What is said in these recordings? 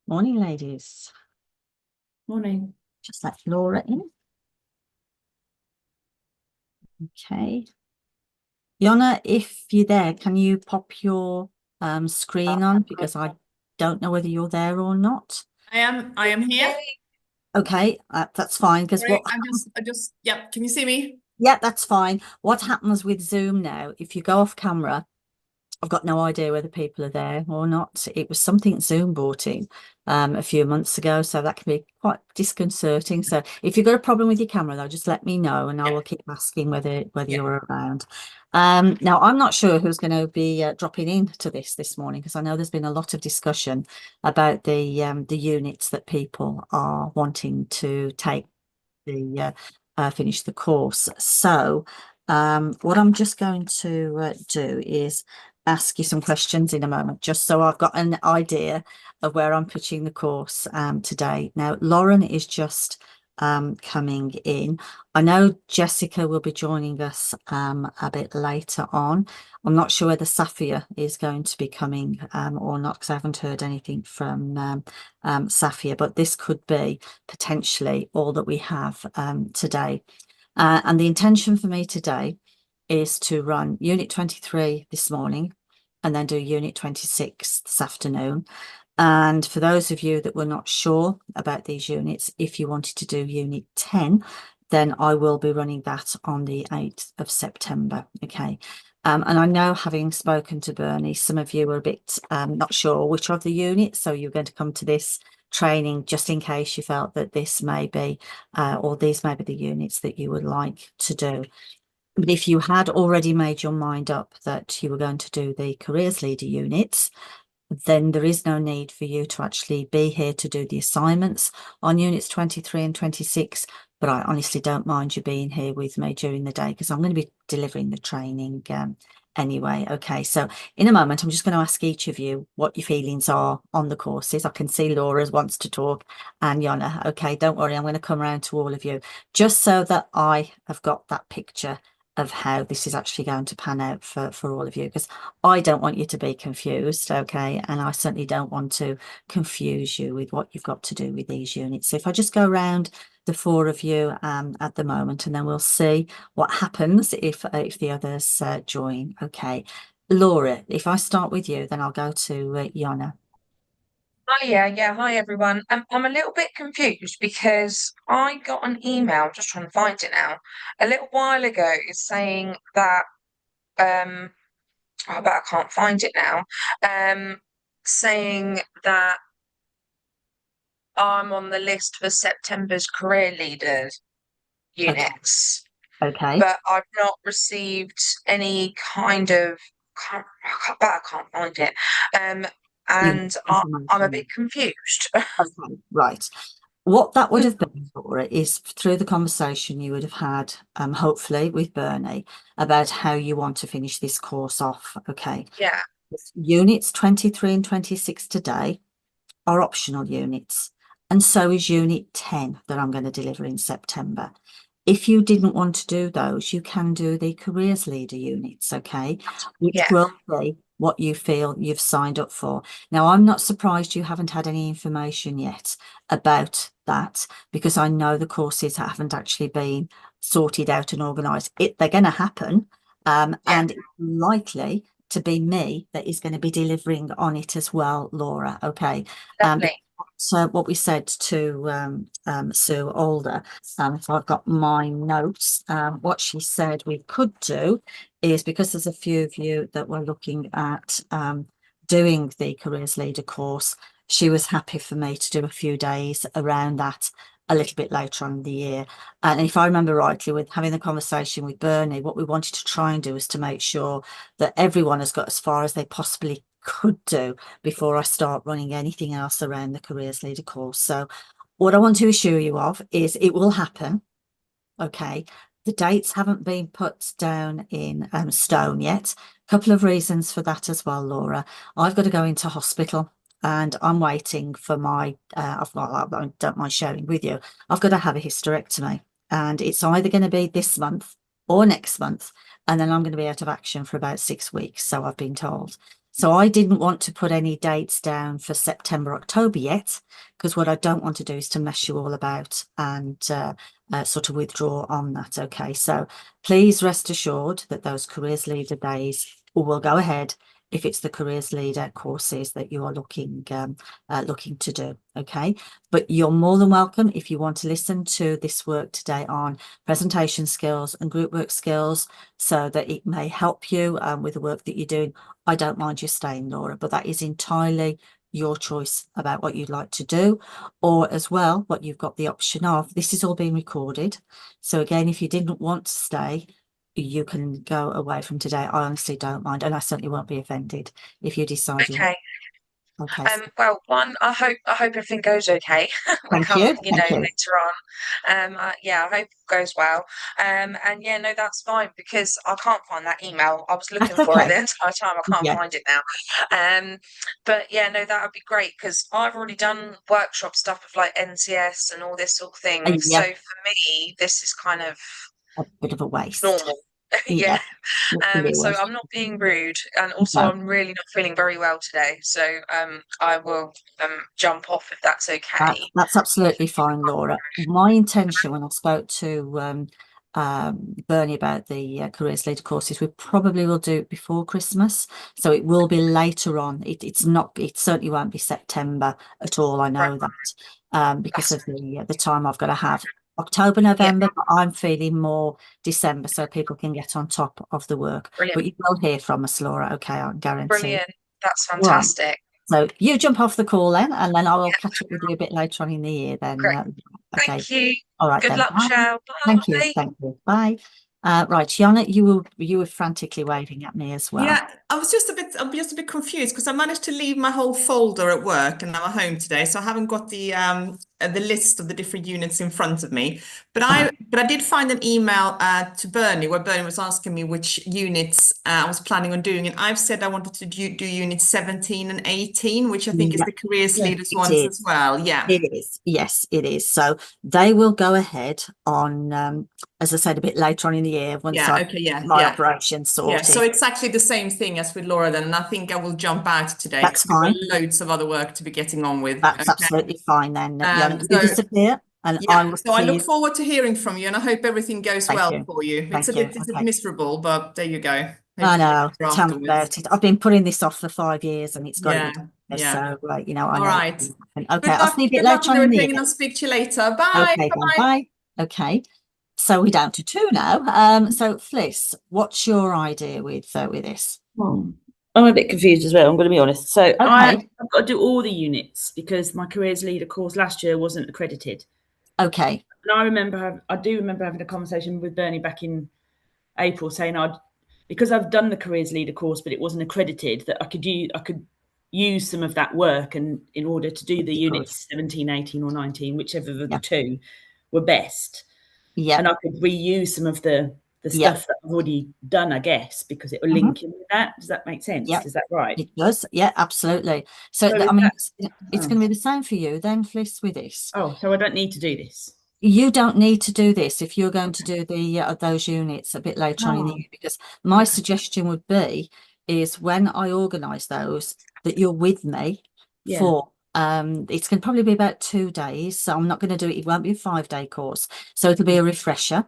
Morning, ladies. Morning. Just let Laura in. Okay. Yona, if you're there, can you pop your screen on? Because I don't know whether you're there or not. I am here. Okay, that's fine. Because Sorry, yep. Can you see me? yeah, that's fine. What happens with Zoom now, if you go off camera, I've got no idea whether people are there or not. It was something Zoom brought in a few months ago, so that can be quite disconcerting. So if you've got a problem with your camera, though, just let me know, and I Yeah, will keep asking whether yeah. you're around. Now, I'm not sure who's going to be dropping into this morning because I know there's been a lot of discussion about the units that people are wanting to take finish the course. So what I'm just going to do is ask you some questions in a moment, just so I've got an idea of where I'm pitching the course today. Now, Lauren is just coming in. I know Jessica will be joining us a bit later on. I'm not sure whether Safia is going to be coming or not, because I haven't heard anything from Safia, but this could be potentially all that we have today. And the intention for me today is to run Unit 23 this morning and then do Unit 26 this afternoon. And for those of you that were not sure about these units, if you wanted to do Unit 10, then I will be running that on the 8th of September. Okay. And I know, having spoken to Bernie, some of you were a bit not sure which of the units, so you're going to come to this training just in case you felt that this may be or these may be the units that you would like to do. But if you had already made your mind up that you were going to do the careers leader units, then there is no need for you to actually be here to do the assignments on units 23 and 26. But I honestly don't mind you being here with me during the day, because I'm going to be delivering the training anyway. Okay, so in a moment, I'm just going to ask each of you what your feelings are on the courses. I can see Laura wants to talk, and Yona. Okay, don't worry, I'm going to come around to all of you just so that I have got that picture of how this is actually going to pan out for all of you, because I don't want you to be confused, okay? And I certainly don't want to confuse you with what you've got to do with these units. So if I just go around the four of you at the moment, and then we'll see what happens if the others join. Okay, Laura, if I start with you, then I'll go to Yona. Hi, yeah. Hi, everyone. I'm a little bit confused because I got an email, just trying to find it now, a little while ago saying that, I bet I can't find it now, saying that I'm on the list for September's career leaders Okay, units, okay. but I've not received any kind of, I bet I can't find it. Um, You and I'm a bit information. confused. Okay, right. What that would have been, Laura, is through the conversation you would have had, hopefully with Bernie, about how you want to finish this course off. Okay. Yeah, Units 23 and 26 today are optional units, and so is Unit 10 that I'm going to deliver in September. If you didn't want to do those, you can do the careers leader units, okay, which yeah. will be what you feel you've signed up for. Now, I'm not surprised you haven't had any information yet about that, because I know the courses haven't actually been sorted out and organised. They're going to happen, Yeah, and it's likely to be me that is going to be delivering on it as well, Laura. Okay. lovely. So what we said to Sue Alder, if I've got my notes, what she said we could do is, because there's a few of you that were looking at doing the careers leader course, she was happy for me to do a few days around that a little bit later on in the year. And if I remember rightly, with having the conversation with Bernie, what we wanted to try and do is to make sure that everyone has got as far as they possibly could do before I start running anything else around the careers leader course. So what I want to assure you of is it will happen. Okay. The dates haven't been put down in stone yet. A couple of reasons for that as well, Laura. I've got to go into hospital, and I'm waiting for my, I don't mind sharing with you, I've got to have a hysterectomy, and it's either going to be this month or next month. And then I'm going to be out of action for about 6 weeks. So I've been told. So I didn't want to put any dates down for September, October yet, because what I don't want to do is to mess you all about and sort of withdraw on that. Okay, so please rest assured that those careers leader days will go ahead if it's the careers leader courses that you are looking to do. Okay, but you're more than welcome if you want to listen to this work today on presentation skills and group work skills, so that it may help you with the work that you're doing. I don't mind you staying, Laura, but that is entirely your choice about what you'd like to do, or as well, what you've got the option of. This is all being recorded. So again, if you didn't want to stay, you can go away from today. I honestly don't mind, and I certainly won't be offended if you decide you Okay. okay. So Well, one, I hope everything goes okay. We thank come, you. you know, Thank you. later on. Yeah, I hope it goes well. And yeah, no, that's fine because I can't find that email. I was looking That's for it okay. the entire time. I can't Yeah. find it now. But yeah, no, that would be great because I've already done workshop stuff with like NCS and all this sort of thing. So Yeah, for me, this is kind of a bit of a waste. normal. Yeah. Yeah. So It I'm not being rude, and also No. I'm really not feeling very well today. So I will jump off if that's okay. That's absolutely fine, Laura. My intention when I spoke to Bernie about the careers leader courses, we probably will do it before Christmas, so it will be later on. It certainly won't be September at all. I know Right. that because That's of the time I've got to have. October, yeah, November, but I'm feeling more December, so people can get on top of the work. brilliant, But you will hear from us, Laura. Okay, I guarantee. brilliant. That's Right. fantastic. So you jump off the call then, and then I will catch up with you a bit later on in the year then. Great. Okay. Thank you. All right Good then. luck, Bye. Michelle. Thank you. Bye. Thank you. Bye. Right, Shiona, you were frantically waving at me as well. Yeah, I'm just a bit confused because I managed to leave my whole folder at work and I'm at home today, so I haven't got the list of the different units in front of me. But I did find an email to Bernie where Bernie was asking me which units I was planning on doing, and I've said I wanted to do units 17 and 18, which I think is Yeah. the careers Yeah, leaders it ones is. as well. Yeah. It is. Yes, it is. So they will go ahead on, as I said, a bit later on in the year once Yeah. I Okay. Yeah. my Yeah. operation Yeah, so sorted. it's actually the same thing as with Laura then, and I think I will jump out today That's because we've fine. got loads of other work to be getting on with. That's Okay. absolutely fine then. Shiona, you So disappear, and I yeah, will so I see look you. forward to hearing from you, and I hope everything goes Thank well you. for you. It's Thank you. it's a bit Okay. miserable, but there you go. I Hopefully know. better Tell me afterwards. about it. I've been putting this off for 5 years, and it's got to be Yeah, done. yeah. So, you know, I All know. right. Okay, I'll see you a bit Good luck later with on in the everything, and year. I'll speak to you later. Bye. Okay, then. Bye. Bye. Okay. So we're down to 2 now. So Fliss, what's your idea with this? I'm a bit confused as well, I'm going to be honest. So Okay. I've got to do all the units because my careers leader course last year wasn't accredited. Okay. And I do remember having a conversation with Bernie back in April saying because I've done the careers leader course, but it wasn't accredited, that I could use some of that work and in order to do the units 17, 18 or 19, whichever of the two were best. Yeah. And I could reuse some of the stuff that I've already done, I guess, because it will link in with that. Does that make sense? Yeah. Is that right? It does. Yeah, absolutely. So, So I mean, that's- it's going to be the same for you then, Fliss, with this. Oh, so I don't need to do this. You don't need to do this if you're going to do the those units a bit later on in the year, because my suggestion would be is when I organise those that you're with me for it's going to probably be about 2 days. So I'm not going to do it. It won't be a 5-day course. So it'll be a refresher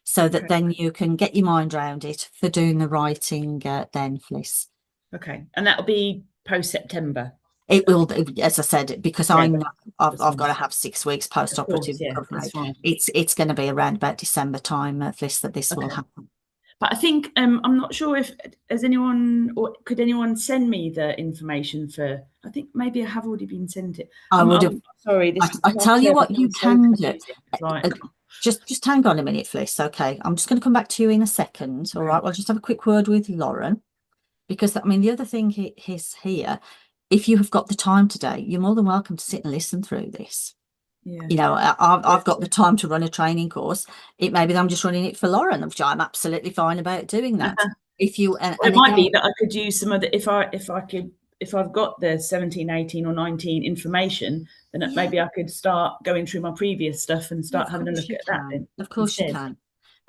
so that then you can get your mind around it for doing the writing then, Fliss. Okay. And that'll be post-September. It will be, as I said, because I know I've fine. got to have 6 weeks post-operative recovery. That's fine. It's going to be around about December time, Fliss, that this will happen. But I think I'm not sure if could anyone send me the information for. I think maybe I have already been sent it. I would have. Sorry, I tell you what you can do. Just hang on a minute, Fliss. Okay, I'm just going to come back to you in a second. All right, we'll just have a quick word with Lauren, because I mean the other thing is here. If you have got the time today, you're more than welcome to sit and listen through this. Yeah. You know, I've got the time to run a training course. It may be that I'm just running it for Lauren, which I'm absolutely fine about doing that. If you and it might be that I could use some other if I've got the 17, 18 or 19 information, then maybe I could start going through my previous stuff and start having a look at that. Of course you can.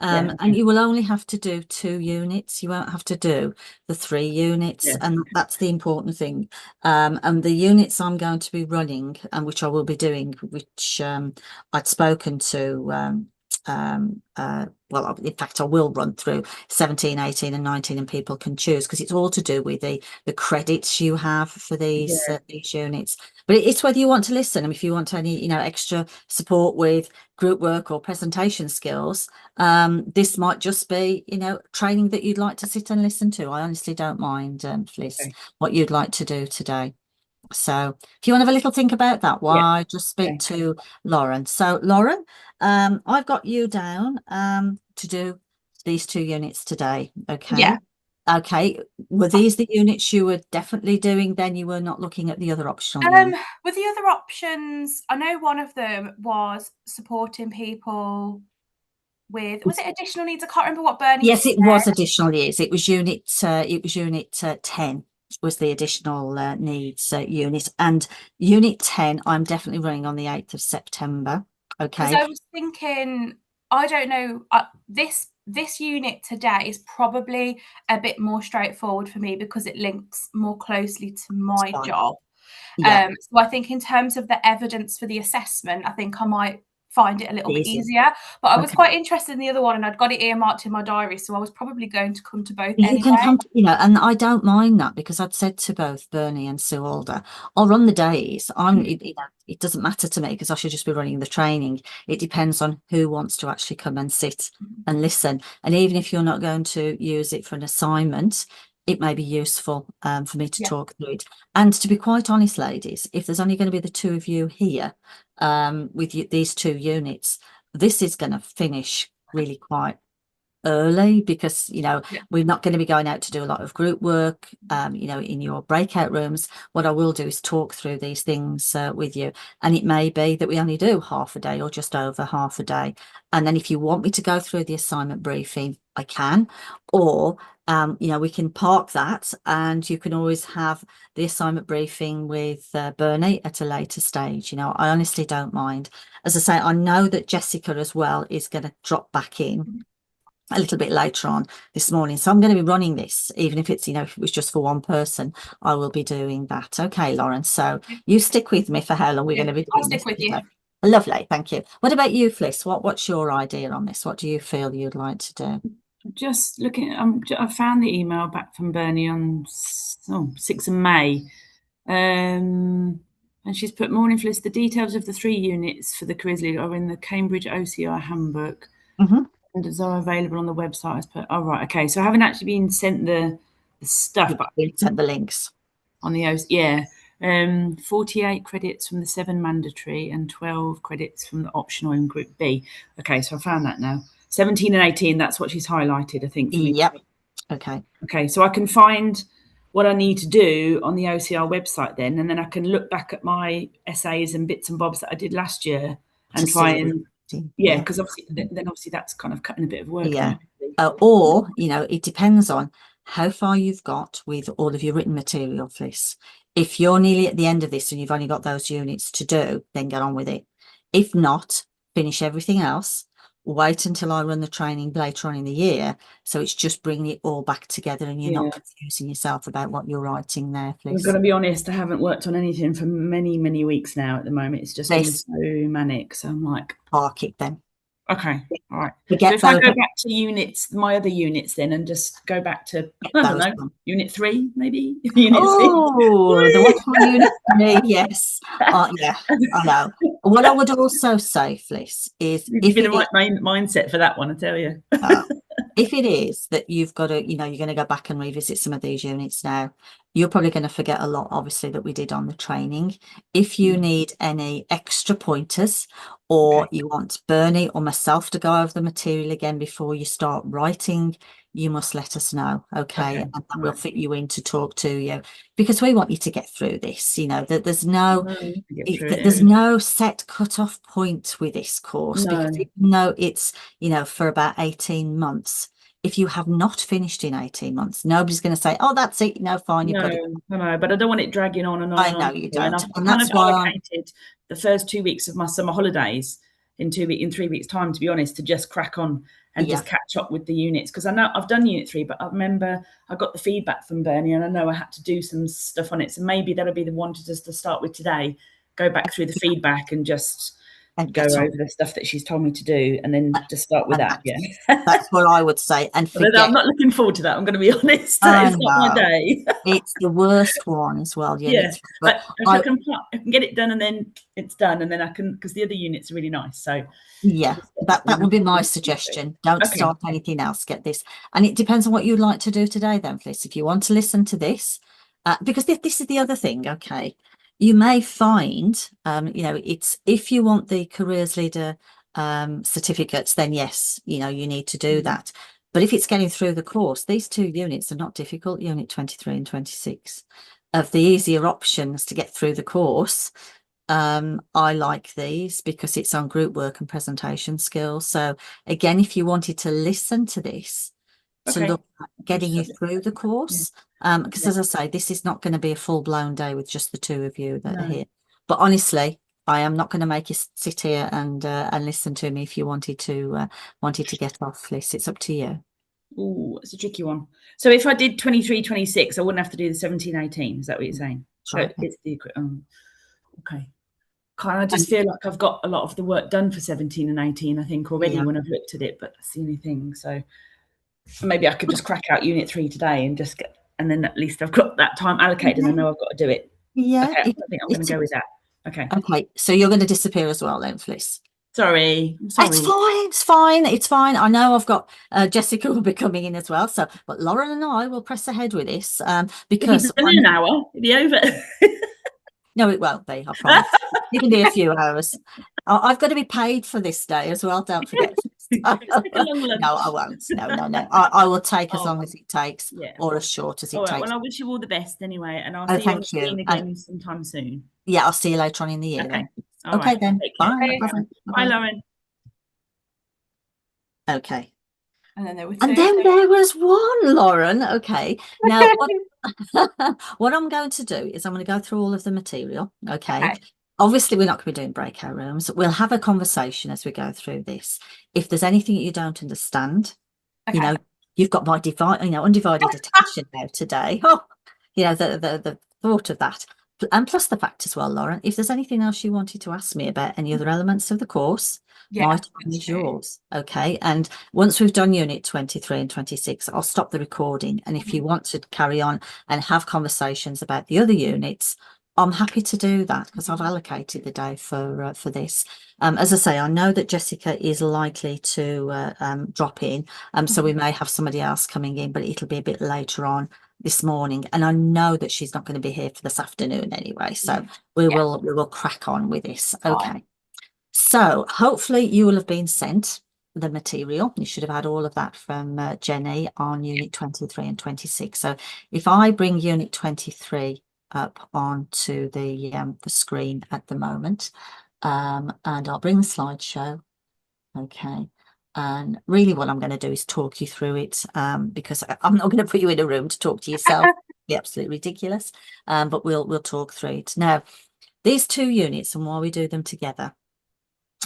Yeah, And you will only have to do 2 units. You won't have to do the 3 units, Yeah. and that's the important thing. And the units I'm going to be running, and which I will be doing, which I'd spoken to well, in fact, I will run through 17, 18 and 19, and people can choose, because it's all to do with the credits you have for these units. But it's whether you want to listen, and if you want any, you know, extra support with group work or presentation skills, this might just be, you know, training that you'd like to sit and listen to. I honestly don't mind, Fliss, Okay. what you'd like to do today. So if you want to have a little think about that, while I just speak to Lauren. So Lauren, I've got you down to do these 2 units today. Okay. Yeah. Okay. Were these the units you were definitely doing then? You were not looking at the other optional units? With the other options, I know one of them was supporting people with, was it additional needs? I can't remember what Bernie Yes, it said. was additional years. It was unit 10 was the additional needs unit, and unit 10 I'm definitely running on the 8th of September. Because Okay. I was thinking, I don't know, this unit today is probably a bit more straightforward for me because it links more closely to my Fine. job. Yeah. So I think in terms of the evidence for the assessment, I think I might find it a little bit Easier. easier. But I was Okay. quite interested in the other one, and I'd got it earmarked in my diary, so I was probably going to come to both You anyway. can come, you know, and I don't mind that, because I'd said to both Bernie and Sue Alder, I'll run the days. You know, it doesn't matter to me, because I should just be running the training. It depends on who wants to actually come and sit and listen. And even if you're not going to use it for an assignment, it may be useful for me to talk through it. And to be quite honest, ladies, if there's only going to be the 2 of you here with these 2 units, this is going to finish really quite early, because, you know, we're not going to be going out to do a lot of group work, you know, in your breakout rooms. What I will do is talk through these things with you, and it may be that we only do half a day or just over half a day. And then if you want me to go through the assignment briefing, I can, or you know, we can park that, and you can always have the assignment briefing with Bernie at a later stage. You know, I honestly don't mind. As I say, I know that Jessica as well is going to drop back in a little bit later on this morning, so I'm going to be running this, even if it's, you know, if it was just for one person, I will be doing that. Okay, Lauren, so you stick with me for how long we're going to be doing I'll stick this with you. today. Lovely, thank you. What about you, Fliss? What's your idea on this? What do you feel you'd like to do? Just looking, I found the email back from Bernie on 6th of May. And she's put, morning Fliss, the details of the 3 units for the careers leader are in the Cambridge OCR handbook. And are available on the website. As per, oh right, okay. So I haven't actually been sent the stuff, but You've sent the links on the OCR. 48 credits from the 7 mandatory and 12 credits from the optional in Group B. Okay, so I found that now. 17 and 18. That's what she's highlighted, I think. For me. Yep. Okay. Okay, so I can find what I need to do on the OCR website then, and then I can look back at my essays and bits and bobs that I did last year and try and. Yeah, because obviously that's kind of cutting a bit of work. Yeah. Or, you know, it depends on how far you've got with all of your written material for this. If you're nearly at the end of this and you've only got those units to do, then get on with it. If not, finish everything else. Wait until I run the training later on in the year, so it's just bringing it all back together, and you're not confusing yourself about what you're writing there. I'm going to be honest, I haven't worked on anything for many, many weeks now at the moment. It's just been so manic. So I'm like, park it then. Okay, all right. Forget so if I go back to units, my other units then, and just go back to, I don't know, unit 3, maybe? Unit 6. The one unit 3, yes. Yeah, I know. What I would also say, Fliss, is if you're the right mindset for that one, I tell you. If it is that you've got to, you know, you're going to go back and revisit some of these units now, you're probably going to forget a lot, obviously, that we did on the training. If you need any extra pointers, or you want Bernie or myself to go over the material again before you start writing, you must let us know, okay? And we'll fit you in to talk to you, because we want you to get through this. You know, that there's no set cut-off point with this course, because even though it's, you know, for about 18 months, if you have not finished in 18 months, nobody's going to say, oh, that's it, no, fine, you've got it. No, but I don't want it dragging on and on. I know you don't. And I've kind of allocated the first 2 weeks of my summer holidays in 3 weeks' time, to be honest, to just crack on and Yeah. just catch up with the units. Because I know I've done Unit 3, but I remember I got the feedback from Bernie, and I know I had to do some stuff on it. So maybe that'll be the one to just to start with today, go back through the feedback and just And go get on. over the stuff that she's told me to do, and then just start with And that. Yeah. That's what I would say. And Although forget, I'm not looking forward to that. I'm going to be honest. I It's not my know. day. It's the worst one as well. Yeah, Unit 3. but if I- I can get it done and then it's done, and then I can, because the other units are really nice. So Yeah, that would be my suggestion. Don't Okay. start anything else. Get this. And it depends on what you'd like to do today then, Fliss. If you want to listen to this, because this is the other thing, okay, you may find, you know, it's if you want the careers leader certificates, then yes, you know, you need to do that. But if it's getting through the course, these 2 units are not difficult, Unit 23 and 26. Of the easier options to get through the course, I like these because it's on group work and presentation skills. So again, if you wanted to listen to this, to Okay. look at getting you through the course, because as I say, this is not going to be a full-blown day with just the 2 of you that are here. But honestly, I am not going to make you sit here and listen to me if you wanted to get off, Fliss. It's up to you. Oh, it's a tricky one. So if I did 23, 26, I wouldn't have to do the 17, 18. Is that what you're saying? Right. So it's the okay. Kind of just feel like I've got a lot of the work done for 17 and 18, I think, already when I've looked at it, but that's the only thing. So maybe I could just crack out Unit 3 today and just get, and then at least I've got that time allocated and I know I've got to do it. Yeah. Okay, I think I'm going to go with that. Okay. Okay, so you're going to disappear as well then, Fliss. Sorry. I'm sorry. It's fine. It's fine. I know I've got Jessica will be coming in as well. So, but Lauren and I will press ahead with this because in an hour, it'll be over. no, it won't be. I promise. It can be a few hours. I've got to be paid for this day as well. Don't forget. No, I won't. No. I will take as long as it takes, or as short as it takes. Well, I wish you all the best anyway, and I'll see you on the screen again sometime soon. Yeah, I'll see you later on in the year. Okay. Then. Okay, then. Bye. Bye, Lauren. Okay. And then there were 2. And then there was one, Lauren. Okay. Now, what I'm going to do is I'm going to go through all of the material. Okay. Obviously, we're not going to be doing breakout rooms. We'll have a conversation as we go through this. If there's anything you don't understand, you know, you've got my undivided attention now today. Oh, you know, the thought of that. And plus the fact as well, Lauren, if there's anything else you wanted to ask me about any other elements of the course, my time is yours. Okay. And once we've done Unit 23 and 26, I'll stop the recording. And if you want to carry on and have conversations about the other units, I'm happy to do that because I've allocated the day for this. As I say, I know that Jessica is likely to drop in, so we may have somebody else coming in, but it'll be a bit later on this morning. And I know that she's not going to be here for this afternoon anyway, so we will crack on with this. Okay. So hopefully you will have been sent the material. You should have had all of that from Jenny on Unit 23 and 26. So if I bring Unit 23 up onto the screen at the moment, and I'll bring the slideshow. Okay. And really what I'm going to do is talk you through it, because I'm not going to put you in a room to talk to yourself. It'd be absolutely ridiculous. But we'll talk through it. Now, these 2 units and why we do them together.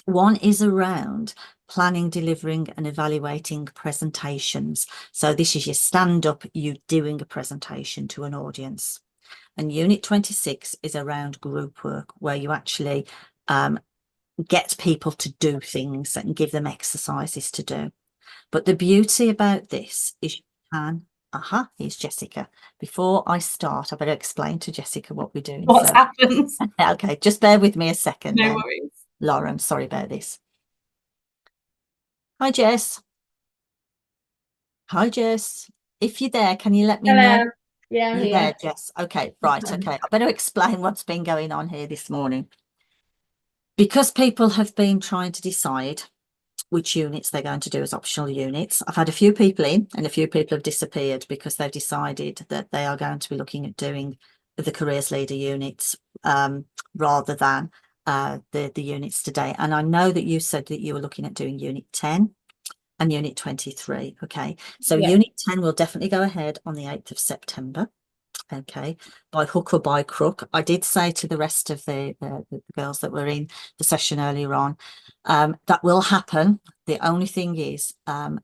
One is around planning, delivering and evaluating presentations. So this is your stand up, you doing a presentation to an audience. And Unit 26 is around group work, where you actually get people to do things and give them exercises to do. But the beauty about this is you can, here's Jessica. Before I start, I better explain to Jessica what we're doing. What happens? Okay, just bear with me a second. No worries. Lauren, sorry about this. Hi, Jess. Hi, Jess. If you're there, can you let me know? Yeah, You're there, Jess. Okay, right. Okay, I better explain what's been going on here this morning. Because people have been trying to decide which units they're going to do as optional units. I've had a few people in and a few people have disappeared because they've decided that they are going to be looking at doing the careers leader units rather than the units today. And I know that you said that you were looking at doing Unit 10 and Unit 23. Okay, so Unit 10 will definitely go ahead on the 8th of September. okay, by hook or by crook. I did say to the rest of the girls that were in the session earlier on, that will happen. The only thing is,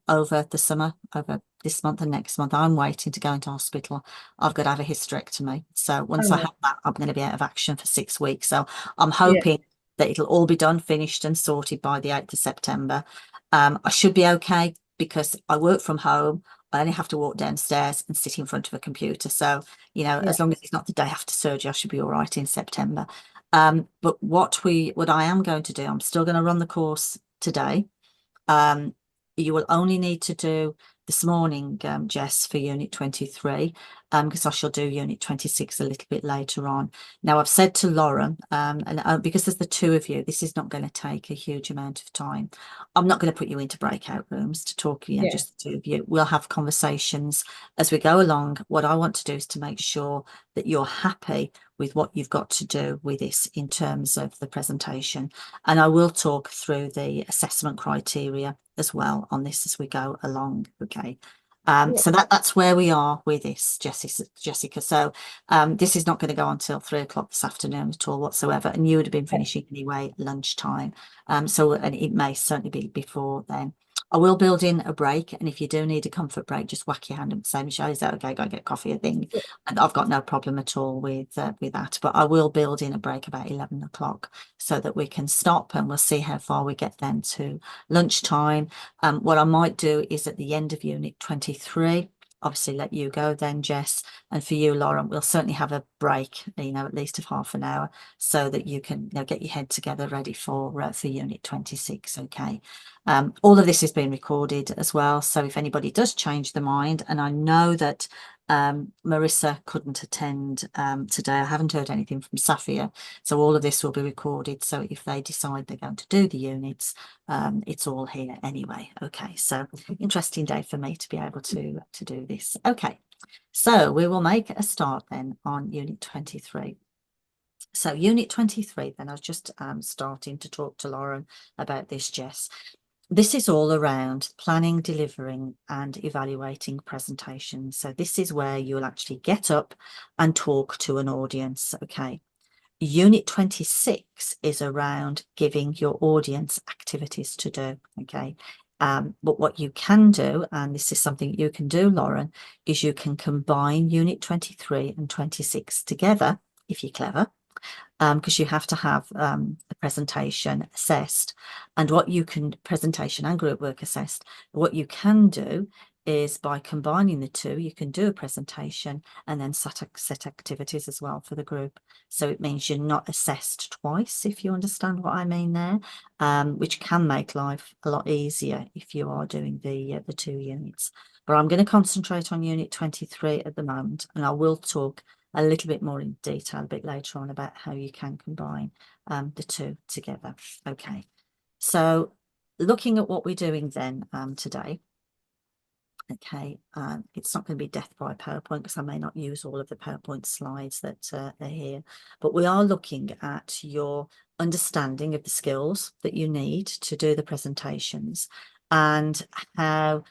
over the summer, over this month and next month, I'm waiting to go into hospital. I've got to have a hysterectomy. So once I Oh. have that, I'm going to be out of action for 6 weeks. So I'm hoping that it'll all be done, finished and sorted by the 8th of September. I should be okay because I work from home. I only have to walk downstairs and sit in front of a computer. So, you know, as long as it's not the day after surgery, I should be all right in September. But what I am going to do, I'm still going to run the course today. You will only need to do this morning, Jess, for Unit 23, because I shall do Unit 26 a little bit later on. Now, I've said to Lauren, and because there's the two of you, this is not going to take a huge amount of time. I'm not going to put you into breakout rooms to talk, you know, just the two of you. We'll have conversations as we go along. What I want to do is to make sure that you're happy with what you've got to do with this in terms of the presentation. And I will talk through the assessment criteria as well on this as we go along. Okay. So that's where we are with this, Jessica. So this is not going to go on until 3 o'clock this afternoon at all whatsoever. And you would have been finishing anyway lunchtime. And it may certainly be before then. I will build in a break, and if you do need a comfort break, just whack your hand up and say, Michelle, is that okay? Go and get coffee, I think. And I've got no problem at all with that. But I will build in a break about 11 o'clock so that we can stop, and we'll see how far we get then to lunchtime. What I might do is at the end of Unit 23, obviously let you go then, Jess, and for you, Lauren, we'll certainly have a break, you know, at least of half an hour, so that you can, you know, get your head together ready for Unit 26. Okay. All of this is being recorded as well, so if anybody does change their mind, and I know that Marissa couldn't attend today. I haven't heard anything from Safia, so all of this will be recorded, so if they decide they're going to do the units, it's all here anyway. Okay, so interesting day for me to be able to do this. Okay, so we will make a start then on Unit 23. So Unit 23, then I was just starting to talk to Lauren about this, Jess. This is all around planning, delivering and evaluating presentations. So this is where you'll actually get up and talk to an audience. Okay. Unit 26 is around giving your audience activities to do. Okay. But what you can do, and this is something you can do, Lauren, is you can combine Unit 23 and 26 together if you're clever. Because you have to have the presentation assessed, and presentation and group work assessed. What you can do is by combining the two, you can do a presentation and then set activities as well for the group. So it means you're not assessed twice, if you understand what I mean there, which can make life a lot easier if you are doing the 2 units. But I'm going to concentrate on Unit 23 at the moment, and I will talk a little bit more in detail a bit later on about how you can combine the two together. Okay, so looking at what we're doing then today. Okay, it's not going to be death by PowerPoint because I may not use all of the PowerPoint slides that are here, but we are looking at your understanding of the skills that you need to do the presentations and how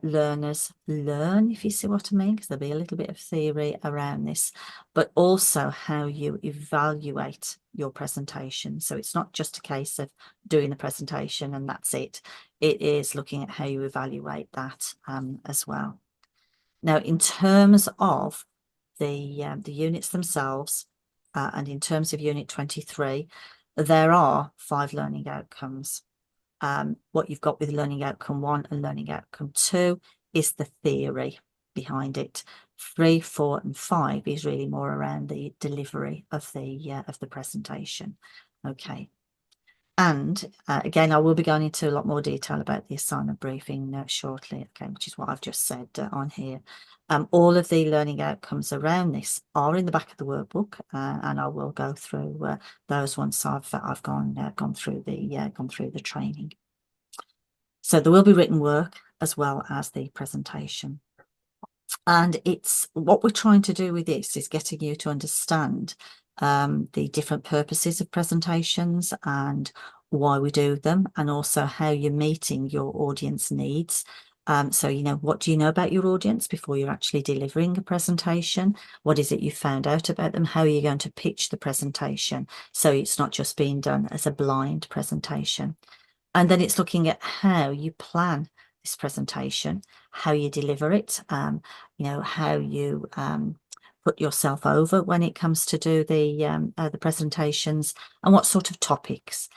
learners learn, if you see what I mean, because there'll be a little bit of theory around this, but also how you evaluate your presentation. So it's not just a case of doing the presentation and that's it. It is looking at how you evaluate that as well. Now, in terms of the units themselves, and in terms of Unit 23, there are 5 learning outcomes. What you've got with learning outcome 1 and learning outcome 2 is the theory behind it. 3, 4 and 5 is really more around the delivery of the presentation. Okay, and again, I will be going into a lot more detail about the assignment briefing shortly, okay, which is what I've just said on here. All of the learning outcomes around this are in the back of the workbook, and I will go through those once I've gone through the training. So there will be written work as well as the presentation. And it's what we're trying to do with this is getting you to understand the different purposes of presentations and why we do them, and also how you're meeting your audience needs So, you know, what do you know about your audience before you're actually delivering a presentation? What is it you found out about them? How are you going to pitch the presentation? So it's not just being done as a blind presentation. And then it's looking at how you plan this presentation, how you deliver it, you know, how you put yourself over when it comes to do the presentations, and what sort of topics.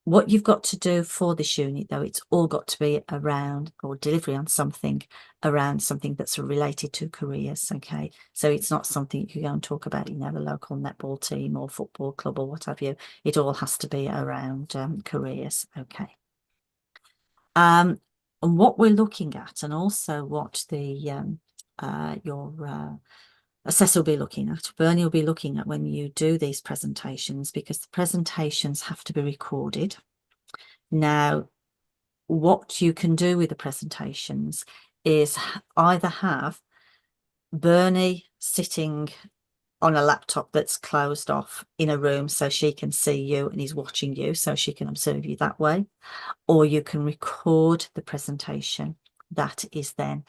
What you've got to do for this unit, though, it's all got to be around, or delivery on something around something that's related to careers. Okay, so it's not something you can go and talk about, you know, the local netball team or football club or what have you. It all has to be around careers. Okay. And what we're looking at, and also what the your assessor will be looking at, Bernie will be looking at when you do these presentations, because the presentations have to be recorded. Now, what you can do with the presentations is either have Bernie sitting on a laptop that's closed off in a room so she can see you and he's watching you so she can observe you that way, or you can record the presentation that is then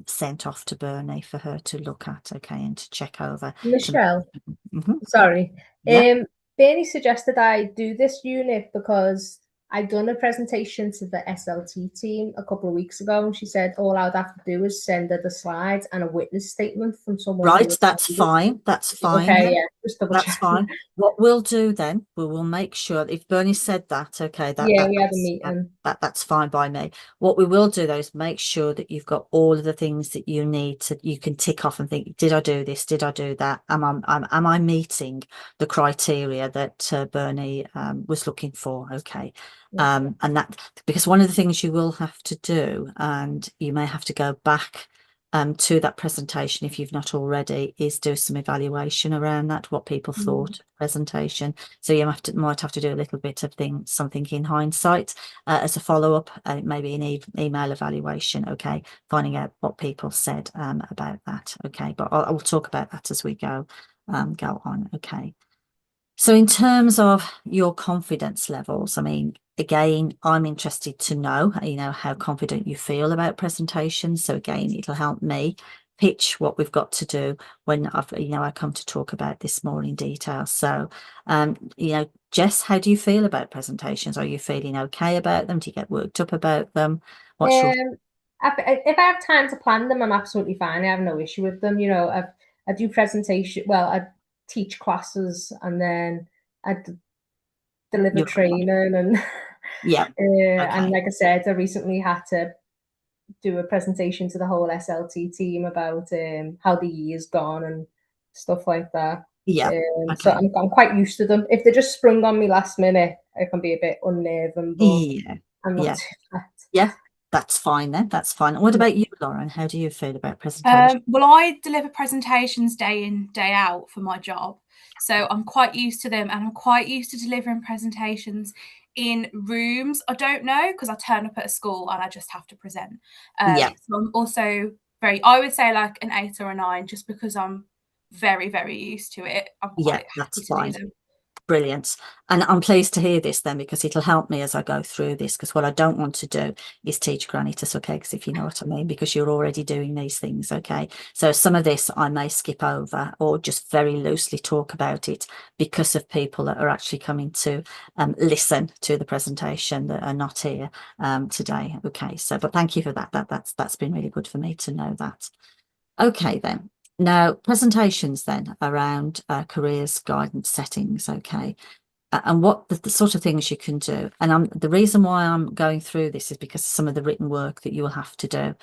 sent off to Bernie for her to look at, okay, and to check over. Michelle, Mhm. sorry. Yeah. Bernie suggested I do this unit because I'd done a presentation to the SLT team a couple of weeks ago, and she said all I'd have to do is send her the slides and a witness statement from someone. Right, that's fine. That's fine. Okay, then. yeah, just double That's checking. fine. What we'll do then, we will make sure if Bernie said that, okay, Yeah, we had a that's, meeting. that's fine by me. What we will do though is make sure that you've got all of the things that you need to, you can tick off and think, did I do this? Did I do that? Am I meeting the criteria that Bernie was looking for? Okay. And that, because one of the things you will have to do, and you may have to go back to that presentation if you've not already, is do some evaluation around that, what people thought of the presentation. So you might have to do a little bit of something in hindsight as a follow-up, maybe an email evaluation, okay, finding out what people said about that, okay, but I will talk about that as we go on, okay. So in terms of your confidence levels, I mean, again, I'm interested to know, you know, how confident you feel about presentations. So again, it'll help me pitch what we've got to do when I come to talk about this more in detail. So, you know, Jess, how do you feel about presentations? Are you feeling okay about them? Do you get worked up about them? What's your... If I have time to plan them, I'm absolutely fine. I have no issue with them. You know, I do presentation. Well, I teach classes, and then I deliver training, and yeah, and like I said, I recently had to do a presentation to the whole SLT team about how the year's gone and stuff like that. Yeah. So I'm quite used to them. If they just sprung on me last minute, I can be a bit unnerving, but yeah, I'm not too bad. Yeah, that's fine then. That's fine. What about you, Lauren? How do you feel about presentations? Well, I deliver presentations day in, day out for my job. So I'm quite used to them, and I'm quite used to delivering presentations in rooms. I don't know, because I turn up at a school and I just have to present. Yeah. So I'm also I would say like an 8 or a 9, just because I'm very, very used to it. I'm quite happy that's to fine. do them. Brilliant. And I'm pleased to hear this then, because it'll help me as I go through this, because what I don't want to do is teach granny to suck eggs, if you know what I mean, because you're already doing these things, okay? So some of this I may skip over or just very loosely talk about it because of people that are actually coming to listen to the presentation that are not here today, okay? So, but thank you for that. That's been really good for me to know that. Okay then. Now, presentations then around careers guidance settings, okay, and what the sort of things you can do. And the reason why I'm going through this is because of some of the written work that you will have to do.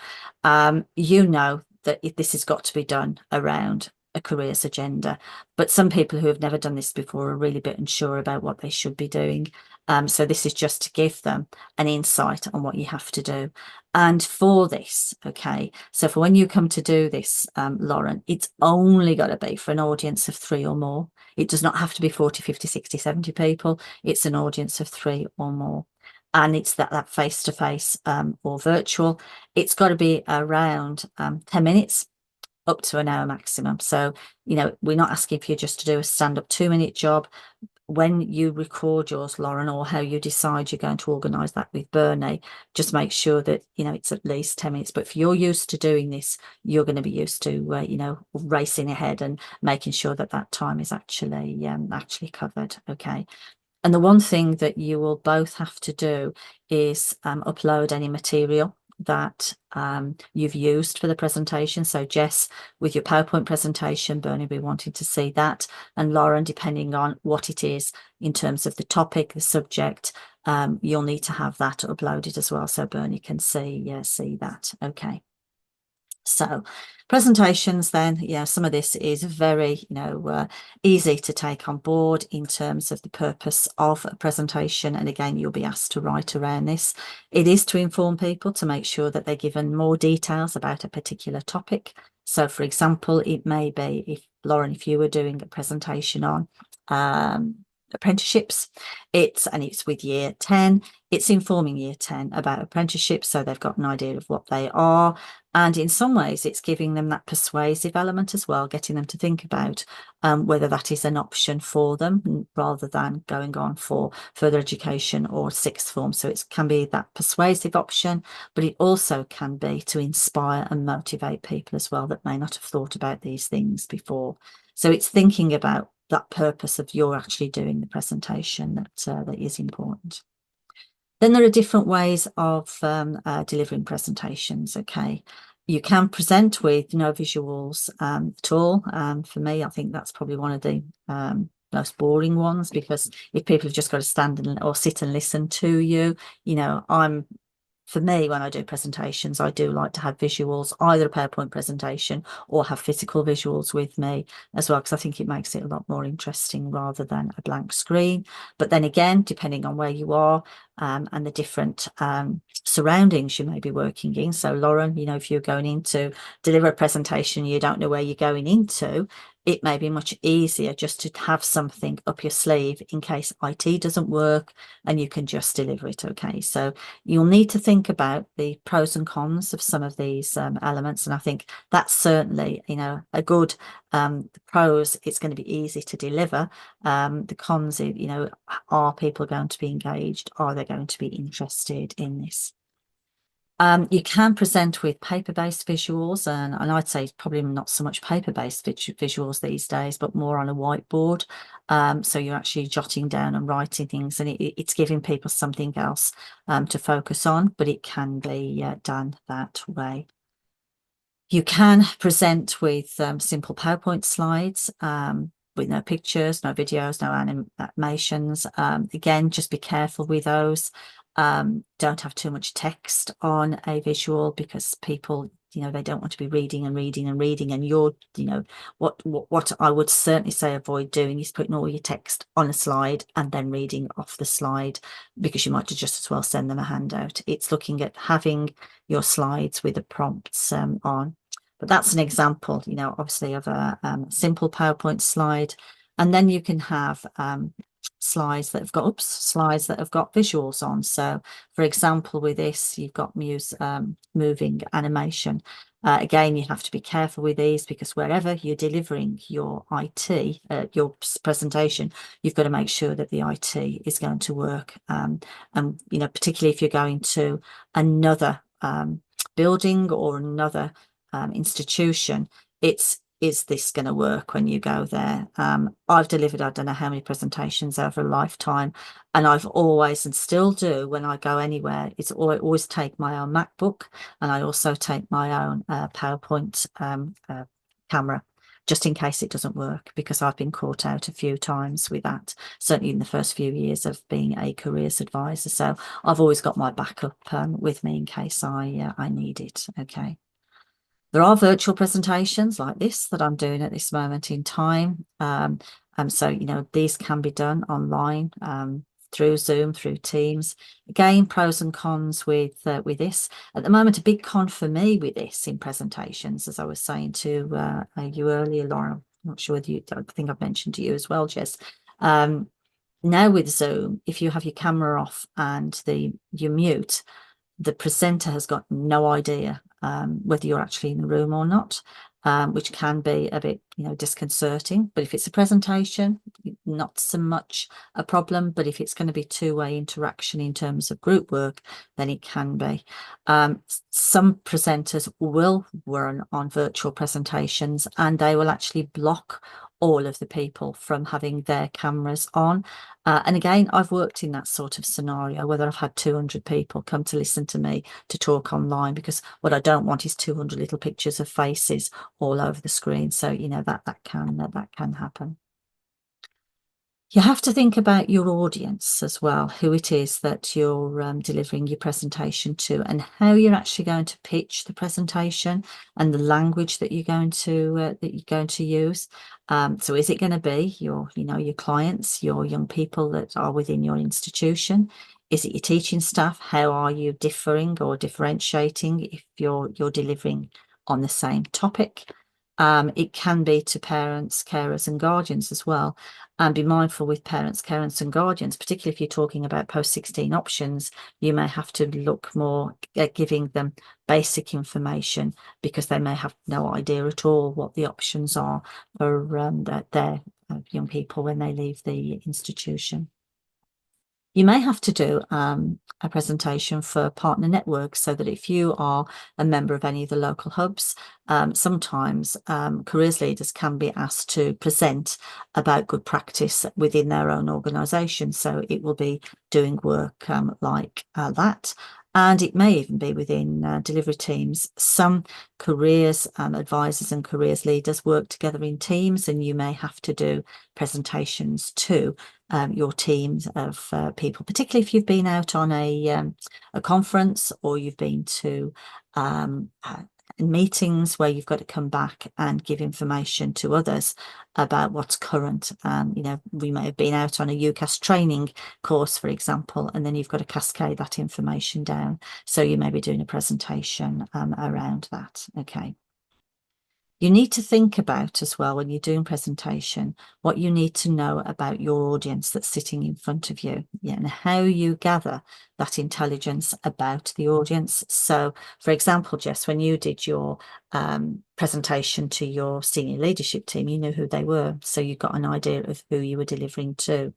You know that this has got to be done around a careers agenda, but some people who have never done this before are really a bit unsure about what they should be doing. So this is just to give them an insight on what you have to do. And for this, okay, so for when you come to do this, Lauren, it's only got to be for an audience of 3 or more. It does not have to be 40, 50, 60, 70 people. It's an audience of 3 or more. And it's that face-to-face or virtual. It's got to be around 10 minutes up to an hour maximum. So, you know, we're not asking for you just to do a stand-up 2-minute job. when you record yours, Lauren, or how you decide you're going to organise that with Bernie, just make sure that, you know, it's at least 10 minutes. But if you're used to doing this, you're going to be used to, you know, racing ahead and making sure that that time is actually covered. Okay. And the one thing that you will both have to do is upload any material that you've used for the presentation. So Jess, with your PowerPoint presentation, Bernie will be wanting to see that, and Lauren, depending on what it is in terms of the topic, the subject, you'll need to have that uploaded as well, so Bernie can see that. Okay. So presentations then, yeah, some of this is very, you know, easy to take on board in terms of the purpose of a presentation. And again, you'll be asked to write around this. It is to inform people, to make sure that they're given more details about a particular topic. So for example, it may be, if Lauren, if you were doing a presentation on apprenticeships, it's with year 10, it's informing year 10 about apprenticeships, so they've got an idea of what they are, and in some ways it's giving them that persuasive element as well, getting them to think about whether that is an option for them rather than going on for further education or sixth form. So it can be that persuasive option, but it also can be to inspire and motivate people as well that may not have thought about these things before. So it's thinking about that purpose of you're actually doing the presentation that is important. Then there are different ways of delivering presentations. Okay, you can present with no visuals at all. For me, I think that's probably one of the most boring ones, because if people have just got to stand or sit and listen to you, you know, for me, when I do presentations, I do like to have visuals, either a PowerPoint presentation or have physical visuals with me as well, because I think it makes it a lot more interesting rather than a blank screen. But then again, depending on where you are and the different surroundings you may be working in. So Lauren, you know, if you're going in to deliver a presentation, you don't know where you're going into, it may be much easier just to have something up your sleeve in case IT doesn't work and you can just deliver it. Okay, so you'll need to think about the pros and cons of some of these elements, and I think that's certainly, you know, a good the pros, it's going to be easy to deliver. The cons, you know, are people going to be engaged? Are they going to be interested in this? You can present with paper-based visuals, and I'd say probably not so much paper-based visuals these days, but more on a whiteboard. So you're actually jotting down and writing things, and it's giving people something else to focus on, but it can be done that way. You can present with simple PowerPoint slides with no pictures, no videos, no animations. Again, just be careful with those. Don't have too much text on a visual, because people, you know, they don't want to be reading and reading and reading, and you're, you know, what I would certainly say avoid doing is putting all your text on a slide and then reading off the slide, because you might just as well send them a handout. It's looking at having your slides with the prompts on. But that's an example, you know, obviously of a simple PowerPoint slide. And then you can have slides that have got visuals on. So for example, with this, you've got moving animation. Again, you have to be careful with these, because wherever you're delivering your IT, your presentation, you've got to make sure that the IT is going to work. And, you know, particularly if you're going to another building or another institution, is this going to work when you go there? I've delivered, I don't know how many presentations over a lifetime, and I've always, and still do when I go anywhere, I always take my own MacBook, and I also take my own PowerPoint camera, just in case it doesn't work, because I've been caught out a few times with that, certainly in the first few years of being a careers advisor. So I've always got my backup with me in case I need it. Okay. There are virtual presentations like this that I'm doing at this moment in time. So, you know, these can be done online through Zoom, through Teams. Again, pros and cons with this. At the moment, a big con for me with this in presentations, as I was saying to you earlier, Laura, I'm not sure whether I think I've mentioned to you as well, Jess. Now with Zoom, if you have your camera off and you mute, the presenter has got no idea whether you're actually in the room or not. which can be a bit, disconcerting. But if it's a presentation, not so much a problem. But if it's going to be two-way interaction in terms of group work, then it can be. Some presenters will run on virtual presentations, and they will actually block all of the people from having their cameras on. And again, I've worked in that sort of scenario, whether I've had 200 people come to listen to me to talk online, because what I don't want is 200 little pictures of faces all over the screen. So, that can happen. You have to think about your audience as well, who it is that you're delivering your presentation to, and how you're actually going to pitch the presentation, and the language that you're going to use. So is it going to be your clients, your young people that are within your institution? Is it your teaching staff? How are you differing or differentiating if you're delivering on the same topic? It can be to parents, carers and guardians as well. And be mindful with parents, carers and guardians, particularly if you're talking about post-16 options, you may have to look more at giving them basic information, because they may have no idea at all what the options are for their young people when they leave the institution. You may have to do a presentation for partner networks, so that if you are a member of any of the local hubs, sometimes careers leaders can be asked to present about good practice within their own organisation. So it will be doing work like that. And it may even be within delivery teams. Some careers advisors and careers leaders work together in teams, and you may have to do presentations to your teams of people, particularly if you've been out on a conference, or you've been to meetings where you've got to come back and give information to others about what's current. We may have been out on a UCAS training course, for example, and then you've got to cascade that information down. So you may be doing a presentation around that. Okay. You need to think about as well, when you're doing presentation, what you need to know about your audience that's sitting in front of you, and how you gather that intelligence about the audience. So, for example, Jess, when you did your presentation to your senior leadership team, you knew who they were, so you got an idea of who you were delivering to.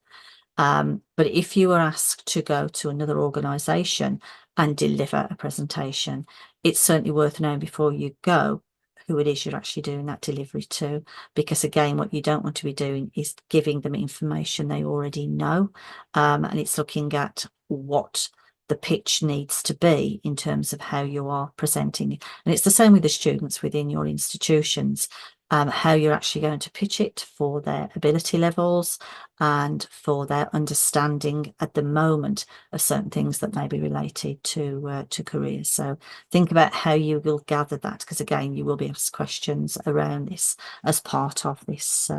But if you were asked to go to another organisation and deliver a presentation, it's certainly worth knowing before you go who it is you're actually doing that delivery to, because again, what you don't want to be doing is giving them information they already know, and it's looking at what the pitch needs to be in terms of how you are presenting. And it's the same with the students within your institutions, how you're actually going to pitch it for their ability levels and for their understanding at the moment of certain things that may be related to careers. So think about how you will gather that, because again, you will be asked questions around this as part of this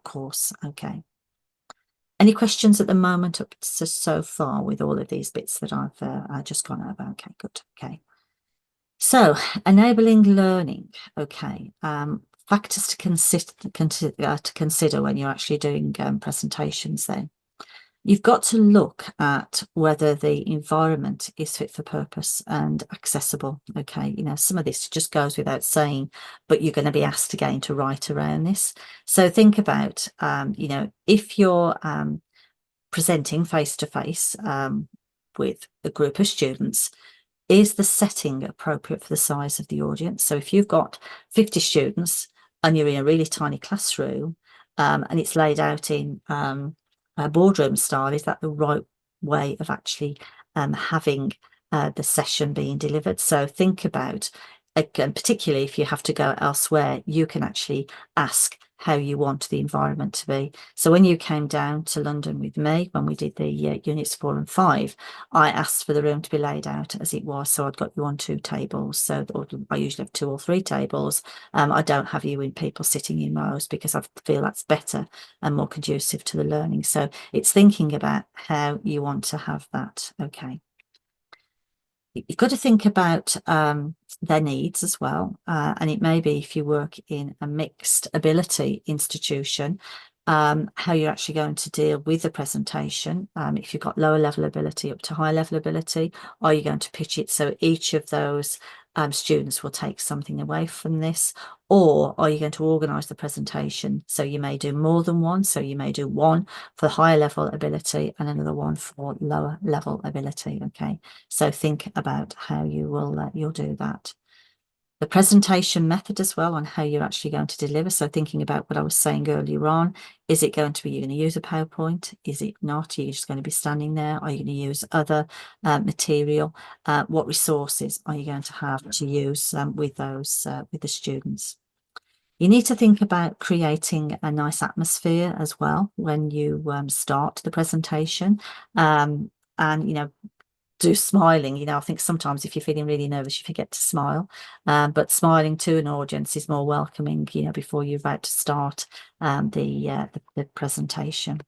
course. Okay. Any questions at the moment up to so far with all of these bits that I've just gone over? Okay, good. Okay. So, enabling learning. Okay, factors to consider when you're actually doing presentations. Then you've got to look at whether the environment is fit for purpose and accessible. Okay, some of this just goes without saying, but you're going to be asked again to write around this. So think about, if you're presenting face to face with a group of students, is the setting appropriate for the size of the audience? So if you've got 50 students and you're in a really tiny classroom and it's laid out in a boardroom style, is that the right way of actually having the session being delivered? So think about, again, particularly if you have to go elsewhere, you can actually ask how you want the environment to be. So when you came down to London with me, when we did the units 4 and 5, I asked for the room to be laid out as it was. So I'd got you on 2 tables. So I usually have 2 or 3 tables. I don't have you in people sitting in rows, because I feel that's better and more conducive to the learning. So it's thinking about how you want to have that. Okay. You've got to think about their needs as well. And it may be, if you work in a mixed ability institution, how you're actually going to deal with the presentation. If you've got lower level ability up to high level ability, are you going to pitch it so each of those students will take something away from this? Or are you going to organise the presentation so you may do more than one? So you may do one for higher level ability and another one for lower level ability. Okay, so think about how you will you'll do that. The presentation method as well, on how you're actually going to deliver. So thinking about what I was saying earlier on, is it going to be, you're going to use a PowerPoint? Is it not? Are you just going to be standing there? Are you going to use other material? What resources are you going to have to use with those, with the students? You need to think about creating a nice atmosphere as well when you start the presentation. And, you know, do smiling, you know, I think sometimes if you're feeling really nervous, you forget to smile, but smiling to an audience is more welcoming, you know, before you're about to start the presentation.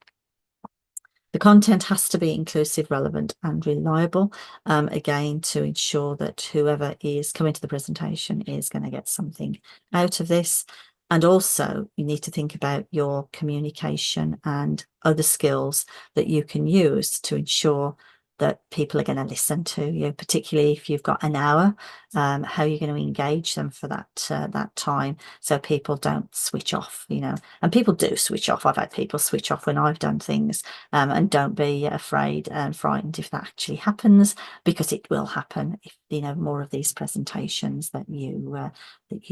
The content has to be inclusive, relevant and reliable, again, to ensure that whoever is coming to the presentation is going to get something out of this. And also you need to think about your communication and other skills that you can use to ensure that people are going to listen to you, particularly if you've got an hour, how you're going to engage them for that time, so people don't switch off, you know. And people do switch off. I've had people switch off when I've done things, and don't be afraid and frightened if that actually happens, because it will happen if, you know, more of these presentations that you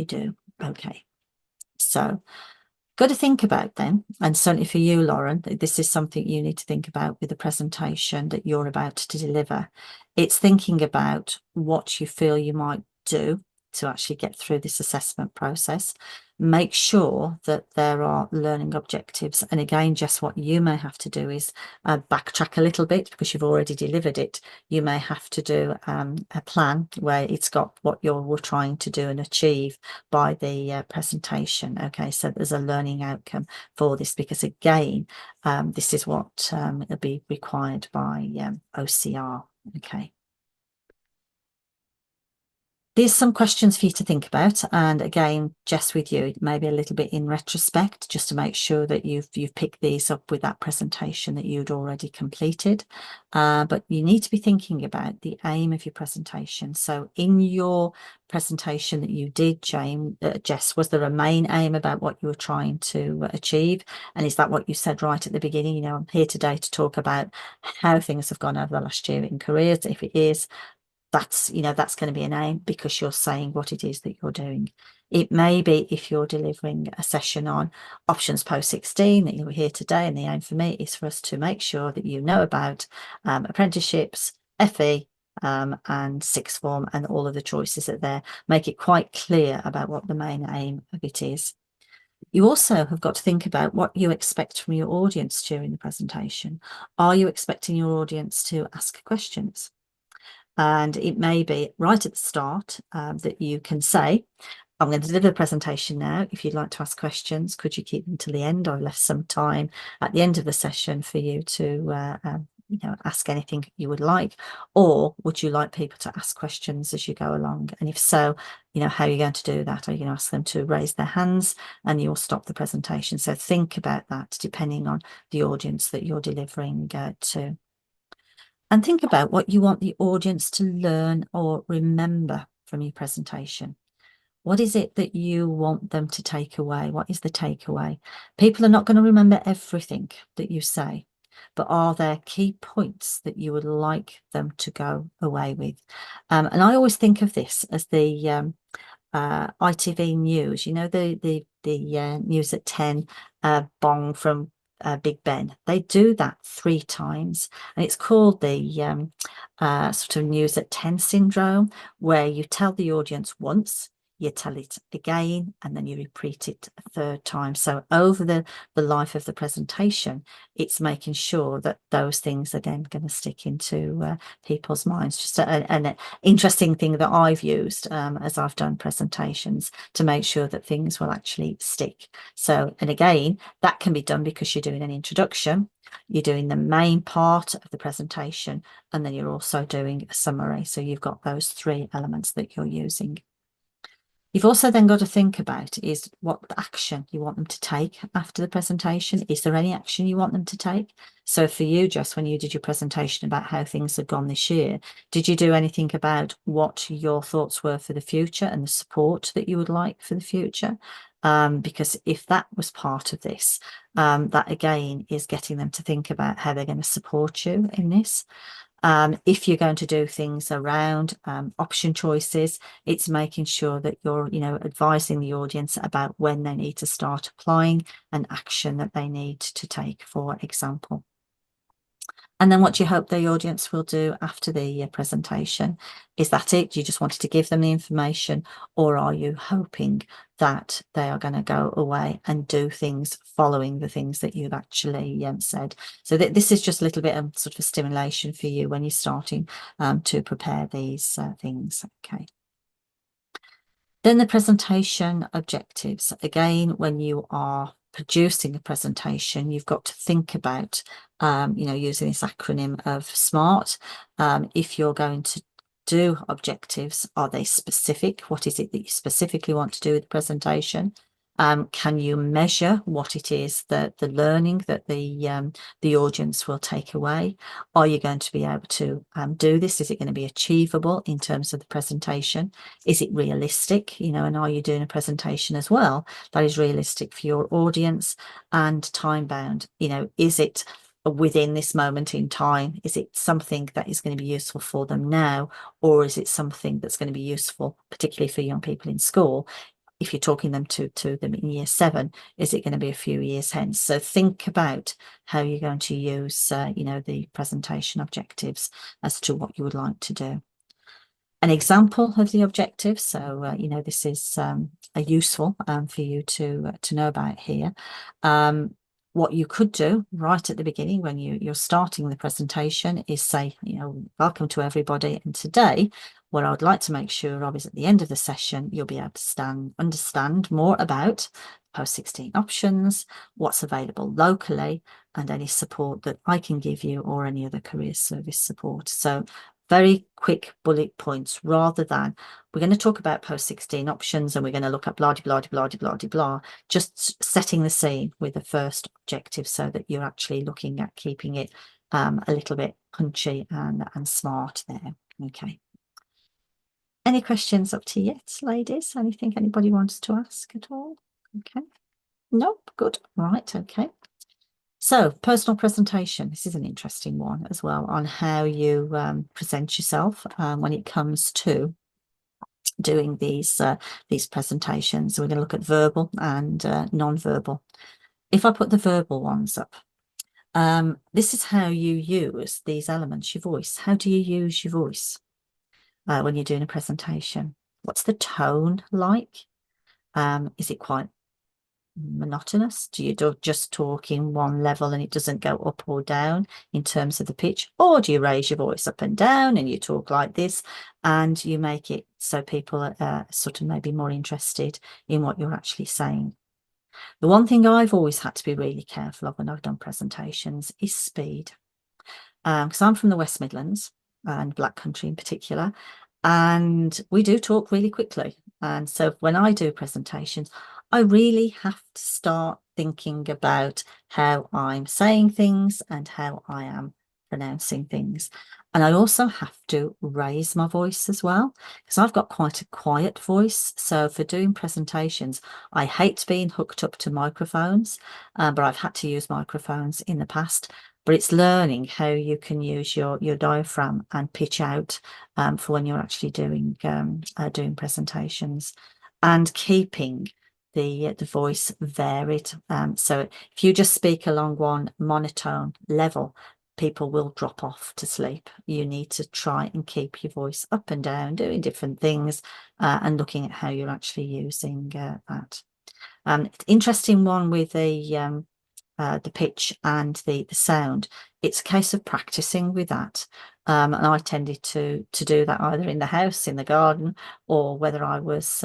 do. Okay, so got to think about them, and certainly for you, Lauren, this is something you need to think about with the presentation that you're about to deliver. It's thinking about what you feel you might do to actually get through this assessment process. Make sure that there are learning objectives. And again, just what you may have to do is backtrack a little bit, because you've already delivered it. You may have to do a plan where it's got what you're trying to do and achieve by the presentation. Okay, so there's a learning outcome for this, because again, this is what will be required by OCR. Okay. There's some questions for you to think about, and again, just with you, maybe a little bit in retrospect, just to make sure that you've picked these up with that presentation that you'd already completed. But you need to be thinking about the aim of your presentation. So in your presentation that you did, Jess, was there a main aim about what you were trying to achieve? And is that what you said right at the beginning? You know, I'm here today to talk about how things have gone over the last year in careers. If it is, that's, you know, that's going to be an aim, because you're saying what it is that you're doing. It may be, if you're delivering a session on options post 16 that you're here today, and the aim for me is for us to make sure that you know about apprenticeships, FE, and sixth form, and all of the choices that there. Make it quite clear about what the main aim of it is. You also have got to think about what you expect from your audience during the presentation. Are you expecting your audience to ask questions? And it may be right at the start that you can say, I'm going to deliver the presentation now. If you'd like to ask questions, could you keep them till the end? I've left some time at the end of the session for you to you know, ask anything you would like. Or would you like people to ask questions as you go along? And if so, you know, how are you going to do that? Are you going to ask them to raise their hands and you'll stop the presentation? So think about that depending on the audience that you're delivering to. And think about what you want the audience to learn or remember from your presentation. What is it that you want them to take away? What is the takeaway? People are not going to remember everything that you say, but are there key points that you would like them to go away with? And I always think of this as the ITV News, you know, the news at 10, Bong from Big Ben. They do that 3 times, and it's called the sort of news at 10 syndrome, where you tell the audience once, you tell it again, and then you repeat it a 3rd time. So over the life of the presentation, it's making sure that those things are then going to stick into people's minds. Just an interesting thing that I've used as I've done presentations to make sure that things will actually stick. So, and again, that can be done because you're doing an introduction, you're doing the main part of the presentation, and then you're also doing a summary. So you've got those 3 elements that you're using. You've also then got to think about is what action you want them to take after the presentation. Is there any action you want them to take? So for you, Jess, when you did your presentation about how things had gone this year, did you do anything about what your thoughts were for the future and the support that you would like for the future? Because if that was part of this, that again is getting them to think about how they're going to support you in this. If you're going to do things around option choices, it's making sure that you're, advising the audience about when they need to start applying an action that they need to take, for example. And then what do you hope the audience will do after the presentation? Is that it? Do you just wanted to give them the information, or are you hoping that they are going to go away and do things following the things that you've actually said? So this is just a little bit of sort of a stimulation for you when you're starting to prepare these things. Okay. Then the presentation objectives. Again, when you are producing a presentation, you've got to think about, using this acronym of SMART. If you're going to do objectives, are they specific? What is it that you specifically want to do with the presentation? Can you measure what it is that the learning that the audience will take away? Are you going to be able to do this? Is it going to be achievable in terms of the presentation? Is it realistic? And are you doing a presentation as well that is realistic for your audience and time bound? Is it within this moment in time? Is it something that is going to be useful for them now, or is it something that's going to be useful, particularly for young people in school? If you're talking them to them in year 7, is it going to be a few years hence? So think about how you're going to use, the presentation objectives as to what you would like to do. An example of the objectives. So, this is a useful for you to know about here. What you could do right at the beginning when you're starting the presentation is say, welcome to everybody. And today, what I would like to make sure of is at the end of the session, you'll be able to understand more about post-16 options, what's available locally, and any support that I can give you or any other career service support. So very quick bullet points rather than we're going to talk about post-16 options and we're going to look at blah, blah, blah, blah, blah, blah, just setting the scene with the first objective so that you're actually looking at keeping it a little bit punchy and smart there. Okay. Any questions up to yet, ladies? Anything anybody wants to ask at all? Okay. Nope. Good. Right. Okay. So personal presentation, this is an interesting one as well on how you present yourself when it comes to doing these presentations. We're going to look at verbal and non-verbal. If I put the verbal ones up, this is how you use these elements, your voice. How do you use your voice when you're doing a presentation? What's the tone like? Is it quite monotonous? Do you just talk in one level and it doesn't go up or down in terms of the pitch, or do you raise your voice up and down and you talk like this and you make it so people are sort of maybe more interested in what you're actually saying? The one thing I've always had to be really careful of when I've done presentations is speed, because I'm from the West Midlands and Black Country in particular, and we do talk really quickly. And so when I do presentations, I really have to start thinking about how I'm saying things and how I am pronouncing things. And I also have to raise my voice as well, because I've got quite a quiet voice. So for doing presentations, I hate being hooked up to microphones, but I've had to use microphones in the past. But it's learning how you can use your diaphragm and pitch out for when you're actually doing presentations, and keeping the voice varied. So if you just speak along one monotone level, people will drop off to sleep. You need to try and keep your voice up and down, doing different things and looking at how you're actually using that. Interesting one with the pitch and the sound. It's a case of practicing with that. And I tended to do that either in the house, in the garden, or whether I was,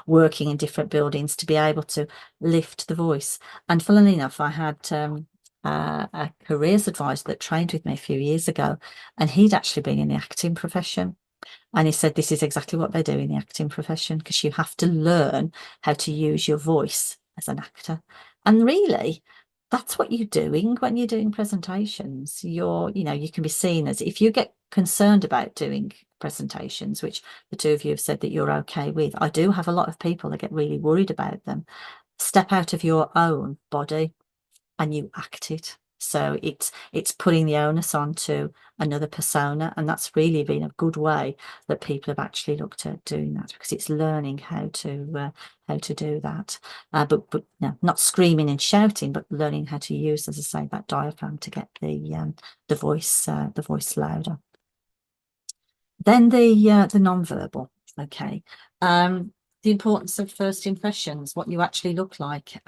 working in different buildings to be able to lift the voice. And funnily enough, I had a careers advisor that trained with me a few years ago, and he'd actually been in the acting profession. And he said this is exactly what they do in the acting profession, because you have to learn how to use your voice as an actor. And really, that's what you're doing when you're doing presentations. You can be seen as, if you get concerned about doing presentations, which the two of you have said that you're okay with. I do have a lot of people that get really worried about them. Step out of your own body and you act it. So it's putting the onus onto another persona, and that's really been a good way that people have actually looked at doing that, because it's learning how to do that. But no, not screaming and shouting, but learning how to use, as I say, that diaphragm to get the voice louder. Then the non-verbal. Okay. The importance of first impressions, what you actually look like.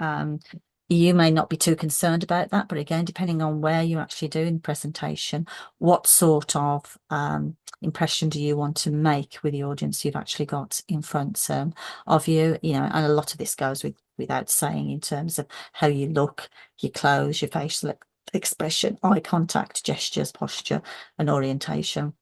You may not be too concerned about that, but again, depending on where you're actually doing the presentation, what sort of impression do you want to make with the audience you've actually got in front of you? And a lot of this goes without saying, in terms of how you look, your clothes, your facial expression, eye contact, gestures, posture, and orientation.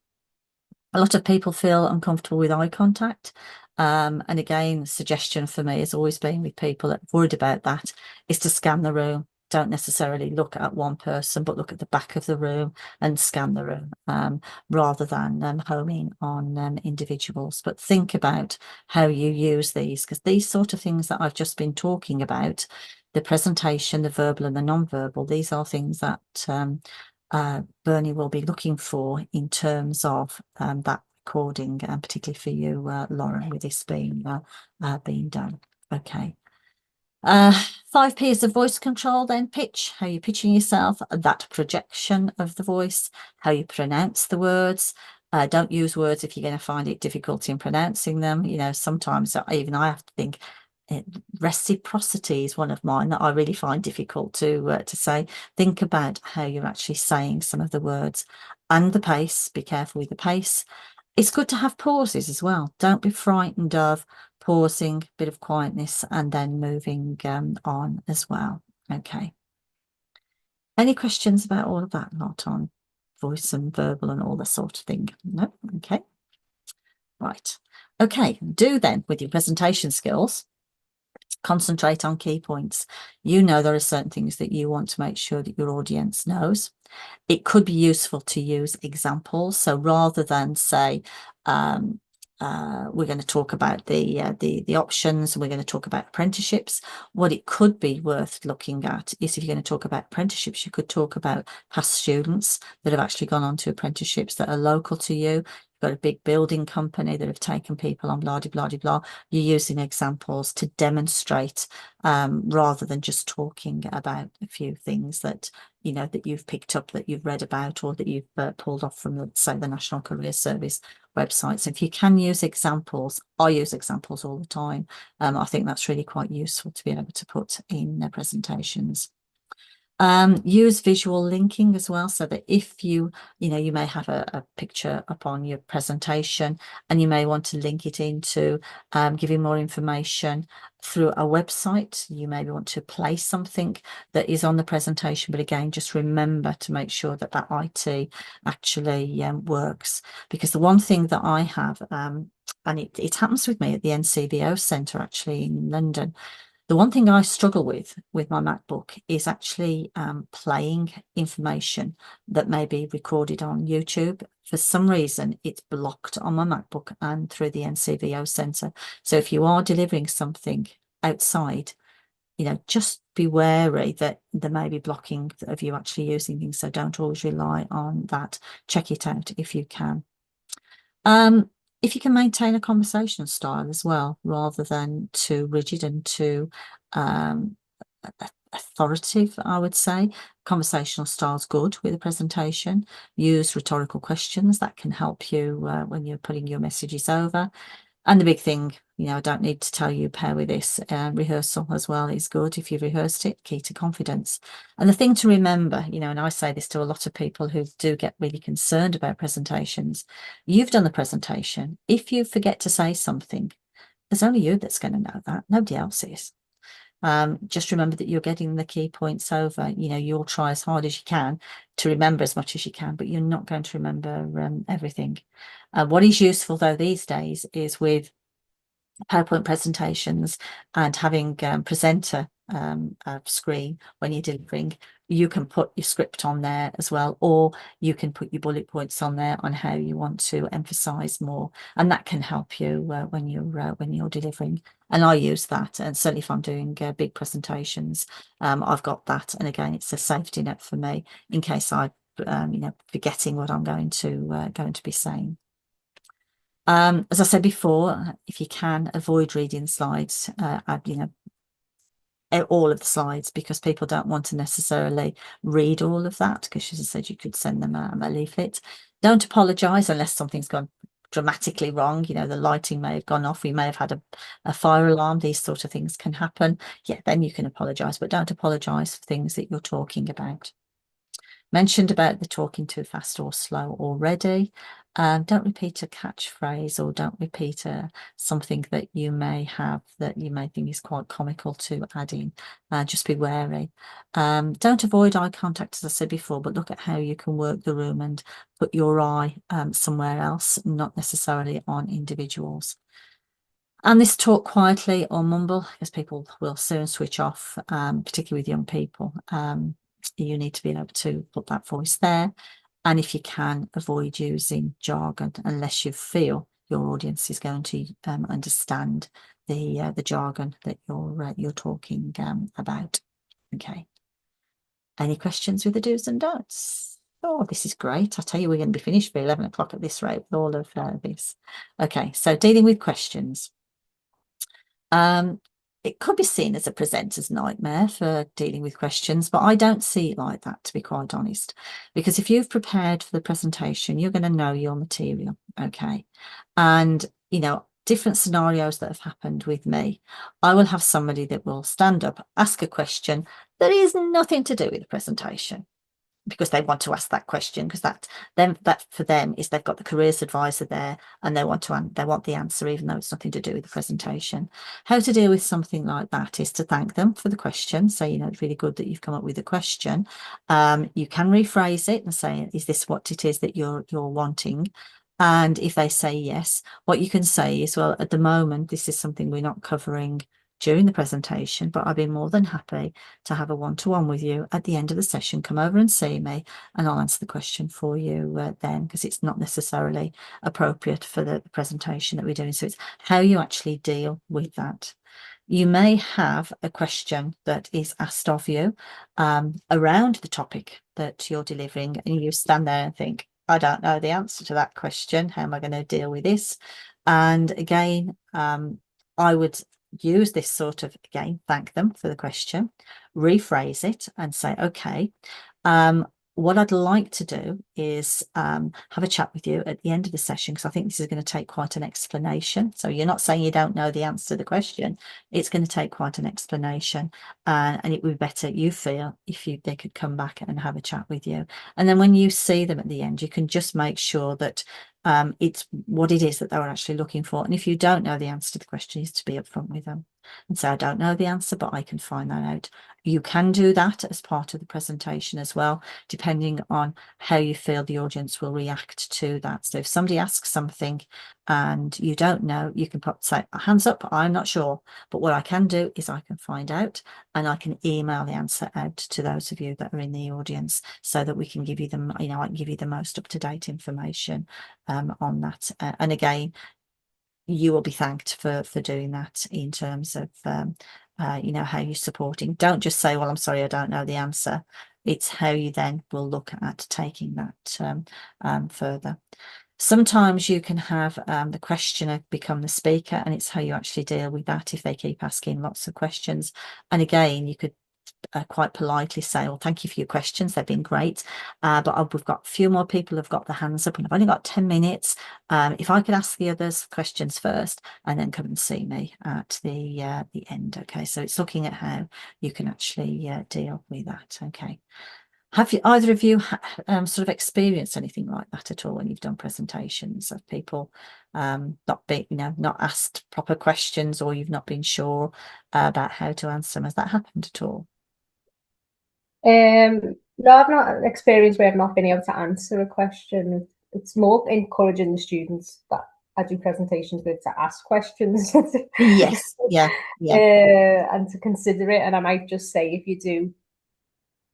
A lot of people feel uncomfortable with eye contact. And again, the suggestion for me has always been, with people that are worried about that, is to scan the room. Don't necessarily look at one person, but look at the back of the room and scan the room, rather than homing on individuals. But think about how you use these, because these sort of things that I've just been talking about, the presentation, the verbal and the non-verbal, these are things that Bernie will be looking for in terms of that recording, and particularly for you, Lauren, with this being done. Okay. 5 P's of voice control, then pitch, how you're pitching yourself, that projection of the voice, how you pronounce the words. Don't use words if you're going to find it difficult in pronouncing them. Sometimes even I have to think. Reciprocity is one of mine that I really find difficult to say. Think about how you're actually saying some of the words, and the pace. Be careful with the pace. It's good to have pauses as well. Don't be frightened of pausing, bit of quietness, and then moving on as well. Okay. Any questions about all of that? Not on voice and verbal and all that sort of thing? No? Okay. Right. Okay. Do then, with your presentation skills, concentrate on key points. There are certain things that you want to make sure that your audience knows. It could be useful to use examples. So rather than say, we're going to talk about the options, and we're going to talk about apprenticeships, what it could be worth looking at is, if you're going to talk about apprenticeships, you could talk about past students that have actually gone on to apprenticeships that are local to you. Got a big building company that have taken people on, blah, blah, blah, blah. You're using examples to demonstrate, rather than just talking about a few things that that you've picked up, that you've read about, or that you've pulled off from, say, the National Career Service website. So if you can use examples, I use examples all the time. I think that's really quite useful to be able to put in their presentations. Use visual linking as well, so that if you may have a picture up on your presentation, and you may want to link it into giving more information through a website. You maybe want to play something that is on the presentation, but again, just remember to make sure that that IT actually works. Because the one thing that I have, and it happens with me at the NCVO Centre actually in London, the one thing I struggle with my MacBook is actually playing information that may be recorded on YouTube. For some reason, it's blocked on my MacBook and through the NCVO Centre. So if you are delivering something outside, just be wary that there may be blocking of you actually using things. So don't always rely on that. Check it out if you can. If you can maintain a conversational style as well, rather than too rigid and too authoritative, I would say. Conversational style's good with a presentation. Use rhetorical questions that can help you when you're putting your messages over. And the big thing, I don't need to tell you, pair with this, rehearsal as well is good. If you've rehearsed it, key to confidence. And the thing to remember, and I say this to a lot of people who do get really concerned about presentations, you've done the presentation. If you forget to say something, there's only you that's going to know that. Nobody else is. Just remember that you're getting the key points over. You know, you'll try as hard as you can to remember as much as you can, but you're not going to remember everything. What is useful though these days is with PowerPoint presentations and having presenter screen when you're delivering, you can put your script on there as well, or you can put your bullet points on there on how you want to emphasize more, and that can help you when you're delivering. And I use that, and certainly if I'm doing big presentations, I've got that, and again, it's a safety net for me in case I you know, forgetting what I'm going to be saying. As I said before, if you can, avoid reading slides, you know, all of the slides, because people don't want to necessarily read all of that, because as I said, you could send them a leaflet. Don't apologise unless something's gone dramatically wrong. You know, the lighting may have gone off, we may have had a fire alarm, these sort of things can happen. Yeah, then you can apologise, but don't apologise for things that you're talking about. Mentioned about the talking too fast or slow already. Don't repeat a catchphrase, or don't repeat something that you may have that you may think is quite comical to add in. Just be wary. Don't avoid eye contact, as I said before, but look at how you can work the room and put your eye somewhere else, not necessarily on individuals. And this talk quietly or mumble, because people will soon switch off, particularly with young people. You need to be able to put that voice there. And if you can, avoid using jargon unless you feel your audience is going to understand the jargon that you're talking about. Okay. Any questions with the do's and don'ts? Oh, this is great. I tell you, we're going to be finished for 11 o'clock at this rate with all of this. Okay, so dealing with questions. It could be seen as a presenter's nightmare for dealing with questions, but I don't see it like that, to be quite honest, because if you've prepared for the presentation, you're going to know your material, okay? And, you know, different scenarios that have happened with me, I will have somebody that will stand up, ask a question that is nothing to do with the presentation, because they want to ask that question, because that for them is they've got the careers advisor there and they want the answer, even though it's nothing to do with the presentation. How to deal with something like that is to thank them for the question. So, you know, it's really good that you've come up with a question. You can rephrase it and say, is this what it is that you're wanting? And if they say yes, what you can say is, well, at the moment, this is something we're not covering during the presentation, but I'd be more than happy to have a one-to-one with you at the end of the session. Come over and see me and I'll answer the question for you then, because it's not necessarily appropriate for the presentation that we're doing. So it's how you actually deal with that. You may have a question that is asked of you around the topic that you're delivering, and you stand there and think, I don't know the answer to that question. How am I going to deal with this? And again, I would use this sort of, again, thank them for the question, rephrase it and say, okay, what I'd like to do is have a chat with you at the end of the session, because I think this is going to take quite an explanation. So you're not saying you don't know the answer to the question. It's going to take quite an explanation, and it would be better, you feel, if they could come back and have a chat with you. And then when you see them at the end, you can just make sure that it's what it is that they were actually looking for. And if you don't know the answer to the question, is to be upfront with them and say, I don't know the answer, but I can find that out. You can do that as part of the presentation as well, depending on how you feel the audience will react to that. So if somebody asks something and you don't know, you can say, hands up, I'm not sure. But what I can do is I can find out and I can email the answer out to those of you that are in the audience, so that we can give you them, you know, I can give you the most up-to-date information on that. And again, you will be thanked for doing that in terms of you know, how you're supporting. Don't just say, well, I'm sorry, I don't know the answer. It's how you then will look at taking that further. Sometimes you can have the questioner become the speaker, and it's how you actually deal with that if they keep asking lots of questions. And again, you could quite politely say, well, thank you for your questions, they've been great, but we've got a few more people have got their hands up and I've only got 10 minutes. If I could ask the others questions first and then come and see me at the end. Okay, so it's looking at how you can actually deal with that. Okay, Have you, either of you, sort of experienced anything like that at all when you've done presentations of people not being, not asked proper questions, or you've not been sure about how to answer them? Has that happened at all? No, I've not experienced where I've not been able to answer a question. It's more encouraging the students that I do presentations with to ask questions. Yes, yeah. And to consider it. And I might just say, if you do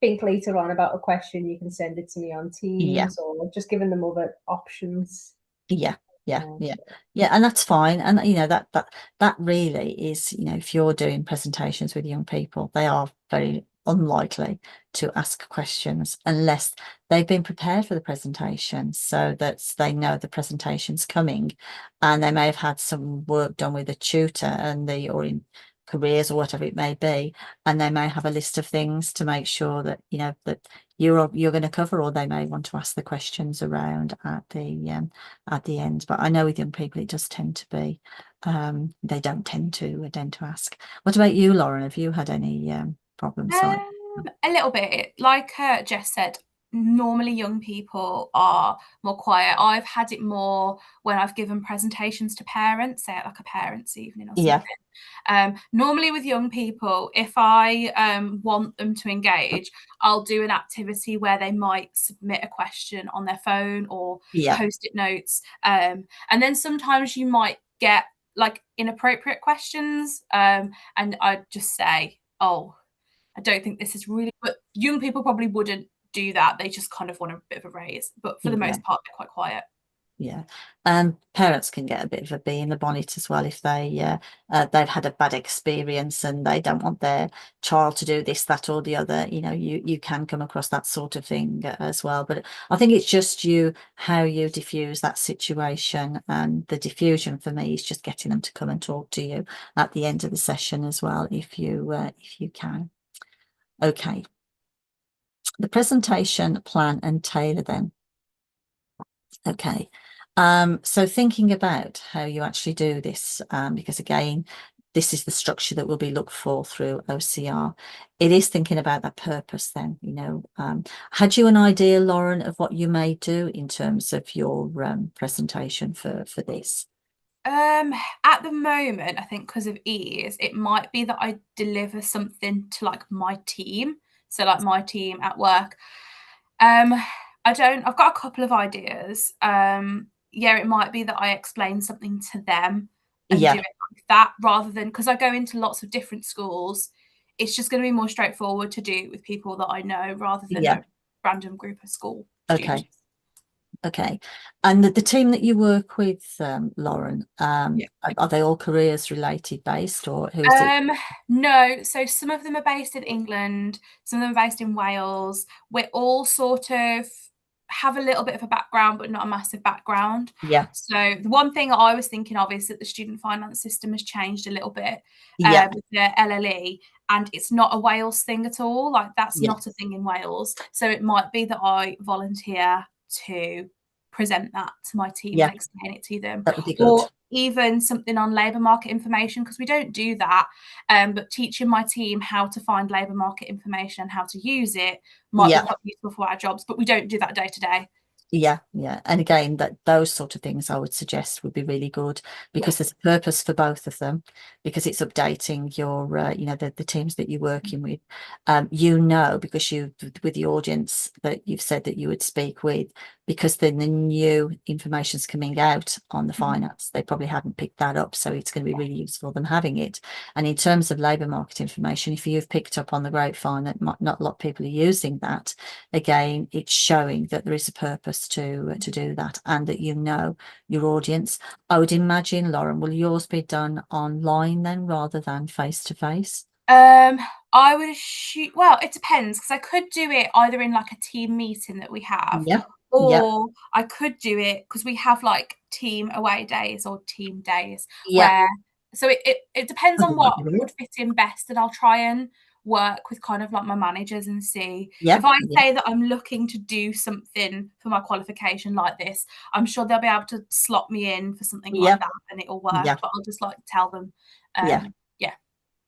think later on about a question, you can send it to me on Teams, or just giving them other options. Yeah, and that's fine. And that really is, if you're doing presentations with young people, they are very unlikely to ask questions unless they've been prepared for the presentation, so that they know the presentation's coming, and they may have had some work done with a tutor or in careers or whatever it may be, and they may have a list of things to make sure that that you're going to cover, or they may want to ask the questions around at the end. But I know with young people it does tend to be they don't tend to ask. What about you, Lauren? Have you had any problems? A little bit, like Jess said, normally young people are more quiet. I've had it more when I've given presentations to parents, say at like a parents' evening or something. Normally with young people, if I want them to engage, I'll do an activity where they might submit a question on their phone or post-it notes, and then sometimes you might get like inappropriate questions, and I'd just say, oh, I don't think this is really, but young people probably wouldn't do that. They just kind of want a bit of a raise, but for the most part, they're quite quiet. Yeah, parents can get a bit of a bee in the bonnet as well if they've had a bad experience and they don't want their child to do this, that, or the other. You can come across that sort of thing as well. But I think it's just how you diffuse that situation, and the diffusion for me is just getting them to come and talk to you at the end of the session as well, if you can. Okay, the presentation plan and tailor then. Okay, so thinking about how you actually do this, because again, this is the structure that will be looked for through OCR. It is thinking about that purpose then, had you an idea, Lauren, of what you may do in terms of your presentation for this? At the moment, I think because of ease, it might be that I deliver something to like my team. So like my team at work. I've got a couple of ideas. It might be that I explain something to them and do it like that, rather than, because I go into lots of different schools, it's just going to be more straightforward to do with people that I know rather than a random group of school students. Okay. And the team that you work with, Lauren, are they all careers related based, or who's it? No, so some of them are based in England, some of them are based in Wales. We're all sort of have a little bit of a background, but not a massive background. So the one thing I was thinking of is that the student finance system has changed a little bit with the LLE, and it's not a Wales thing at all. Like that's not a thing in Wales. So it might be that I volunteer to present that to my team and explain it to them. That would be good. Or even something on labour market information, because we don't do that, but teaching my team how to find labour market information and how to use it might be quite useful for our jobs, but we don't do that day to day. And again, those sort of things I would suggest would be really good, because there's a purpose for both of them, because it's updating your the teams that you're working with, because you, with the audience that you've said that you would speak with, because then the new information's coming out on the finance, they probably hadn't picked that up, so it's going to be really useful them having it. And in terms of labour market information, if you've picked up on the grapevine that not a lot of people are using that, again, it's showing that there is a purpose to do that, and that your audience. I would imagine, Lauren, will yours be done online then rather than face to face? I would assume, well, it depends, because I could do it either in like a team meeting that we have, or I could do it because we have like team away days or team days where, so it depends on what would fit in best, and I'll try and work with kind of like my managers and see if I say that I'm looking to do something for my qualification like this, I'm sure they'll be able to slot me in for something like that and it'll work, but I'll just like tell them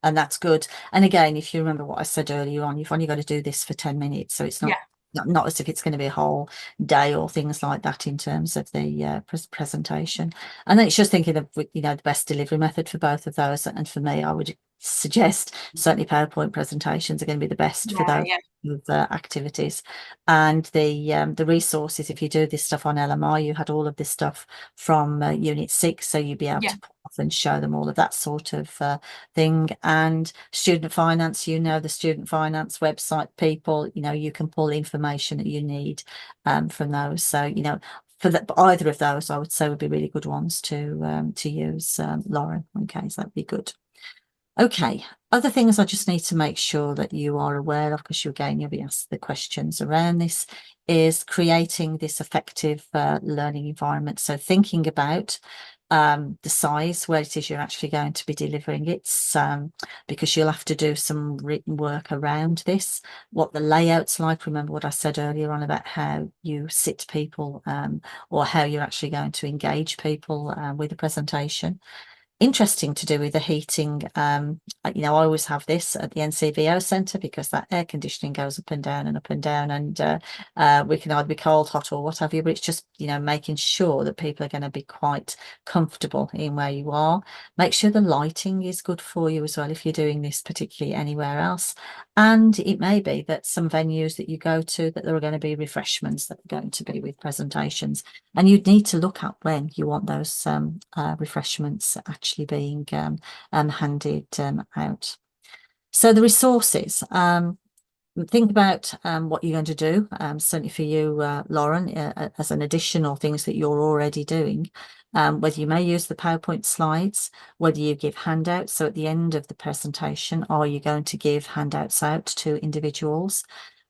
and that's good. And again, if you remember what I said earlier on, you've only got to do this for 10 minutes, so it's not not as if it's going to be a whole day or things like that in terms of the presentation. And then it's just thinking of, you know, the best delivery method for both of those. And for me, I would suggest certainly PowerPoint presentations are going to be the best for those activities. And the resources, if you do this stuff on LMI, you had all of this stuff from Unit 6, so you'd be able to pull off and show them all of that sort of thing. And student finance, you know, the student finance website people, you know, you can pull information that you need from those. So, you know, for either of those, I would say would be really good ones to use, Lauren. Okay, so that'd be good. Okay, other things I just need to make sure that you are aware of, because you'll be asked the questions around this, is creating this effective learning environment. So thinking about the size where it is you're actually going to be delivering it, because you'll have to do some written work around this, what the layout's like. Remember what I said earlier on about how you sit people, or how you're actually going to engage people with the presentation. Interesting to do with the heating. You know, I always have this at the NCVO centre, because that air conditioning goes up and down and up and down, and we can either be cold, hot, or what have you, but it's just, you know, making sure that people are going to be quite comfortable in where you are. Make sure the lighting is good for you as well, if you're doing this particularly anywhere else. And it may be that some venues that you go to, that there are going to be refreshments that are going to be with presentations, and you'd need to look at when you want those refreshments actually being handed out. So the resources, think about what you're going to do, certainly for you, Lauren, as an additional things that you're already doing, whether you may use the PowerPoint slides, whether you give handouts. So at the end of the presentation, are you going to give handouts out to individuals?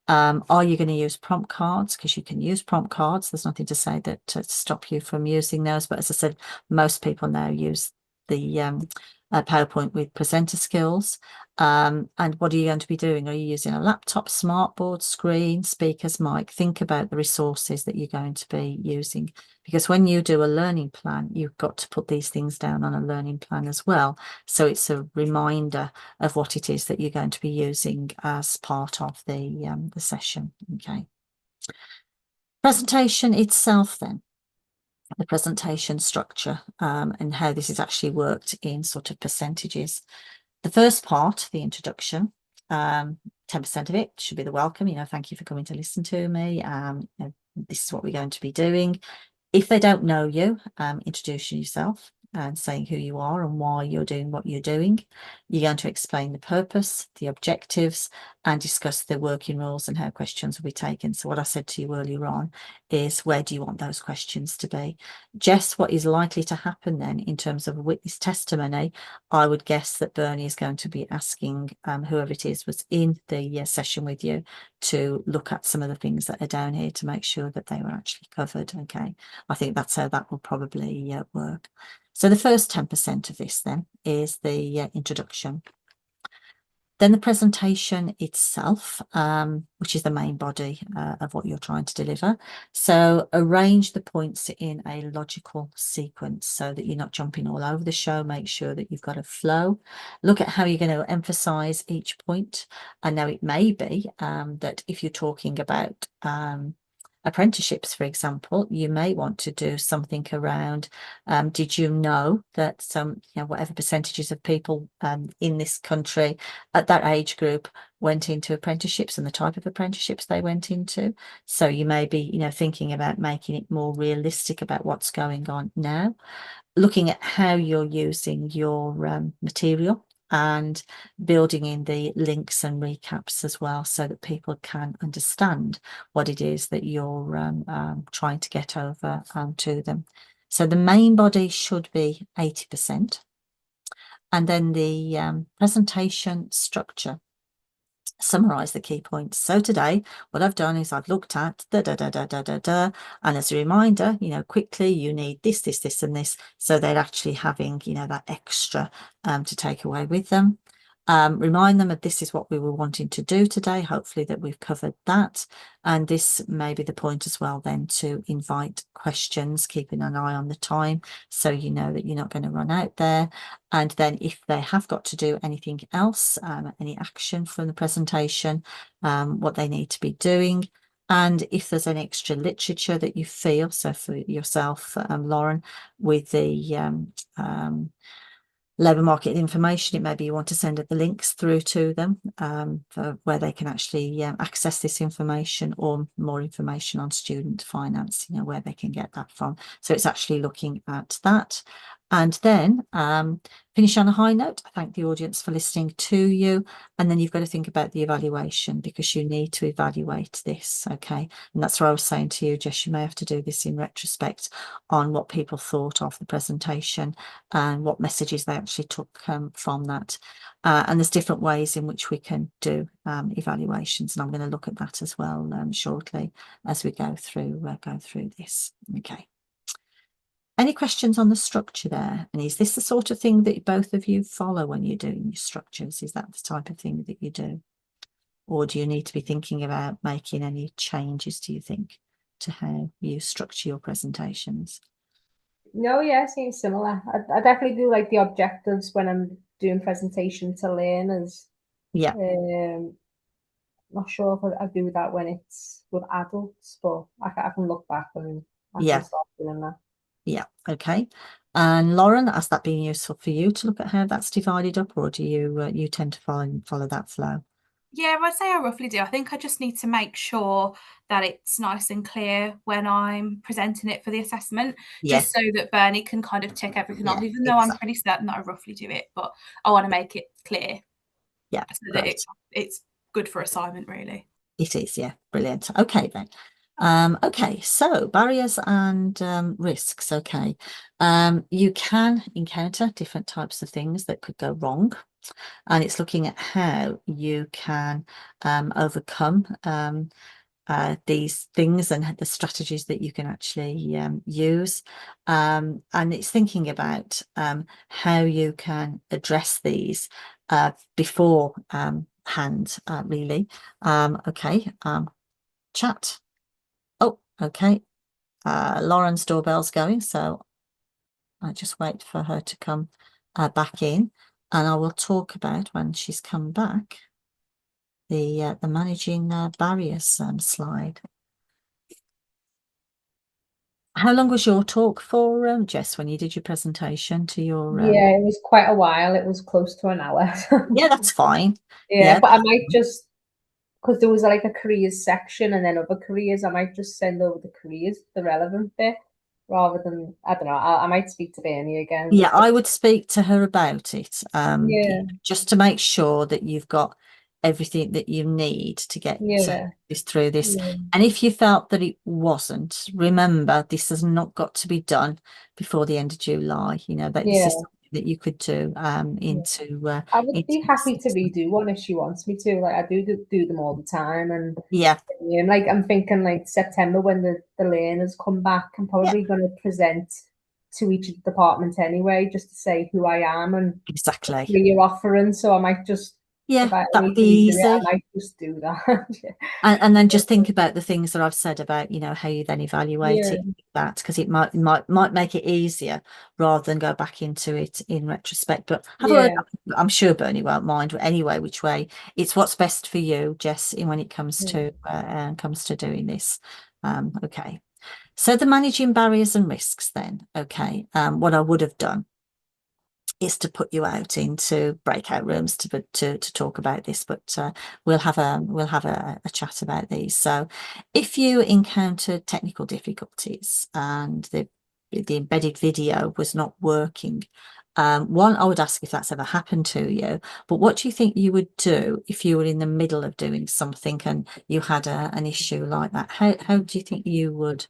Are you going to use prompt cards? Because you can use prompt cards. There's nothing to say that to stop you from using those. But as I said, most people now use the PowerPoint with presenter skills. And what are you going to be doing? Are you using a laptop, smartboard, screen, speakers, mic? Think about the resources that you're going to be using, because when you do a learning plan, you've got to put these things down on a learning plan as well. So it's a reminder of what it is that you're going to be using as part of the session. Okay. Presentation itself then. The presentation structure and how this is actually worked in sort of percentages. The first part, the introduction, 10% of it should be the welcome. You know, thank you for coming to listen to me. You know, this is what we're going to be doing. If they don't know you, introducing yourself and saying who you are and why you're doing what you're doing. You're going to explain the purpose, the objectives, and discuss the working rules and how questions will be taken. So what I said to you earlier on is, where do you want those questions to be? Jess, what is likely to happen then in terms of witness testimony? I would guess that Bernie is going to be asking whoever it is was in the session with you to look at some of the things that are down here to make sure that they were actually covered. Okay, I think that's how that will probably work. So the first 10% of this then is the introduction. Then the presentation itself, which is the main body of what you're trying to deliver. So arrange the points in a logical sequence so that you're not jumping all over the show. Make sure that you've got a flow. Look at how you're going to emphasize each point. I know it may be that if you're talking about apprenticeships, for example, you may want to do something around, did you know that whatever percentages of people in this country at that age group went into apprenticeships and the type of apprenticeships they went into? So you may be, thinking about making it more realistic about what's going on now, looking at how you're using your material, and building in the links and recaps as well, so that people can understand what it is that you're trying to get over to them. So the main body should be 80%. And then the presentation structure. Summarize the key points. So today, what I've done is I've looked at and as a reminder, quickly, you need this, this, this, and this. So they're actually having, that extra to take away with them. Remind them that this is what we were wanting to do today. Hopefully that we've covered that. And this may be the point as well then to invite questions, keeping an eye on the time, so you know that you're not going to run out there. And then if they have got to do anything else, any action from the presentation, what they need to be doing, And if there's any extra literature that you feel, so for yourself, Lauren, with the labour market information, it maybe you want to send the links through to them for where they can actually access this information, or more information on student finance, you know, where they can get that from. So it's actually looking at that. And then finish on a high note. I thank the audience for listening to you. And then you've got to think about the evaluation, because you need to evaluate this, okay? And that's what I was saying to you, Jess, you may have to do this in retrospect on what people thought of the presentation and what messages they actually took from that. And there's different ways in which we can do evaluations, and I'm going to look at that as well shortly as we go through this. Okay. Any questions on the structure there? And is this the sort of thing that both of you follow when you're doing your structures? Is that the type of thing that you do? Or do you need to be thinking about making any changes, do you think, to how you structure your presentations? No, yeah, seems similar. I definitely do like the objectives when I'm doing presentation to learners. Yeah. Not sure if I do that when it's with adults, but I can look back and I Yeah. can start doing that. Yeah, okay. And Lauren, has that been useful for you to look at how that's divided up, or do you you tend to follow that flow? Yeah, I'd say I roughly do. I think I just need to make sure that it's nice and clear when I'm presenting it for the assessment, Yes. just so that Bernie can kind of tick everything off, Yeah, even though I'm exactly. pretty certain that I roughly do it, but I want to make it clear. Yeah, so that great. it's good for assignment, really. It is, yeah, brilliant. Okay then. Okay, so barriers and risks. Okay, you can encounter different types of things that could go wrong, and it's looking at how you can overcome these things and the strategies that you can actually use, and it's thinking about how you can address these beforehand, really. Okay, chat. Oh, okay. Lauren's doorbell's going, so I just wait for her to come back in, and I will talk about, when she's come back, the managing barriers slide. How long was your talk for, Jess, when you did your presentation to your? Yeah, it was quite a while. It was close to an hour. Yeah, that's fine. Yeah, Yeah, but I that's might fine. just, because there was like a careers section and then other careers, I might just send over the careers, the relevant bit, rather than, I don't know, I might speak to Bernie again. Yeah, I would speak to her about it, Yeah. just to make sure that you've got everything that you need to get Yeah. this through this. Yeah. And if you felt that it wasn't, remember, this has not got to be done before the end of July. You know, that this Yeah. is something that you could do into I would into be happy to assessment. redo one if she wants me to. Like I do them all the time, and Yeah, like I'm thinking like September when the learners come back, I'm probably going to present to each department anyway, just to say who I am and exactly. who you're offering. So I might just, Yeah, if I that would need to be redo it, I easy. might just do that. And then just think about the things that I've said about, you know, how you then evaluate Yeah. it, that, because it might make it easier rather than go back into it in retrospect. But have a word. Yeah. I'm sure Bernie won't mind anyway, which way. It's what's best for you, Jess, when it comes to doing this. Okay. So the managing barriers and risks then. Okay. What I would have done is to put you out into breakout rooms to talk about this, but we'll have a chat about these. So if you encounter technical difficulties and the embedded video was not working, one, I would ask if that's ever happened to you, but what do you think you would do if you were in the middle of doing something and you had an issue like that? How do you think you would